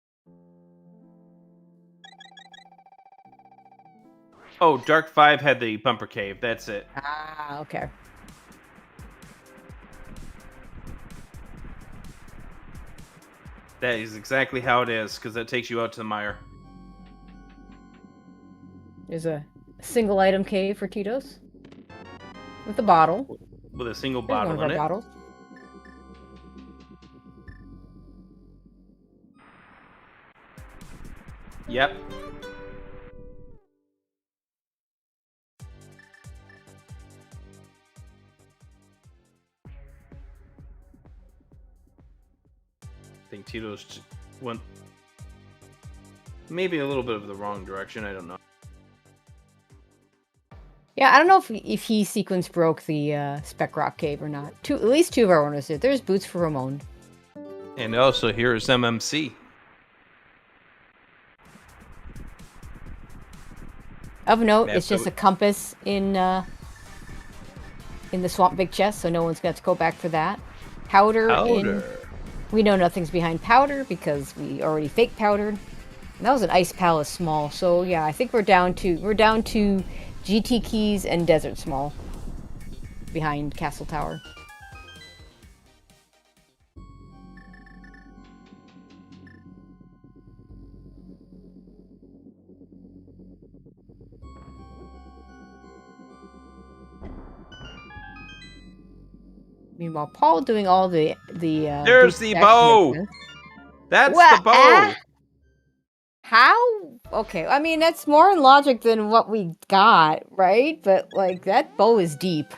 Oh, Dark 5 had the bumper cave. That's it. Ah, okay. That is exactly how it is, because that takes you out to the mire. There's a single item cave for Tito's. With a bottle. With a single There's bottle one of in our it. bottles. Yep. think Tito's went maybe a little bit of the wrong direction. I don't know. Yeah, I don't know if he sequence broke the Spec Rock Cave or not. At least 2 of our runners did. There's boots for Ramon. And also here's MMC. Of note, Yeah, it's just a compass in the Swamp Big Chest, so no one's going to go back for that. Powder. We know nothing's behind powder because we already fake powdered. And that was an Ice Palace small, so yeah, I think we're down to GT Keys and Desert Small behind Castle Tower. Meanwhile, Paul doing all the There's the bow. That's the bow. How? Okay, I mean, that's more in logic than what we got, right? But, like, that bow is deep.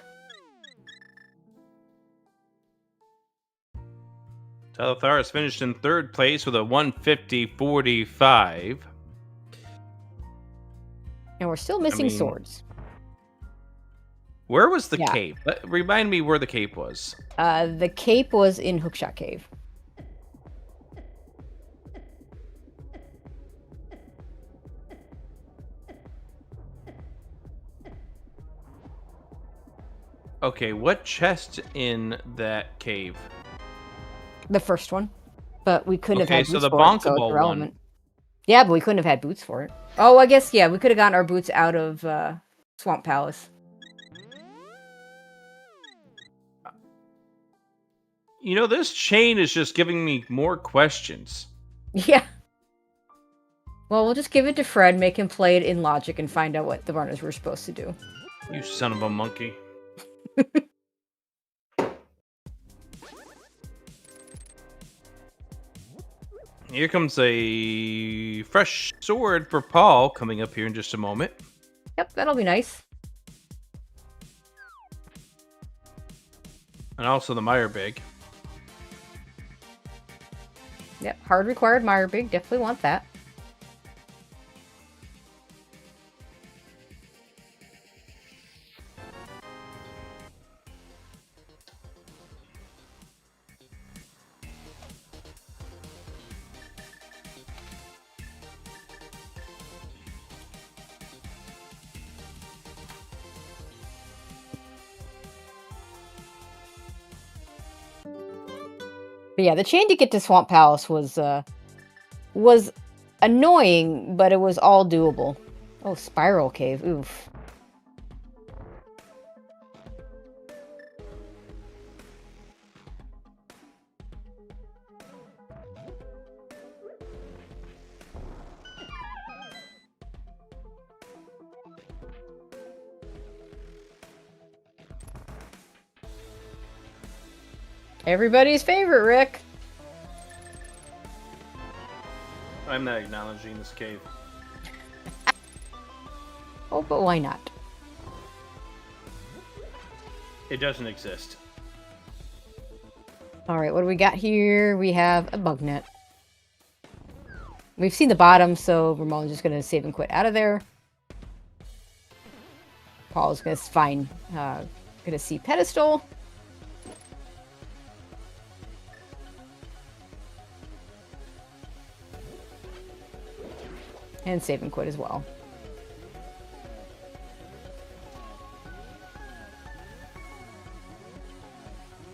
Teletharis finished in 3rd place with a 150.45. And we're still missing swords. Where was the cave? Remind me where the cave was. The cape was in Hookshot Cave. Okay, what chest in that cave? The first one. But we couldn't have had boots so the for it, so it's Bonkable irrelevant. one. Yeah, but we couldn't have had boots for it. Oh, I guess, yeah, we could have gotten our boots out of Swamp Palace. You know, this chain is just giving me more questions. Yeah. Well, we'll just give it to Fred, make him play it in logic, and find out what the runners were supposed to do. You son of a monkey. Here comes a fresh sword for Paul coming up here in just a moment. Yep, that'll be nice. And also the Meyerbeeg. Yep, hard required Meyerbeeg. Definitely want that. But yeah, the chain to get to Swamp Palace was annoying, but it was all doable. Oh, Spiral Cave. Oof. Everybody's favorite, Rick. I'm not acknowledging this cave. Oh, but why not? It doesn't exist. Alright, what do we got here? We have a bug net. We've seen the bottom, so Ramon's just going to save and quit out of there. Paul's going to find, going to see Pedestal. And save and quit as well.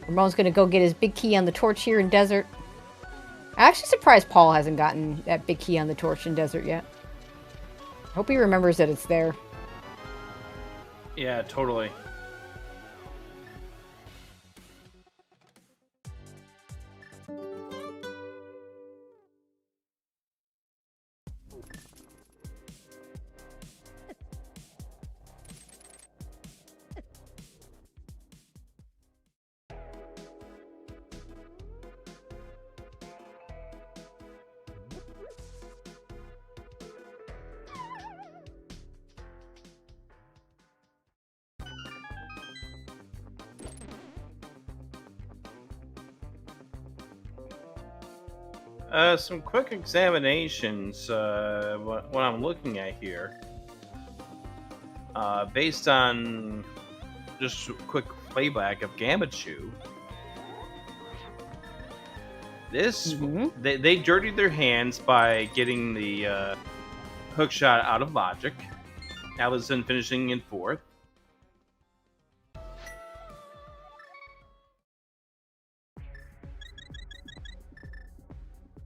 Ramon's gonna go get his big key on the torch here in Desert. I'm actually surprised Paul hasn't gotten that big key on the torch in Desert yet. I hope he remembers that it's there. Yeah, totally. Some quick examinations. What I'm looking at here, based on just a quick playback of Gamachu. This they dirtied their hands by getting the hook shot out of logic. Allison finishing in 4th.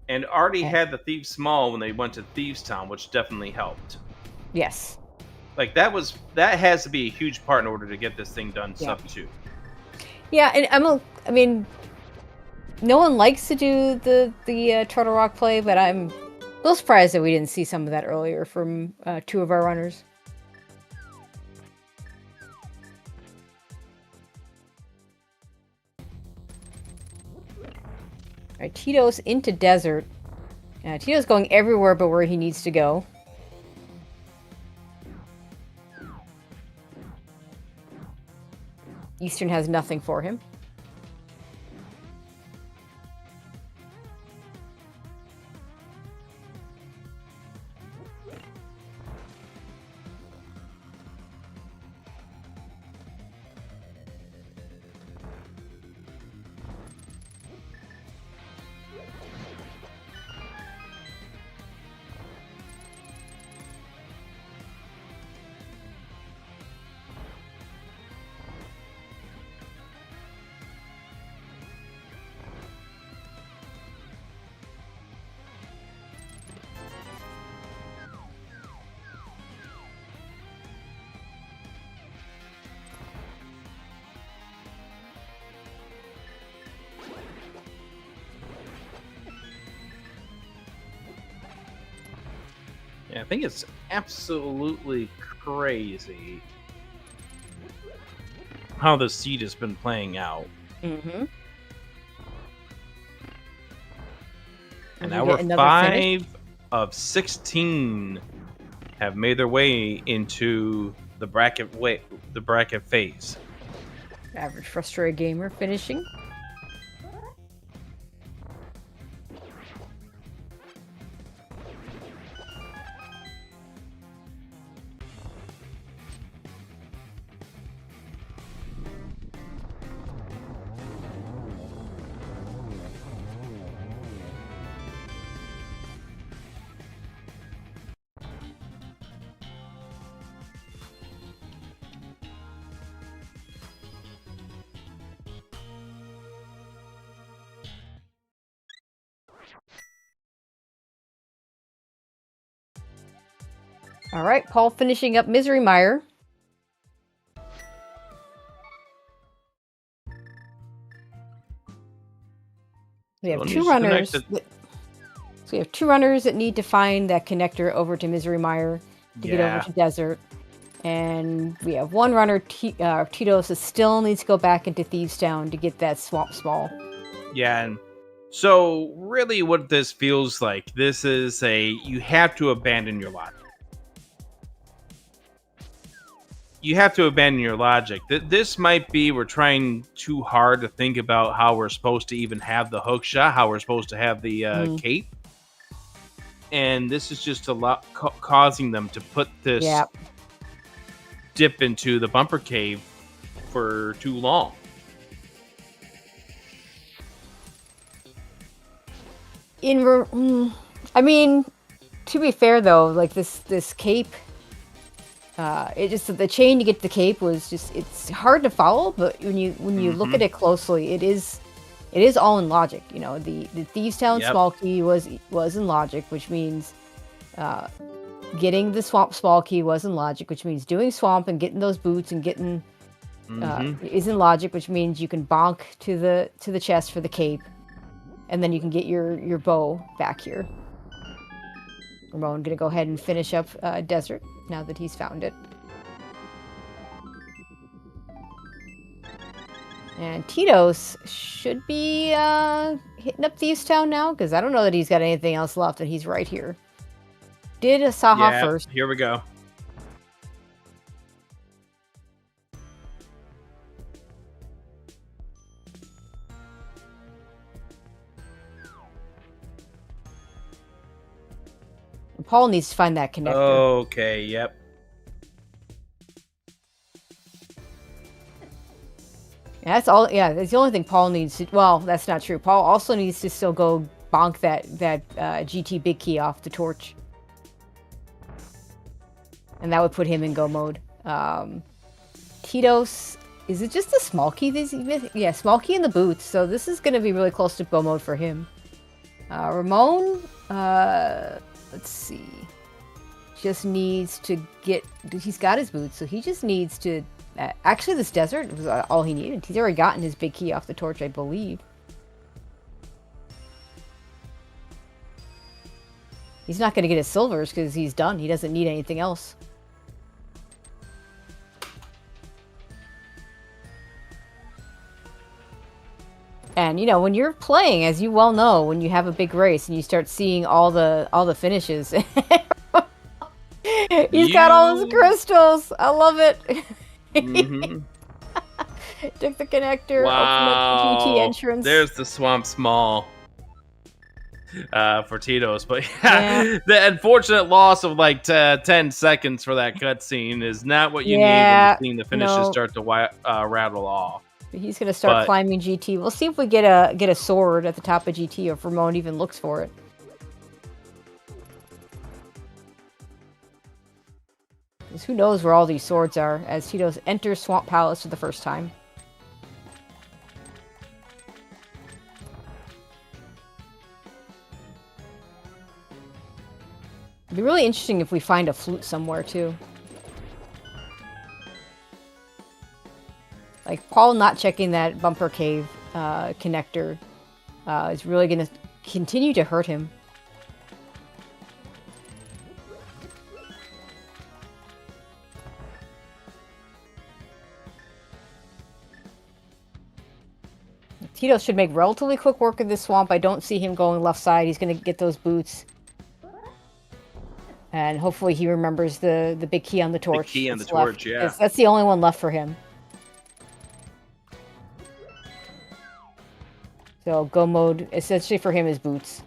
And already had the Thieves Small when they went to Thieves Town, which definitely helped. Yes. Like that has to be a huge part in order to get this thing done. Yeah. Sub 2. Yeah, and I mean, no one likes to do the Turtle Rock play, but I'm a little surprised that we didn't see some of that earlier from 2 of our runners. All right, Tito's into desert. Tito's going everywhere but where he needs to go. Eastern has nothing for him. Yeah, I think it's absolutely crazy how the seed has been playing out. Mm-hmm. And now we're 5 of 16 have made their way into the bracket phase. Average frustrated gamer finishing. All right, Paul finishing up Misery Mire. We have 2 runners. So we have 2 runners that need to find that connector over to Misery Mire to get over to Desert. And we have 1 runner, Tito's, that still needs to go back into Thieves Town to get that Swamp Small. Yeah, and so really what this feels like, this is you have to abandon your logic. You have to abandon your logic. This might be we're trying too hard to think about how we're supposed to even have the hook shot, how we're supposed to have the cape. And this is just causing them to put this dip into the bumper cave for too long. I mean, to be fair though, like this cape, it just, the chain to get to the cape was just, it's hard to follow, but when you look at it closely, it is all in logic. You know, the Thieves Town small key was in logic, which means getting the swamp small key was in logic, which means doing swamp and getting those boots and getting is in logic, which means you can bonk to the chest for the cape, and then you can get your bow back here. Ramon gonna go ahead and finish up Desert now that he's found it. And Tito's should be hitting up Thieves Town now, because I don't know that he's got anything else left, and he's right here. Did a Saha first. Here we go. Paul needs to find that connector. Okay, yep. Yeah, that's all. Yeah, that's the only thing Paul needs to. Well, that's not true. Paul also needs to still go bonk that GT big key off the torch, and that would put him in go mode. Tito's, is it just a small key? Yeah, small key in the boots. So this is going to be really close to go mode for him. Ramon, let's see, just needs to get. He's got his boots, so he just needs to. Actually, this desert was all he needed. He's already gotten his big key off the torch, I believe. He's not going to get his silvers because he's done. He doesn't need anything else. And you know, when you're playing, as you well know, when you have a big race and you start seeing all the finishes, he's got all his crystals. I love it. Mm-hmm. Took the connector. Wow. Opened up the GT entrance. There's the Swamp Small for Tito's. But yeah, the unfortunate loss of like 10 seconds for that cutscene is not what you need when you're seeing the finishes start to rattle off. He's gonna start climbing GT. We'll see if we get a sword at the top of GT, or if Ramon even looks for it. Because who knows where all these swords are, as Tito's enters Swamp Palace for the first time. It'd be really interesting if we find a flute somewhere, too. Like, Paul not checking that bumper cave connector is really going to continue to hurt him. Tito should make relatively quick work of this swamp. I don't see him going left side. He's going to get those boots. And hopefully he remembers the big key on the torch. The key on the torch, yeah. That's the only one left for him. So go mode, essentially for him, is boots.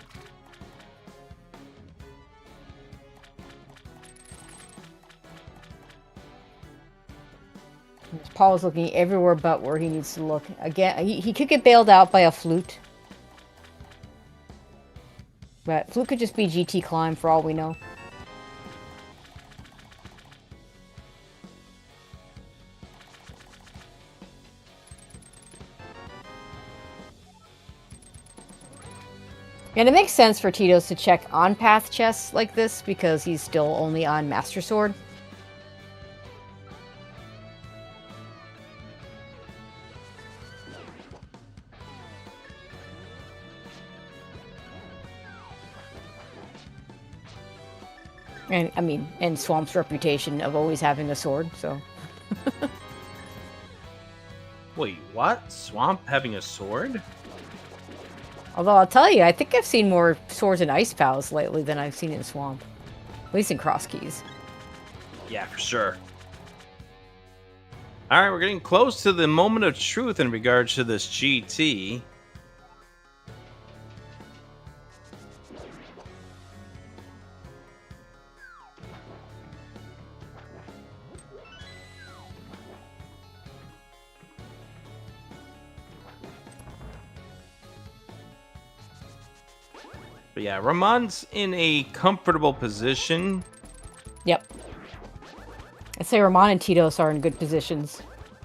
Paul is looking everywhere but where he needs to look. Again, he could get bailed out by a flute. But flute could just be GT climb for all we know. And it makes sense for Tito's to check on-path chests like this, because he's still only on Master Sword. And, I mean, and Swamp's reputation of always having a sword, so... Wait, what? Swamp having a sword? Although I'll tell you, I think I've seen more swords in Ice Palace lately than I've seen in Swamp. At least in Crosskeys. Yeah, for sure. Alright, we're getting close to the moment of truth in regards to this GT. But yeah, Ramon's in a comfortable position. Yep. I'd say Ramon and Tito's are in good positions.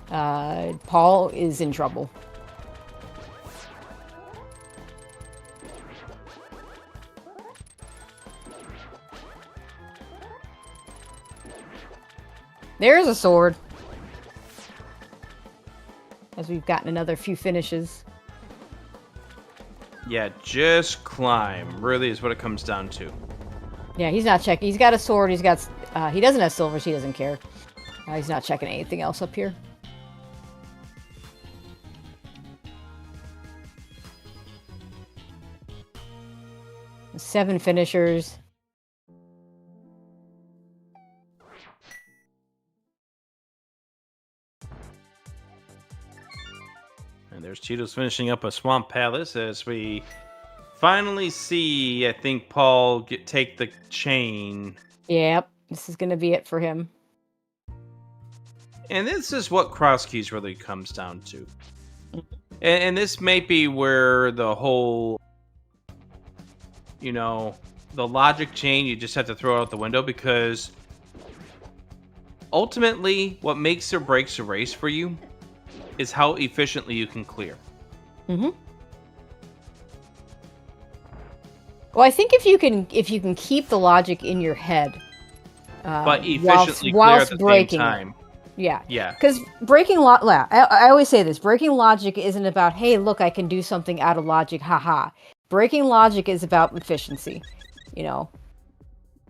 Paul is in trouble. There's a sword. As we've gotten another few finishes. Yeah, just climb. Really is what it comes down to. Yeah, he's not checking. He's got a sword. He's got. He doesn't have silvers. He doesn't care. He's not checking anything else up here. Seven finishers. And there's Cheetos finishing up a Swamp Palace as we finally see, I think, Paul take the chain. Yep, this is gonna be it for him. And this is what Crosskeys really comes down to. And this may be where the whole, the logic chain, you just have to throw out the window, because ultimately what makes or breaks a race for you is how efficiently you can clear. Mm-hmm. Well, I think if you can keep the logic in your head, but efficiently clear at the same time. Yeah. Yeah. Because I always say this, breaking logic isn't about, hey, look, I can do something out of logic, haha. Breaking logic is about efficiency.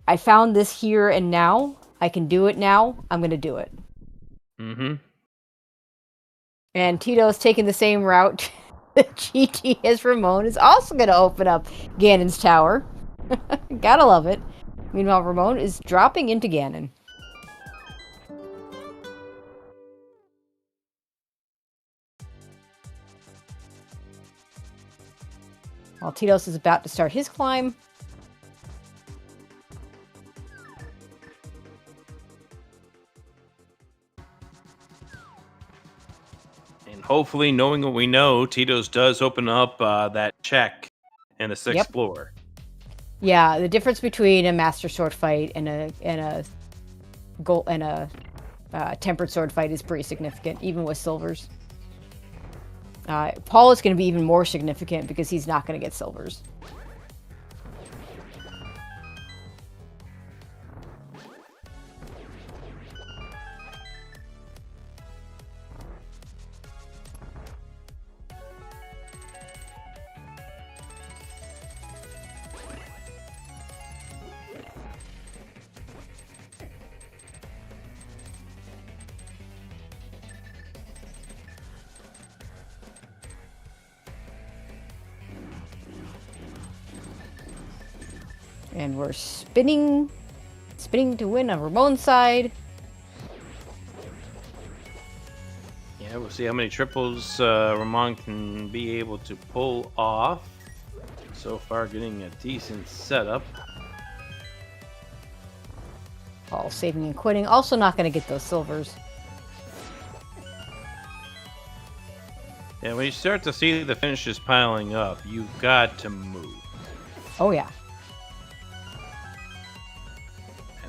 I found this here and now. I can do it now. I'm going to do it. Mm-hmm. And Tito's taking the same route that GT as Ramon is also going to open up Ganon's tower. Gotta love it. Meanwhile, Ramon is dropping into Ganon. While Tito's is about to start his climb. And hopefully, knowing what we know, Tito's does open up that check in the sixth floor. Yeah, the difference between a Master Sword fight and a Tempered Sword fight is pretty significant, even with silvers. Paul is going to be even more significant because he's not going to get silvers. And we're spinning to win on Ramon's side. Yeah, we'll see how many triples Ramon can be able to pull off. So far, getting a decent setup. Paul saving and quitting. Also not going to get those silvers. Yeah, when you start to see the finishes piling up, you've got to move. Oh, yeah.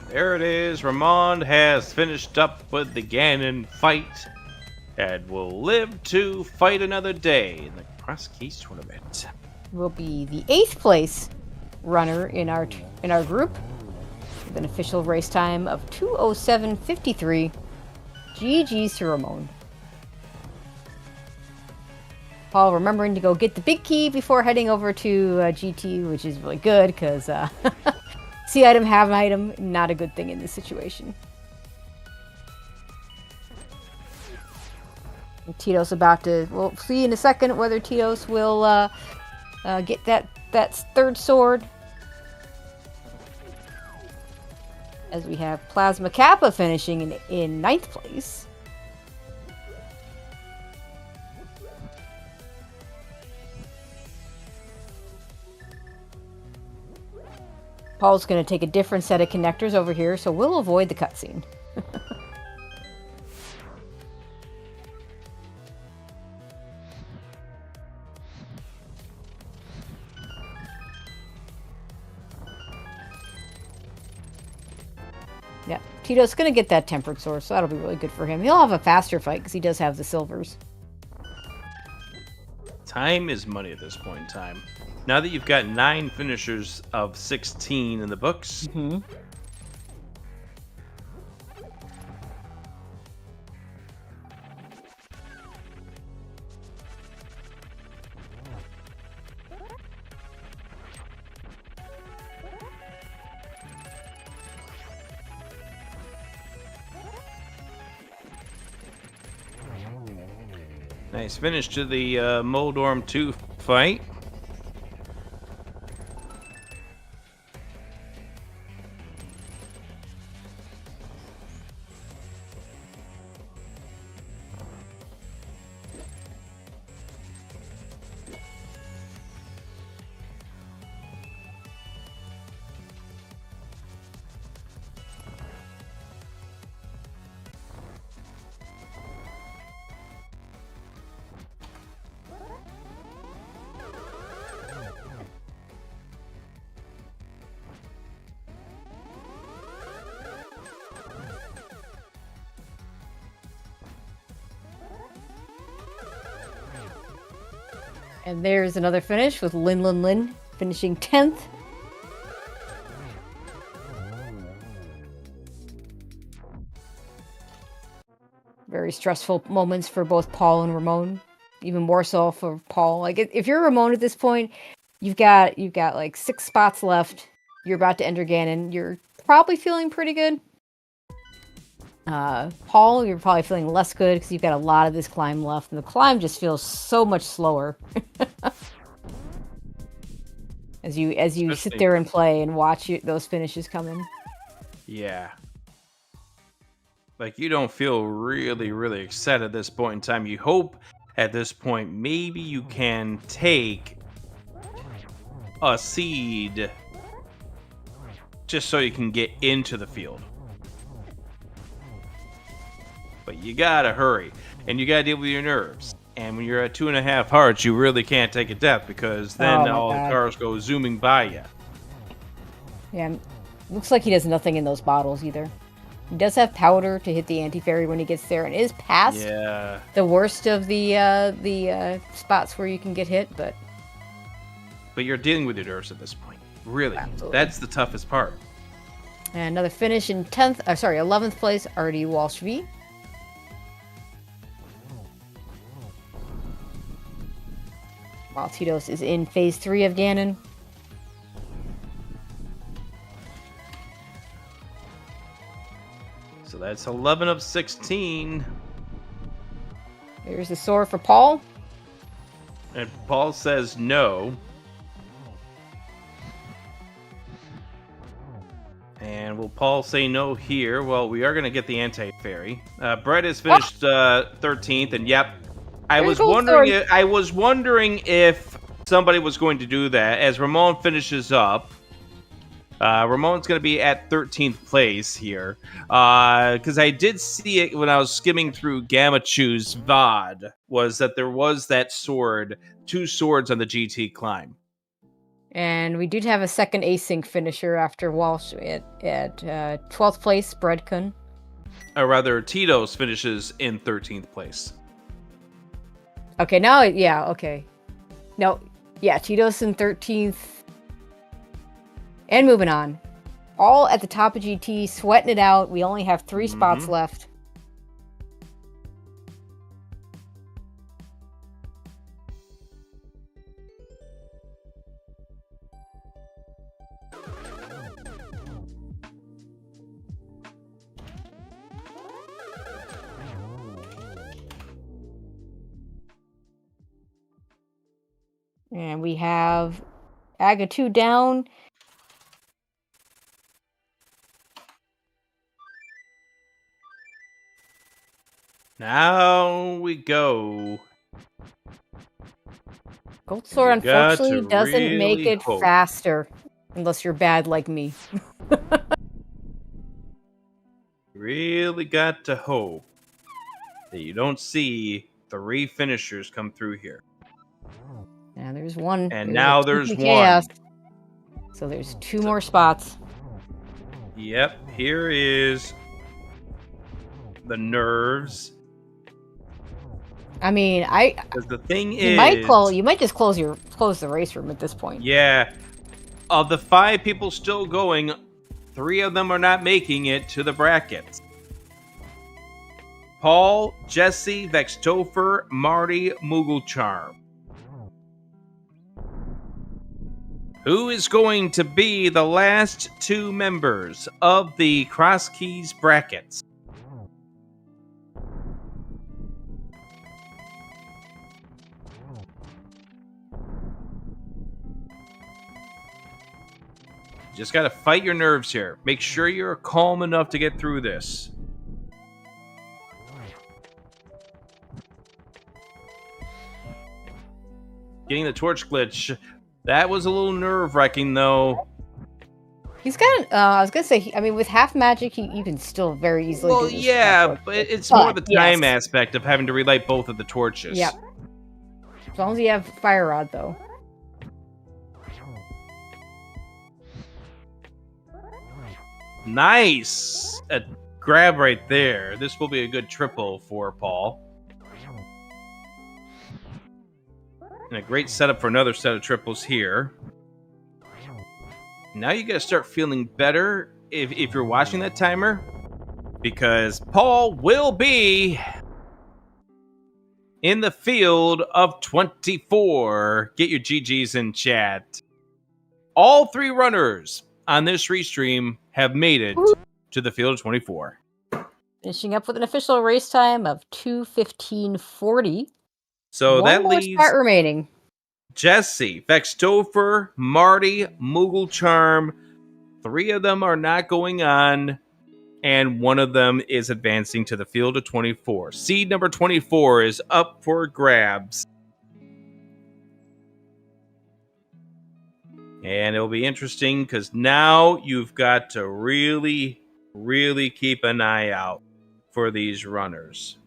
There it is. Ramon has finished up with the Ganon fight and will live to fight another day in the Crosskeys tournament. Will be the 8th place runner in our group with an official race time of 2:07:53. GG's to Ramon. Paul remembering to go get the big key before heading over to GT, which is really good because see item, have an item, not a good thing in this situation. And Tito's about to, we'll see in a second whether Tito's will get that third sword. As we have Plasma Kappa finishing in 9th place. Paul's going to take a different set of connectors over here, so we'll avoid the cutscene. Yeah, Tito's going to get that Tempered Sword, so that'll be really good for him. He'll have a faster fight because he does have the silvers. Time is money at this point in time. Now that you've got 9 finishers of 16 in the books, nice finish to the Moldorm 2 fight. And there's another finish with Lin finishing 10th. Very stressful moments for both Paul and Ramon. Even more so for Paul. Like if you're Ramon at this point, you've got like 6 spots left. You're about to enter Ganon. You're probably feeling pretty good. Paul, you're probably feeling less good because you've got a lot of this climb left, and the climb just feels so much slower. as you Especially sit there and play and watch those finishes come in. Yeah. Like, you don't feel really, really excited at this point in time. You hope at this point maybe you can take a seed just so you can get into the field. But you gotta hurry, and you gotta deal with your nerves. And when you're at 2.5 hearts, you really can't take a death, because then all the cars go zooming by you. Yeah, looks like he does nothing in those bottles either. He does have powder to hit the anti-fairy when he gets there, and is past the worst of the spots where you can get hit, but you're dealing with your nerves at this point. Really, absolutely. That's the toughest part. And another finish in 11th place, R.D. Walsh V. While Tito's is in phase 3 of Ganon. So that's 11 of 16. There's the sword for Paul. And Paul says no. And will Paul say no here? Well, we are going to get the anti-fairy. Brett has finished 13th, and yep. I was wondering if somebody was going to do that. As Ramon finishes up, Ramon's going to be at 13th place here. Because I did see it when I was skimming through Gamachu's VOD, was that there was that sword, 2 swords on the GT climb. And we did have a second async finisher after Walsh at 12th place, Breadcon. Or rather, Tito's finishes in 13th place. Okay, now, yeah, okay. No, yeah, Tito's in 13th. And moving on. All at the top of GT, sweating it out. We only have 3 spots left. And we have Aga 2 down. Now we go. Gold Sword unfortunately doesn't make it faster. Unless you're bad like me. Really got to hope that you don't see 3 finishers come through here. Yeah, there's one. And now there's one. So there's 2 more spots. Yep, here is the nerves. I mean, because the thing is, you might just close the race room at this point. Yeah, of the 5 people still going, 3 of them are not making it to the brackets. Paul, Jesse, Vextopher, Marty, Mugglecharm. Who is going to be the last 2 members of the Crosskeys brackets? Just gotta fight your nerves here. Make sure you're calm enough to get through this. Getting the torch glitch. That was a little nerve-wracking, though. He's got, I was going to say, I mean, with half magic, you can still very easily do this. Yeah, but it's more the time aspect of having to relight both of the torches. Yep. As long as you have Fire Rod, though. Nice! A grab right there. This will be a good triple for Paul. And a great setup for another set of triples here. Now you got to start feeling better if you're watching that timer, because Paul will be in the field of 24. Get your GGs in chat. All 3 runners on this restream have made it to the field of 24. Finishing up with an official race time of 2:15:40. So One that more leaves start remaining. Jesse, Vextopher, Marty, Moogle Charm. 3 of them are not going on, and 1 of them is advancing to the field of 24. Seed number 24 is up for grabs. And it'll be interesting because now you've got to really, really keep an eye out for these runners.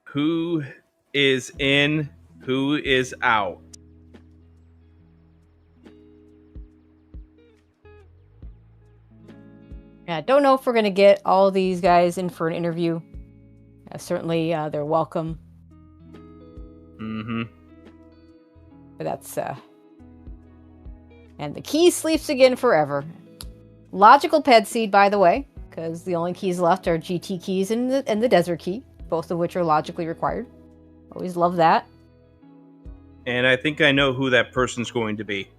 Who is in, who is out? Yeah, don't know if we're going to get all these guys in for an interview. Certainly, they're welcome. Mm-hmm. But that's, and the key sleeps again forever. Logical ped seed, by the way, because the only keys left are GT keys and the desert key, both of which are logically required. Always love that. And I think I know who that person's going to be.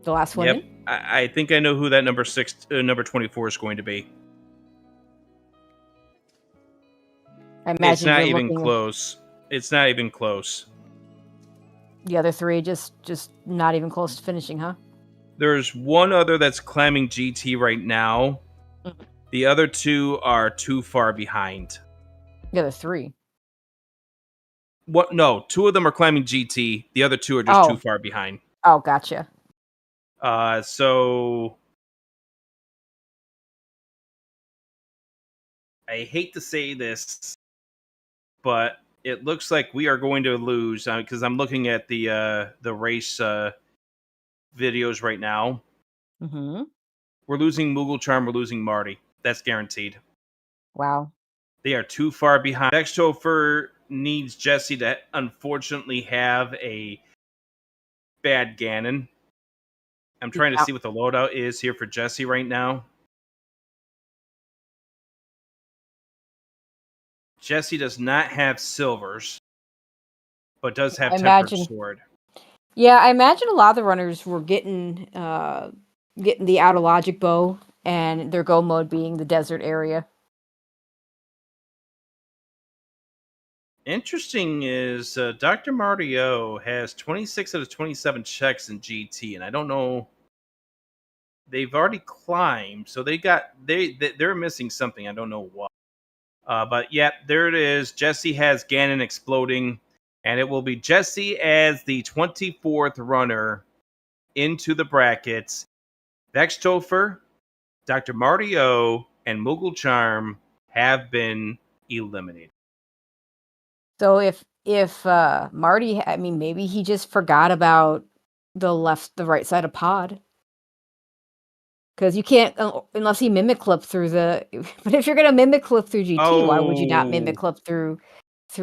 The last one. Yep, I think I know who that number 24 is going to be. I imagine it's not even close. It's not even close. The other 3 just not even close to finishing, huh? There's 1 other that's climbing GT right now. Mm-hmm. The other 2 are too far behind. The other 3. What? No, 2 of them are climbing GT. The other 2 are just too far behind. Oh, gotcha. So I hate to say this, but it looks like we are going to lose because I'm looking at the race videos right now. Mm-hmm. We're losing Moogle Charm. We're losing Marty. That's guaranteed. Wow. They are too far behind. Vextopher needs Jesse to unfortunately have a bad Ganon. I'm trying to see what the loadout is here for Jesse right now. Jesse does not have silvers, but does have Tempered Sword. Yeah, I imagine a lot of the runners were getting the out of logic bow, and their go mode being the desert area. Interesting is Dr. Mario has 26 out of 27 checks in GT, and I don't know. They've already climbed, so they're missing something. I don't know what. But yeah, there it is. Jesse has Ganon exploding, and it will be Jesse as the 24th runner into the brackets. Vextopher, Dr. Mario, and Moogle Charm have been eliminated. So if Marty, I mean, maybe he just forgot about the right side of pod. Because you can't, unless he mimic clip through the. But if you're gonna mimic clip through GT, why would you not mimic clip through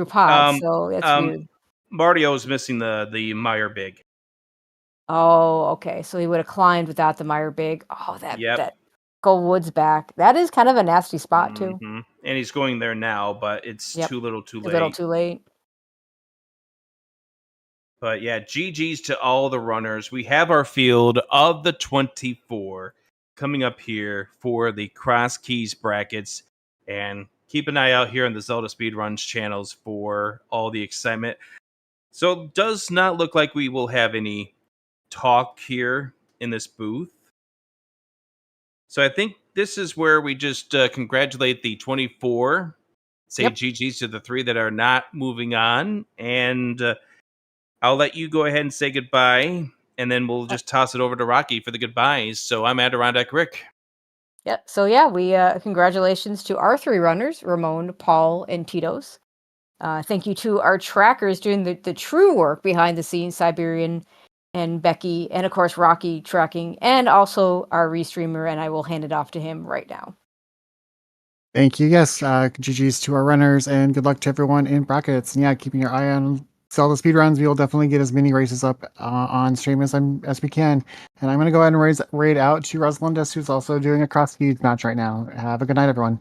pod? So that's weird. Mario's missing the Meyer Big. Oh, okay. So he would have climbed without the Meyer Big. Oh, that Goldwood's back. That is kind of a nasty spot too. And he's going there now, but it's too little, too late. A little too late. But yeah, GG's to all the runners. We have our field of the 24 coming up here for the Crosskeys brackets. And keep an eye out here on the Zelda Speedruns channels for all the excitement. So it does not look like we will have any talk here in this booth. So I think this is where we just congratulate the 24, say GG's to the 3 that are not moving on, and I'll let you go ahead and say goodbye, and then we'll just toss it over to Rocky for the goodbyes. So I'm Adirondack Rick. Yep. So yeah, we congratulations to our 3 runners, Ramon, Paul, and Tito's. Thank you to our trackers doing the true work behind the scenes, Siberian and Becky, and of course Rocky tracking, and also our restreamer, and I will hand it off to him right now. Thank you. Yes, GG's to our runners, and good luck to everyone in brackets. And yeah, keeping your eye on Zelda speedruns. We will definitely get as many races up on stream as we can. And I'm going to go ahead and raid out to Rosalindus, who's also doing a Crosskeys match right now. Have a good night, everyone.